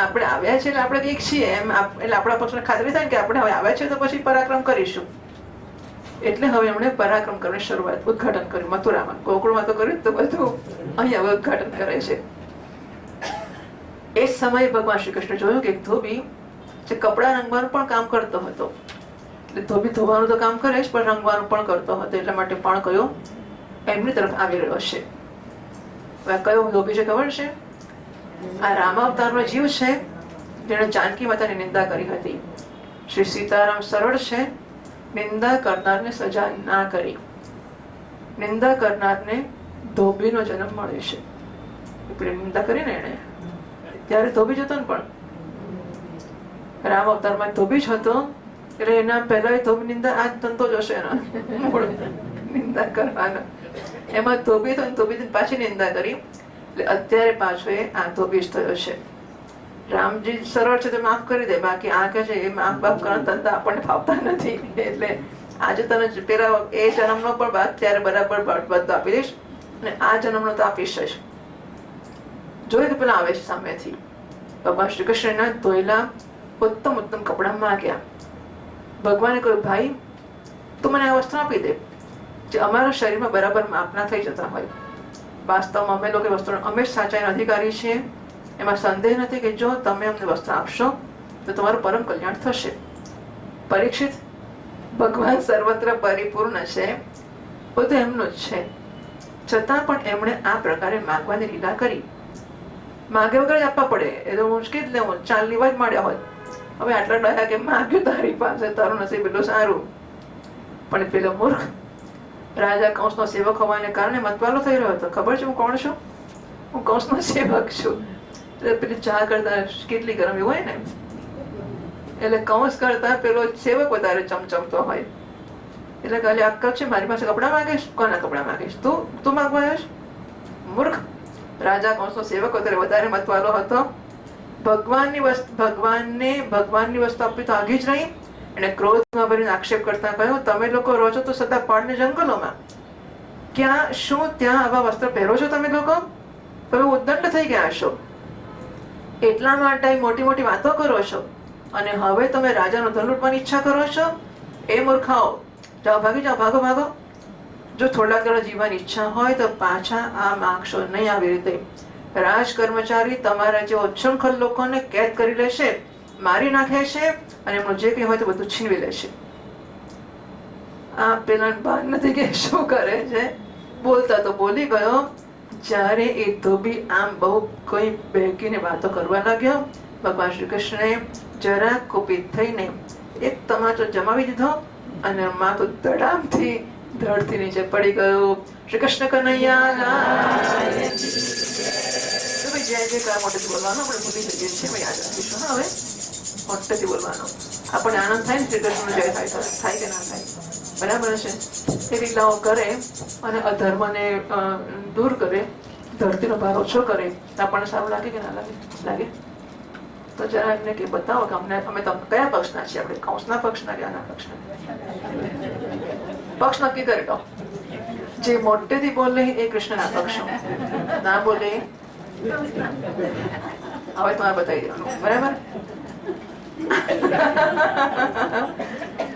આપણે આવ્યા છે એટલે આપણે કંઈક છીએ એમ. એટલે આપણા પક્ષને ખાતરી થાય કે આપણે હવે આવ્યા છે તો પછી પરાક્રમ કરીશું. એટલે હવે એમણે પરાક્રમ કરવાની શરૂઆત ઉદઘાટન કર્યું મથુરામાં. ગોકુળમાં તો કર્યું તો બધું અહીંયા હવે ઉદઘાટન કરે છે. એ સમયે ભગવાન શ્રી કૃષ્ણ જોયું કે એક ધોબી જે કપડા રંગવાનું પણ કામ કરતો હતો. એટલે ધોબી ધોવાનું તો કામ કરે જ પણ રંગવાનું પણ કરતો હતો. એટલા માટે પણ કયો એમની તરફ આવી રહ્યો છે. હવે કયો ધોબી છે ખબર છે? આ રામાવતારનો જીવ છે જેણે જાનકી માતાની નિંદા કરી હતી. શ્રી સીતારામ સરળ છે, નિંદા કરનારને સજા ના કરી. નિંદા કરનારને ધોબીનો જન્મ મળે છે. એટલે નિંદા કરીને એને ત્યારે ધોબી જ હતો ને, પણ રામ અવતારમાં ધોબી જ હતો. એટલે એના પહેલા ધોબી નિંદા આ ધંધો જ હશે એનો નિંદા કરવાનો. એમાં ધોબી તો ધોબી પાછી નિંદા કરી. એટલે અત્યારે પાછો એ આ ધોબી જ થયો છે. રામજી સરળ છે તો માફ કરી દે, બાકી આ કે છે એ માફ બાફ કરવાનો ધંધા આપણને ફાવતા નથી. એટલે આજે તને પેલા એ જન્મનો પણ બાદ ત્યારે બરાબર બધું આપી દઈશ અને આ જન્મનો તો આપીશ જ. જોઈ તો પેલા આવે છે સામેથી. ભગવાન શ્રી કૃષ્ણના ધોયેલા ઉત્તમ ઉત્તમ કપડા માંગ્યા. ભગવાને કહ્યું ભાઈ તું મને આ વસ્ત્ર આપી દે જે અમારા શરીરમાં બરાબર માપના થઈ જતા હોય. વાસ્તવમાં અમે લોકો વસ્ત્રો અમે જ સાચાઈના અધિકારી છીએ, એમાં સંદેહ નથી કે જો તમે અમને વસ્ત્ર આપશો તો તમારું પરમ કલ્યાણ થશે. પરીક્ષિત, ભગવાન સર્વત્ર પરિપૂર્ણ છે, બધું એમનું જ છે, છતાં પણ એમણે આ પ્રકારે માગવાની લીલા કરી. માગે વગર જ આપવા પડે એ તો મુશ્કેલ જ લેવું, ચાલ લેવા જ મળ્યા હોય. હવે આટલા ડયા કે માગ્યું તારી પાસે, તારું નસીબ એટલું સારું. પણ પેલો મૂર્ખ રાજા કંસનો સેવક હોવાને કારણે મતવાલો થઈ રહ્યો હતો. ખબર છે હું કોણ છું? હું કંસનો સેવક છું. એટલે પેલી ચા કરતા કેટલી ગરમ એવું હોય ને, એટલે કંસ કરતા પેલો સેવક વધારે ચમચમતો હોય. એટલે કાલે અક્કલ છે મારી પાસે કપડા માંગીશ? કોના કપડા માંગીશ? તું માંગવા આવ્યો છે? મૂર્ખ. રાજા કંસનો સેવક વધારે મતવાલો હતો. ભગવાનની વસ્તુ આપવી તો આગી જ નહીં. એને ક્રોધમાં ભરીને આક્ષેપ કરતા કહ્યું, તમે લોકો રહો છો તો સદા પહાડને જંગલોમાં, ક્યાં શું ત્યાં આવા વસ્ત્ર પહેરો છો તમે લોકો? તમે ઉદ્દંડ થઈ ગયા છો, એટલા માટે મોટી મોટી વાતો કરો છો, અને હવે તમે રાજાનો ધન લૂંટવાની ઈચ્છા કરો છો? એ મૂર્ખાઓ, જાઓ ભાગી જાઓ, ભાગો ભાગો. જો થોડા ઘણા જીવવાની ઈચ્છા હોય તો પાછા આ માંગશો નહીં. આવી રીતે રાજ કર્મચારી તમારા જે ઉચ્છૃંખલ લોકોને કેદ કરી લેશે, મારી નાખે છે, અને એમનું જે કંઈ હોય તો બધું છીનવી લેશે. આ પેલા ભાન નથી કે શું કરે છે. બોલતા તો બોલી ગયો. જ્યારે એ ધોબી આમ બહુ કોઈ બહેકીને વાતો કરવા લાગ્યો, ભગવાન શ્રી કૃષ્ણએ જરા કુપિત થઈને એક તમાચો જમાવી દીધો, અને માથું ધડામથી ધડથી નીચે પડી ગયું. શ્રી કૃષ્ણ કનૈયા જય જયકાર મોટેથી બોલવાનું. આપણે ભૂલી જઈએ છીએ, યાદ રાખીશું. હવે મોટેથી બોલવાનો. આપણને આનંદ થાય ને શ્રી કૃષ્ણનો જય થાય કે ના થાય? બરાબર છે. એ લીલાઓ કરે અને અધર્મને દૂર કરે, ધરતીનો ભાર ઓછો કરે, આપણને સારું લાગે કે ના લાગે? લાગે તો જરા એમને કે બતાવો કે અમે કયા પક્ષના છીએ? આપણે કંસના પક્ષના કે આના પક્ષના? પક્ષ નક્કી કરી લો. જે મોટેથી બોલે એ કૃષ્ણના પક્ષ, ના બોલે હવે તમારે બતાવી દેવાનું. બરાબર?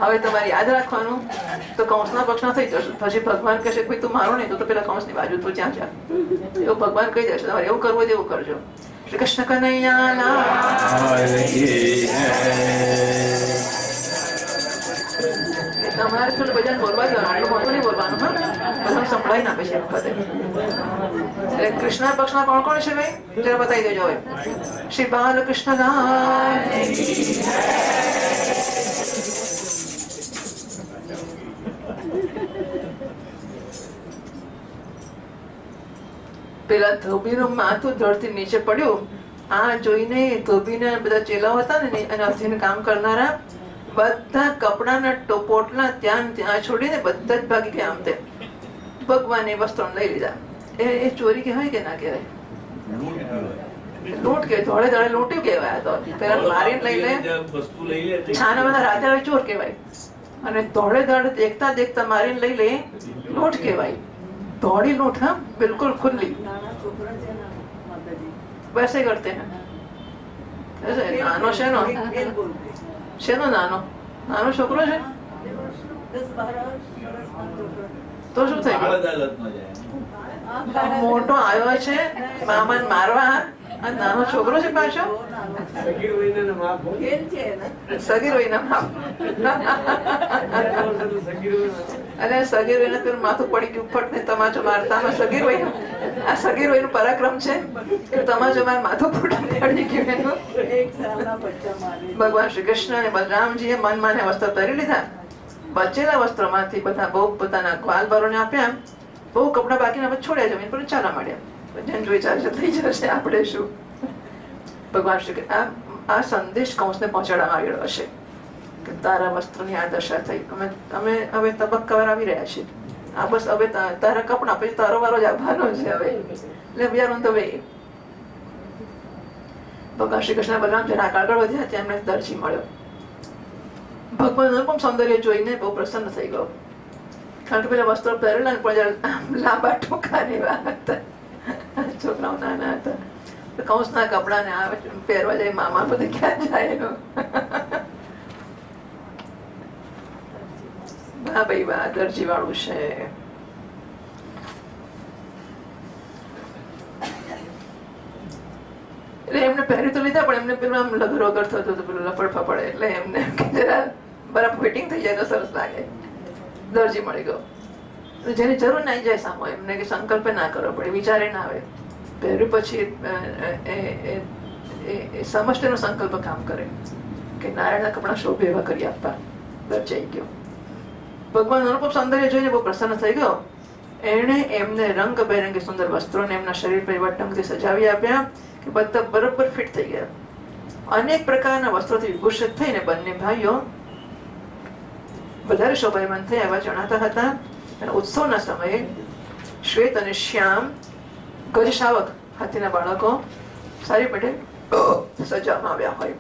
હવે તમારે યાદ રાખવાનું. તો કંસના પક્ષના થઈ જશે. પછી ભગવાન કહેશે ભાઈ તું મારો નહીં, તો પેલા કંસની બાજુ તું જ્યાં જા, એવું ભગવાન કહી દેશે. તમારે એવું કરવું એવું કરજો. શ્રી કૃષ્ણ કનૈયા. તમારે થોડું ભજન બોલવા જવાનું, આટલું મોટું નહીં બોલવાનું. હા, બધા સંભળાઈ ના પછી વખતે. કૃષ્ણ પક્ષના કોણ કોણ છે ભાઈ? જરા બતાવી દેજો. હવે શ્રી બાલકૃષ્ણ પેલા ધોબીનું માથું ધડથી નીચે પડ્યું. આ જોઈને ધોબીને બધા ચેલાઓ હતા ને અને અધીન કામ કરનારા, બધા કપડાના પોટલા ત્યાં છોડીને બધા જ ભાગી ગયા. આમ તે ભગવાને વસ્ત્રો લઈ લીધા. એ ચોરી કહેવાય કે ના કહેવાય? લૂંટ કે ધોળે ધોળે લૂંટ્યું કહેવાય. તો પેલા મારીને લઈ લે, છાના બધા રાજા ચોર કહેવાય, અને ધોળે ધોળે દેખતા દેખતા મારીને લઈ લે, લૂંટ કહેવાય. ધોળી લૂંટ. હા, બિલકુલ ખુલ્લી. વૈસે કરતે હૈ. નાનો શેનો શેનો નાનો છોકરો છે તો શું થઈ ગયું? મોટો આવ્યો છે મામાને મારવા, અને નાનો છોકરો છે પાછો. સગીર વયના બાપ. અને સગીર વયના પેલું માથું પડી ગયું, ફટ ને તમાચો મારતા. સગીર વયનું આ સગીર વયનું પરાક્રમ છે કે તમાચો માર માથું પડી ગયું એનું. ભગવાન શ્રી કૃષ્ણ અને બલરામજીએ મન માને વસ્ત્ર પહેરી લીધા. બચેલા વસ્ત્રોમાંથી બધા બહુ પોતાના ગ્વાલબારોને આપ્યા. બહુ કપડા બાકીના છોડ્યા, જમીન પર ચાલા માંડ્યા. જેમ જોઈ ચાલશે થઈ જશે, આપણે શું. ભગવાન શ્રી આ સંદેશ કંસને પહોંચાડવામાં આવ્યો હશે કે તારા વસ્ત્રોની આ દશા થઈ. અમે હવે તબક્કાવાર આવી રહ્યા છીએ. આ બસ હવે તારા કપડા, પછી તારો વારો જ આવવાનો છે. હવે એટલે બિયારણ તો ભાઈ ભગવાન શ્રી કૃષ્ણ બલરામ જરા આગળ વધ્યા ત્યાં એમને દરજી મળ્યો. ભગવાન અનુપમ સૌંદર્ય જોઈને બહુ પ્રસન્ન થઈ ગયો. કારણ કે પેલા વસ્ત્રો પહેરેલા પણ લાંબા ટૂંકા એવા હતા, છોકરાઓ નાના હતા. કંસના કપડા ને પહેરવા જાય મામા બધે ક્યાં જાય? વાહ ભાઈ વાહ, દરજી વાળું છે. એટલે એમને પહેરી તો લીધા, પણ એમને પેલું આમ લગર વગર થતું હતું, પેલું લફડ ફફડે, એટલે એમને જરા બરાબર ફિટિંગ થઈ જાય તો સરસ લાગે. દરજી મળી ગયો. જેની જરૂર ના જાય સામો, એમને કે સંકલ્પ ના કરવો પડે, વિચારે ના આવે. પહેર્યું પછી સમષ્ટિનો સંકલ્પ કામ કરે કે નારાયણના કપડા શોભે એવા કરી આપવા. દરજાઈ ગયો. ભગવાન અનુપમ સૌંદર્ય જોઈને બહુ પ્રસન્ન થઈ ગયો. એણે એમને રંગબેરંગી સુંદર વસ્ત્રોને એમના શરીર પર એવા ઢંગથી સજાવી આપ્યા કે બધા બરોબર ફિટ થઈ ગયા. અનેક પ્રકારના વસ્ત્રોથી વિભૂષિત થઈને બંને ભાઈઓ વધારે શોભાયમાન થઈ એવા જણાતા હતા. અને ઉત્સવના સમયે શ્વેત અને શ્યામ ગજશાવક હાથીના બાળકો સારી પેટે સજાવવામાં આવ્યા હોય.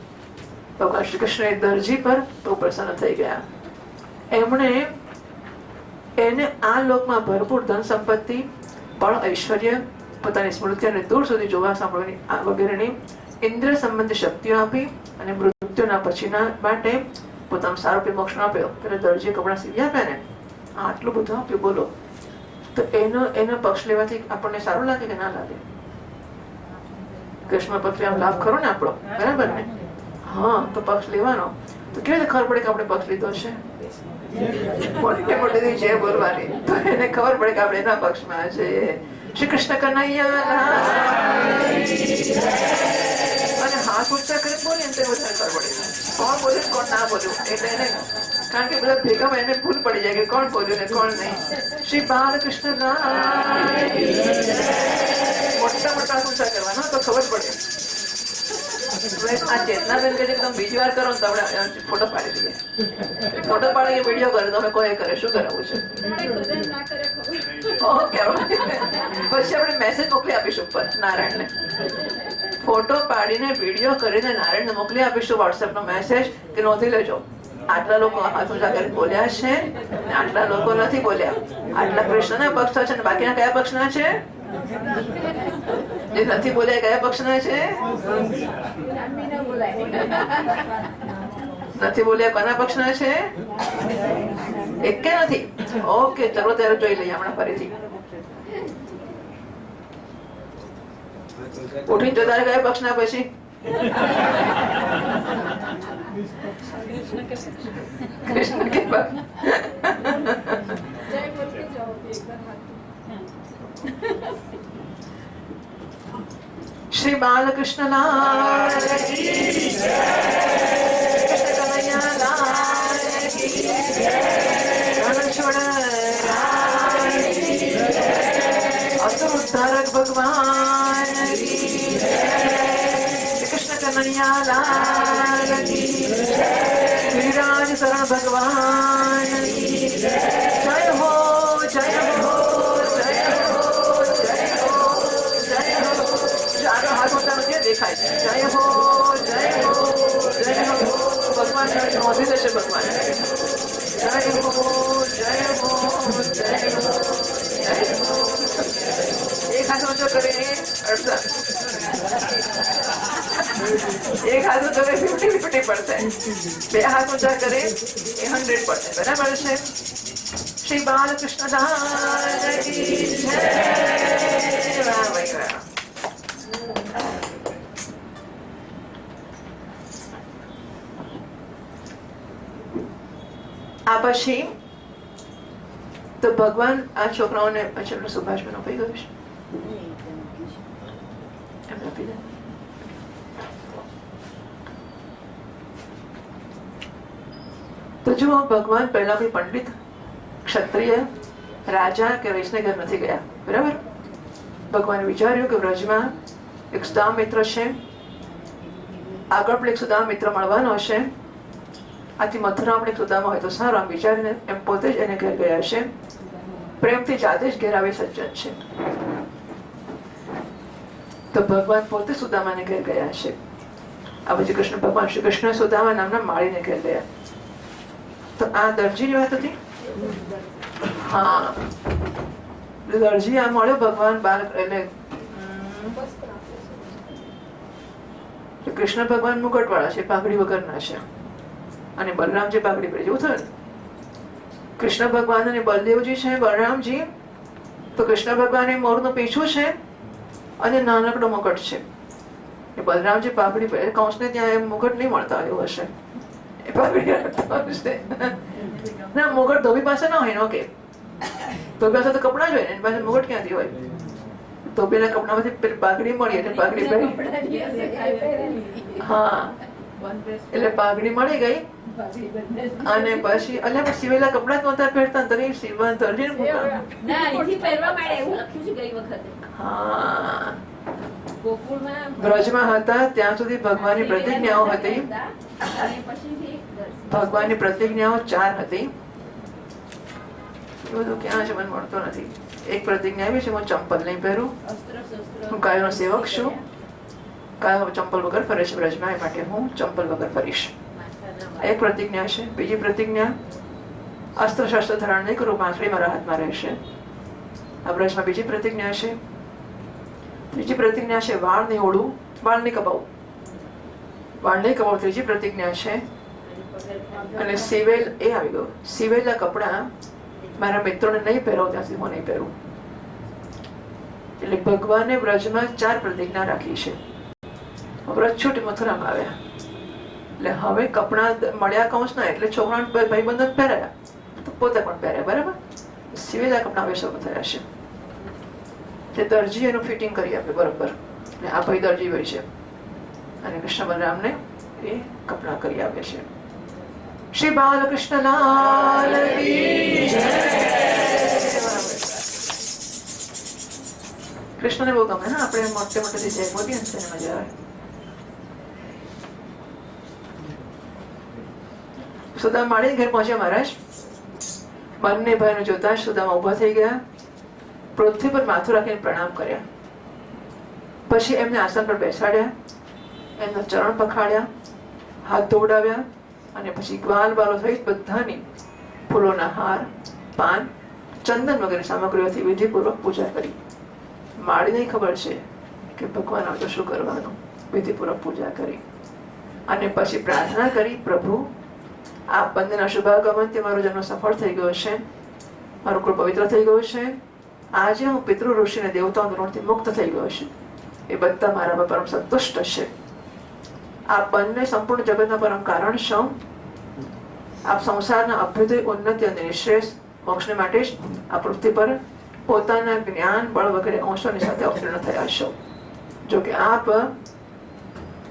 ભગવાન શ્રી કૃષ્ણ એ દરજી પર બહુ પ્રસન્ન થઈ ગયા. એમણે એને આ લોકમાં ભરપૂર ધન સંપત્તિ, બળ, ઐશ્વર્ય, પોતાની સ્મૃતિ અને દૂર સુધી જોવા સાંભળવાની વગેરેની ઇન્દ્રિય સંબંધી શક્તિઓ આપી અને મૃત્યુના પછીના માટે પોતાનો સારો મોક્ષ આપ્યો. એટલે દરજીએ કપડા સીવી આપ્યા ને, આટલું બધું આપ્યું. બોલો, તો એનો પક્ષ લેવાથી આપણને સારું લાગે કે ના લાગે? કૃષ્ણ પક્ષ આમ લાભ ખરો ને આપણો, બરાબર ને? હા, તો પક્ષ લેવાનો. તો કેવી રીતે ખબર પડે કે આપણે પક્ષ લીધો છે? મોટી મોટી જે બોલવાની, તો એને ખબર પડે કે આપણે એના પક્ષમાં છીએ. શ્રી કૃષ્ણ કનૈયા અને હાથ ઊંચા કરી બોલીએ ને તે વધારે ખબર પડે કોણ બોલ્યું કોણ ના બોલ્યું. એટલે એને કારણ કે બધા ભેગા એને ભૂલ પડી જાય કે કોણ બોલ્યું ને કોણ નહીં. શ્રી બાલકૃષ્ણ મોટા મોટા ઊંચા કરવાના તો ખબર પડે. આ ચેતનાબેન કે તમે બીજી વાર કરો ને તો આપણે ફોટો પાડી દઈએ. ફોટો પાડી કે વિડીયો કરે તો અમે કોઈ કરે શું કરાવવું છે? પછી આપણે મેસેજ મોકલી આપીશું ઉપર નારાયણને. ફોટો પાડીને વિડીયો કરીને નારાયણને મોકલી આપીશું વોટ્સએપ નો મેસેજ કે નોંધી લેજો આટલા લોકો હાથ ઊંચા કરી બોલ્યા છે, આટલા લોકો નથી બોલ્યા. આટલા કૃષ્ણના પક્ષના છે ને બાકીના કયા પક્ષના છે? જે નથી બોલ્યા કયા પક્ષના છે? નથી બોલ્યા કોના પક્ષના છે? એક કે નથી? ઓકે, ચલો ત્યારે જોઈ લઈએ હમણાં ફરીથી. ઉઠી જતા કયા પક્ષના પછી? કૃષ્ણ કે પક્ષ. શ્રી બાલકૃષ્ણ લાલ કી જય. કૃષ્ણ કનૈયા લાલ કી જય. અસુર ઉદ્ધારક ભગવાન કી જય. કૃષ્ણ કનૈયા લાલ કી જય. ગિરિરાજ શરણ ભગવાન કી જય. જય હો જય હો જય હો જય હો જય હો. ચાલો હાથ ઊંચા જે દેખાય છે. જય હો જય હો જય હો. ભગવાન નોંધી દેશે. ભગવાન જય હો જય હો જય હો જય હો. એક હાથ ઊંચો કરીને અડધા, એક હાથ ઊંચો કરે 50% બે હાથ ઊંચા કરે એ 100%. બરાબર છે? શ્રી બાલકૃષ્ણ લાલ કી જય. વાહ ભાઈ વાહ. આ પછી તો ભગવાન આ છોકરાઓને પછી સુભાષબેન આપી ગયું છે. એમને આપી દે. તો જુઓ, ભગવાન પહેલા કોઈ પંડિત, ક્ષત્રિય, રાજા કે વૈષ્ણવ ઘર નથી ગયા. બરાબર? ભગવાને વિચાર્યું કે વ્રજમાં એક સુદામ મિત્ર છે, આગળ પણ એક સુદામ મિત્ર મળવાનો હશે, આથી મથુરામાં એક સુદામા હોય તો સારું. આમ વિચારીને એમ પોતે જ એને ઘેર ગયા છે. પ્રેમથી જાતે જ ઘેર આવે સજ્જન છે. તો ભગવાન પોતે સુદામાને ઘેર ગયા છે. આ પછી કૃષ્ણ ભગવાન શ્રી કૃષ્ણ સુદામા નામના માળીને ઘેર ગયા. તો આ દરજીની વાત હતી. હા, દરજી આ મળ્યો ભગવાન બાર. એટલે કૃષ્ણ ભગવાન મુગટ વાળા છે, પાઘડી વગરના છે. અને બલરામજી પાઘડી પર જેવું થયું. કૃષ્ણ ભગવાન અને બલદેવજી છે, બલરામજી. તો કૃષ્ણ ભગવાન મોરનું પીછું છે અને નાનકડો મુગટ છે. એ બલરામજી પાઘડી પર, કંસને ત્યાં એમ મુગટ નહીં મળતા એવું હશે. એ પાઘડી ના, મુગટ ધોબી પાસે ના હોય. ઓકે, ધોબી પાસે તો કપડા જ હોય ને, એની પાસે મુગટ ક્યાંથી હોય? ધોબીના કપડામાંથી પાઘડી મળી એટલે પાઘડી પહેરી. હા, એટલે પાઘડી મળી ગઈ અને પછી અલ્યા પણ સિવેલા કપડા જ નહોતા પહેરતા તો કઈ સીવવા દરજીને મૂકવાનું. ના, અહીંથી પહેરવા માંડ્યા એવું લખ્યું છે ગઈ વખતે. હા, ગોકુળમાં બ્રજમાં હતા ત્યાં સુધી ભગવાનની પ્રતિજ્ઞાઓ હતી. અને પછીથી દર્શન. ભગવાનની પ્રતિજ્ઞાઓ 4 હતી. એ બધું ક્યાં છે મને મળતો નથી. એક પ્રતિજ્ઞા એવી છે, હું ચંપલ નહીં પહેરું, અસ્ત્ર શસ્ત્ર હું ગાયનો સેવક છું, ગાયો ચંપલ વગર ફરે છે બ્રજમાં, એ માટે હું ચંપલ વગર ફરીશ. માથાના એક પ્રતિજ્ઞા છે. બીજી પ્રતિજ્ઞા, અસ્ત્ર શસ્ત્ર ધારણ નહીં કરું, પાંસળી મારા હાથમાં રહેશે. આ બ્રજમાં બીજી પ્રતિજ્ઞા છે. ત્રીજી પ્રતિજ્ઞા છે, વાળ નહીં ઓળું, વાળ નહીં કપાવું, વાળ નહીં કપાવું. ત્રીજી પ્રતિજ્ઞા છે. અને સિવેલ, એ આવી ગયું, સિવેલા કપડા મારા મિત્રોને નહીં પહેરવું ત્યાં સુધી હું નહીં પહેરું. એટલે ભગવાને બ્રજમાં 4 પ્રતિજ્ઞા રાખી છે. વ્રજ છૂટી મથુરામાં આવ્યા એટલે હવે કપડા મળ્યા કૌંસના, એટલે છોકરાને ભાઈબંધો પહેર્યા તો પોતે પણ પહેર્યા. બરાબર, સિવેલા કપડા હવે શરૂ થયા છે. તે દરજી એનું ફિટિંગ કરી આપે બરોબર. અને આ ભાઈ દરજી હોય છે અને કૃષ્ણ બલરામને એ કપડા કરી આપે છે. શ્રી બાલકૃષ્ણ લાલ કી જય. કૃષ્ણને બહુ ગમે. હા, આપણે મોટે મોટેથી જય બોલીએ ને તેને મજા આવે. સુદામા માળી ઘર પહોંચ્યા મહારાજ. બંને ભાઈને જોતા સુદામા ઉભા થઈ ગયા, પૃથ્વી પર માથું રાખીને પ્રણામ કર્યા. પછી એમને આસન પર બેસાડ્યા, એમના ચરણ પખાડ્યા, હાથ ધોવડાવ્યા અને પછી ગ્વાલ બાલો સહિત બધાની ફૂલોના હાર, પાન, ચંદન વગેરે સામગ્રીઓથી વિધિપૂર્વક પૂજા કરી. માળીને ખબર છે કે ભગવાન આવતો શું કરવાનું. વિધિપૂર્વક પૂજા કરી અને પછી પ્રાર્થના કરી, પ્રભુ આપ બંનેના શુભાગમનથી મારો જન્મ સફળ થઈ ગયો છે, મારું કૃપ પવિત્ર થઈ ગયું છે. આજે હું પિતૃ ઋષિ અને દેવતાઓના ઋણથી મુક્ત થઈ ગયો છું. એ બધા મારા પરમ સંતુષ્ટ છે. આપ બંને સંપૂર્ણ જગતના પરમ કારણ છો. આપ સંસારના અભ્યુદય, ઉન્નતિ અને નિશ્રેષ મોક્ષને માટે જ આ પૃથ્વી પર પોતાના જ્ઞાન બળ વગેરે અંશોની સાથે અવતીર્ણ થયા છો. જો કે આપ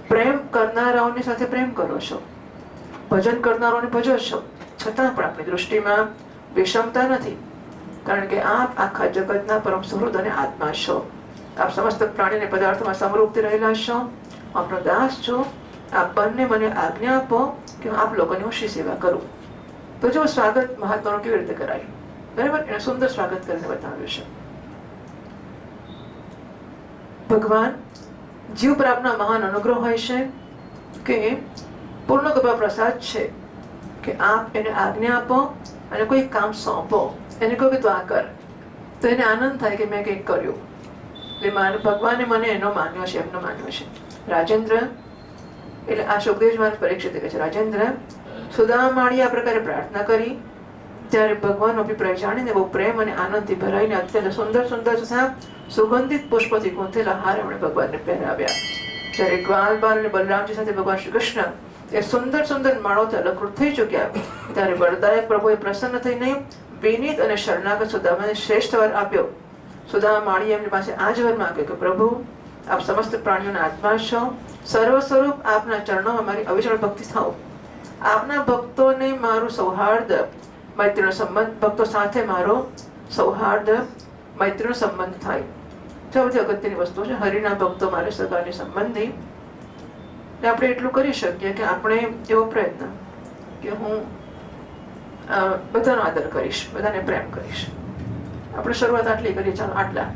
પ્રેમ કરનારાઓની સાથે પ્રેમ કરો છો, ભજન કરનારાઓને ભજો છો, છતાં પણ આપણી દૃષ્ટિમાં વિષમતા નથી, કારણ કે આપ આખા જગતના પરમ સુહૃદ અને આત્મા છો. આપ સમસ્ત પ્રાણી અને પદાર્થોમાં સમરૂપથી રહેલા છો, આપનો દાસ છો. આપ બંને મને આજ્ઞા આપો કે આપ લોકોની હું શી સેવા કરું. તો જો સ્વાગત મહાત્માનું કેવી રીતે કરાય, બરાબર, એને સુંદર સ્વાગત કરીને બતાવ્યું છે. ભગવાન જીવ પર આપના મહાન અનુગ્રહ હોય છે કે પૂર્ણ કૃપા પ્રસાદ છે કે આપ એને આજ્ઞા આપો અને કોઈ કામ સોંપો, એને કહો કે તું આ કર, તો એને આનંદ થાય કે મેં કંઈક કર્યું. એટલે ભગવાને મને એનો માન્યો છે, એમનો માન્યો છે. રાજેન્દ્ર, એટલે આ સુખદેવ મહારાજ પરીક્ષિત કહે છે, રાજેન્દ્ર, સુદામા માળીએ આ પ્રકારે પ્રાર્થના કરી ત્યારે ભગવાન અભિપ્રાય જાણીને બહુ પ્રેમ અને આનંદથી ભરાઈને અત્યંત સુંદર સુંદર તથા સુગંધિત પુષ્પથી ગૂંથેલા હાર એમણે ભગવાનને પહેરાવ્યા. જ્યારે ગ્વાલ બાલ અને બલરામજી સાથે ભગવાન શ્રી કૃષ્ણ એ સુંદર સુંદર માળોથી અલંકૃત થઈ ચૂક્યા ત્યારે વરદાયક પ્રભુએ પ્રસન્ન થઈને વિનીત અને શરણાગત સુદામાને શ્રેષ્ઠ વર આપ્યો. સુદામા માળીએ એમની પાસે આ જ વર માંગ્યો કે પ્રભુ, આપ સમસ્ત પ્રાણીઓના આત્મા છો, સર્વ સ્વરૂપ આપના ચરણોમાં મારી અવિચળ ભક્તિ થાઓ. આપના ભક્તોને મારું સૌહાર્દ મૈત્રીનો સંબંધ, ભક્તો સાથે મારો સૌહાર્દ મૈત્રીનો સંબંધ થાય. આ બધી અગત્યની વસ્તુ છે. હરિના ભક્તો મારે સગાની સંબંધી. આપણે એટલું કરી શકીએ કે આપણે એવો પ્રયત્ન કે હું બધાનો આદર કરીશ, બધાને પ્રેમ કરીશ. આપણે શરૂઆત આટલી કરીએ, ચાલો આટલા,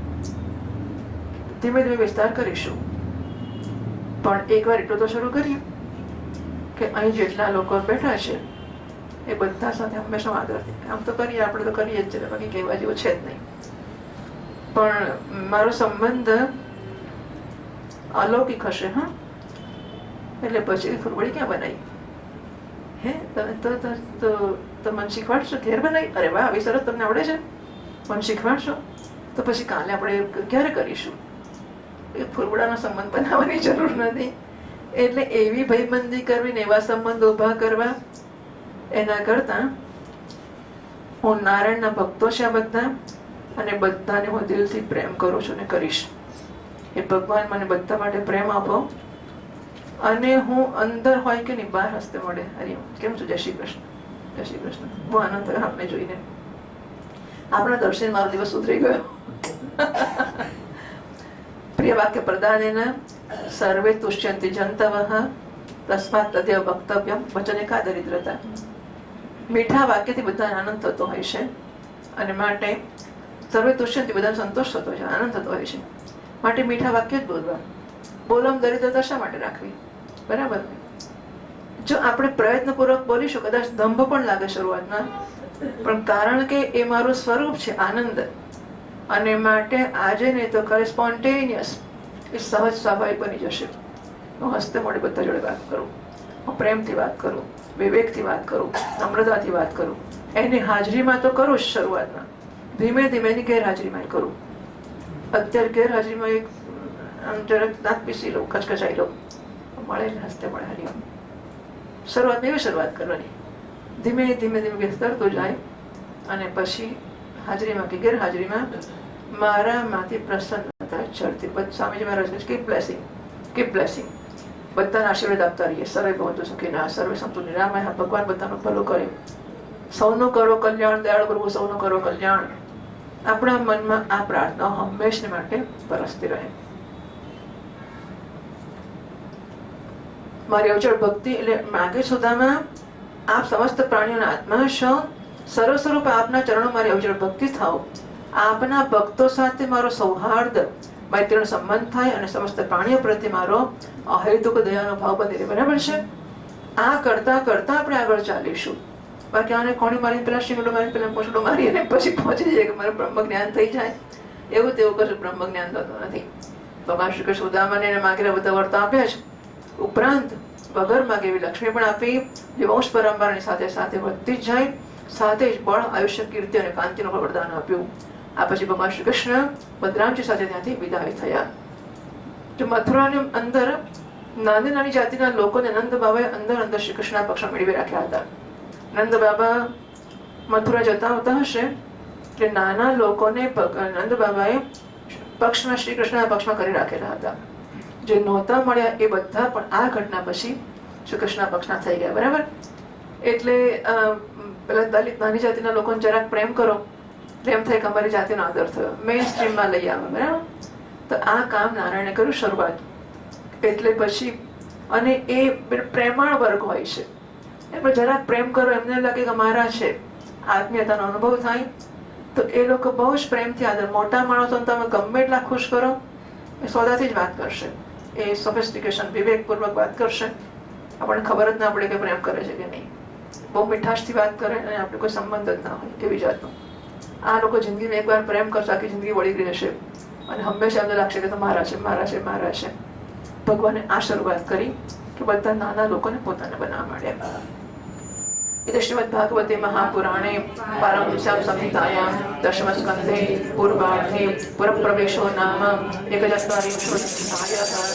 ધીમે ધીમે વિસ્તાર કરીશું. પણ એકવાર એટલું તો શરૂ કરીએ કે અહીં જેટલા લોકો બેઠા છે એ બધા સાથે હંમેશા આદરથી. આમ તો કરીએ, આપણે તો કરીએ જ છે, બાકી કહેવા જેવું છે જ નહીં. પણ મારો સંબંધ અલૌકિક હશે. હા, એટલે પછી ફૂલવડી ક્યાં બનાવી? હે, તો મને શીખવાડશો? ઘેર બનાવી? અરે વાહ, આવી સરસ, તમને આવડે છે, મને શીખવાડશો? તો પછી કાલે આપણે ક્યારે કરીશું? એ ફૂલવડાનો સંબંધ બનાવવાની જરૂર નથી. એટલે એવી ભાઈબંધી કરવી ને એવા સંબંધ ઉભા કરવા, એના કરતા હું નારાયણના ભક્તો છે આ બધા, અને બધાને હું દિલથી પ્રેમ કરું છું ને કરીશ. એ ભગવાન મને બધા માટે પ્રેમ આપો અને હું અંદર હોય કે નહીં બહાર હસ્તે મળે. હરિઓમ. કેમ છો? જય શ્રી કૃષ્ણ. જય શ્રી કૃષ્ણ. બહુ આનંદ થયો આપને જોઈને. આપણા દર્શન મારો દિવસ સુધરી ગયો. પ્રિય વાક્ય પ્રદાનેન સર્વે તુષ્યંતિ જંતવઃ તસ્માત તદેવ વક્તવ્યમ વચને કા દરિદ્રતા. મીઠા વાક્યથી બધાને આનંદ થતો હોય છે અને માટે સર્વે તુષ્યંતિ બધાને સંતોષ થતો હોય છે, આનંદ થતો હોય છે. માટે મીઠા વાક્ય જ બોલવા. બોલવામાં દરિદ્રતા શા માટે રાખવી? બરાબર. જો આપણે પ્રયત્નપૂર્વક બોલીશું, કદાચ દંભ પણ લાગે શરૂઆતમાં, પણ કારણ કે એ મારું સ્વરૂપ છે આનંદ, અને માટે આજે નહીં તો ખરે સ્પોન્ટેનિયસ, એ સહજ સ્વાભાવિક બની જશે. હું હસ્તે મોડે બધા જોડે વાત કરું, હું પ્રેમથી વાત કરું, વિવેકથી વાત કરું, નમ્રતાથી વાત કરું. એની હાજરીમાં તો કરું જ શરૂઆતમાં, ધીમે ધીમે એની ગેરહાજરીમાં કરું. અત્યારે ગેરહાજરીમાં એક જરાક દાંત પીસી લઉં, કચકચાઈ લઉં, મળે ને હસ્તે મળે. હરિઓમ. શરૂઆતમાં એવી શરૂઆત કરવાની, ધીમે ધીમે ધીમે વિસ્તરતો જાય અને પછી હાજરીમાં કે ગેરહાજરીમાં મારામાંથી પ્રસન્નતા ચડતી. સ્વામીજી મહારાજ કીપ બ્લેસિંગ, કીપ બ્લેસિંગ. બધાને આશીર્વાદ આપતા રહીએ. સર્વે ભવંતુ સુખીનઃ, સર્વે સંતુ નિરામયઃ. ભગવાન બધાનું ભલું કરે, સૌનું કરો કલ્યાણ, દયાળુ પ્રભુ સૌનું કરો કલ્યાણ. આપણા મનમાં આ પ્રાર્થના હંમેશને માટે પરસતી રહે. મારી અવચળ ભક્તિ એટલે માગે સુદામાં આપ સમસ્ત પ્રાણીઓના આત્મા છો, સર્વ સ્વરૂપ આપના ચરણો મારી અવચળ ભક્તિ થાઓ. આપના ભક્તો સાથે મારો સૌહાર્દ મૈત્રીનો સંબંધ થાય અને સમસ્ત પ્રાણીઓ પ્રત્યે મારો અહેતુક દયાનો ભાવ બની રહે. બરાબર છે. આ કરતા કરતા આપણે આગળ ચાલીશું. બાકી આને કોણી મારી પેલા શિંગડો મારી પેલા પોછડો મારી અને પછી પહોંચી જાય કે મારે બ્રહ્મ જ્ઞાન થઈ જાય, એવું તેવું કશું બ્રહ્મ જ્ઞાન થતું નથી. ભગવાન શ્રી કૃષ્ણ સુદામાને એને માગેલા બધા વર્ત આપ્યા છે. ઉપરાંત વગર માગે એવી લક્ષ્મી પણ આપી, જે વંશ પરંપરાની સાથે સાથે વધતી જ જાય, સાથે જ બળ, આયુષ્ય, કીર્તિ અને કાંતિનું પણ વરદાન આપ્યું. આ પછી ભગવાન શ્રી કૃષ્ણ બલરામજી સાથે ત્યાંથી વિદાય થયા. જો મથુરાની અંદર નાની નાની જાતિના લોકોને નંદ બાબાએ અંદર અંદર શ્રી કૃષ્ણના પક્ષમાં મેળવી રાખ્યા હતા. નંદ બાબા મથુરા જતા આવતા હશે એટલે નાના લોકોને નંદ બાબાએ પક્ષમાં શ્રી કૃષ્ણના પક્ષમાં કરી રાખેલા હતા. જે નહોતા મળ્યા એ બધા પણ આ ઘટના પછી શ્રી કૃષ્ણના પક્ષના થઈ ગયા. બરાબર. એટલે પેલા દલિત નાની જાતિના લોકોને જરાક પ્રેમ કરો, પ્રેમ થાય કે અમારી જાતિનો આદર થયો, મેઇન સ્ટ્રીમમાં લઈ આવે. બરાબર. તો આ કામ નારાયણે કર્યું શરૂઆત. એટલે પછી અને એ પ્રેમાળ વર્ગ હોય છે, એટલે જરાક પ્રેમ કરો, એમને લાગે કે અમારા છે, આત્મીયતાનો અનુભવ થાય તો એ લોકો બહુ જ પ્રેમથી આદર. મોટા માણસો તમે ગમે એટલા ખુશ કરો, એ સોદાથી જ વાત કરશે, એ સોફિસ્ટિકેશન વિવેકપૂર્વક વાત કરશે. આપણને ખબર જ ના પડે કે પ્રેમ કરે છે કે નહીં. બહુ મીઠાશથી વાત કરે અને આપણે કોઈ સંબંધ જ ના હોય એવી જાતનું. આ લોકો જિંદગીમાં એકવાર પ્રેમ કરશે, આખી જિંદગી વળી રહેશે અને હંમેશા એમને લાગશે કે તો મારા છે, મારા છે, મારા છે. ભગવાને આ શરૂઆત કરી કે બધા નાના લોકોને પોતાને બનાવવા માંડ્યા. इति श्रीमद्भागवते महापुराणे पारमहंस्यां संहितायां दशमस्कन्धे पूर्वार्धे पुरप्रवेशो नाम 1,40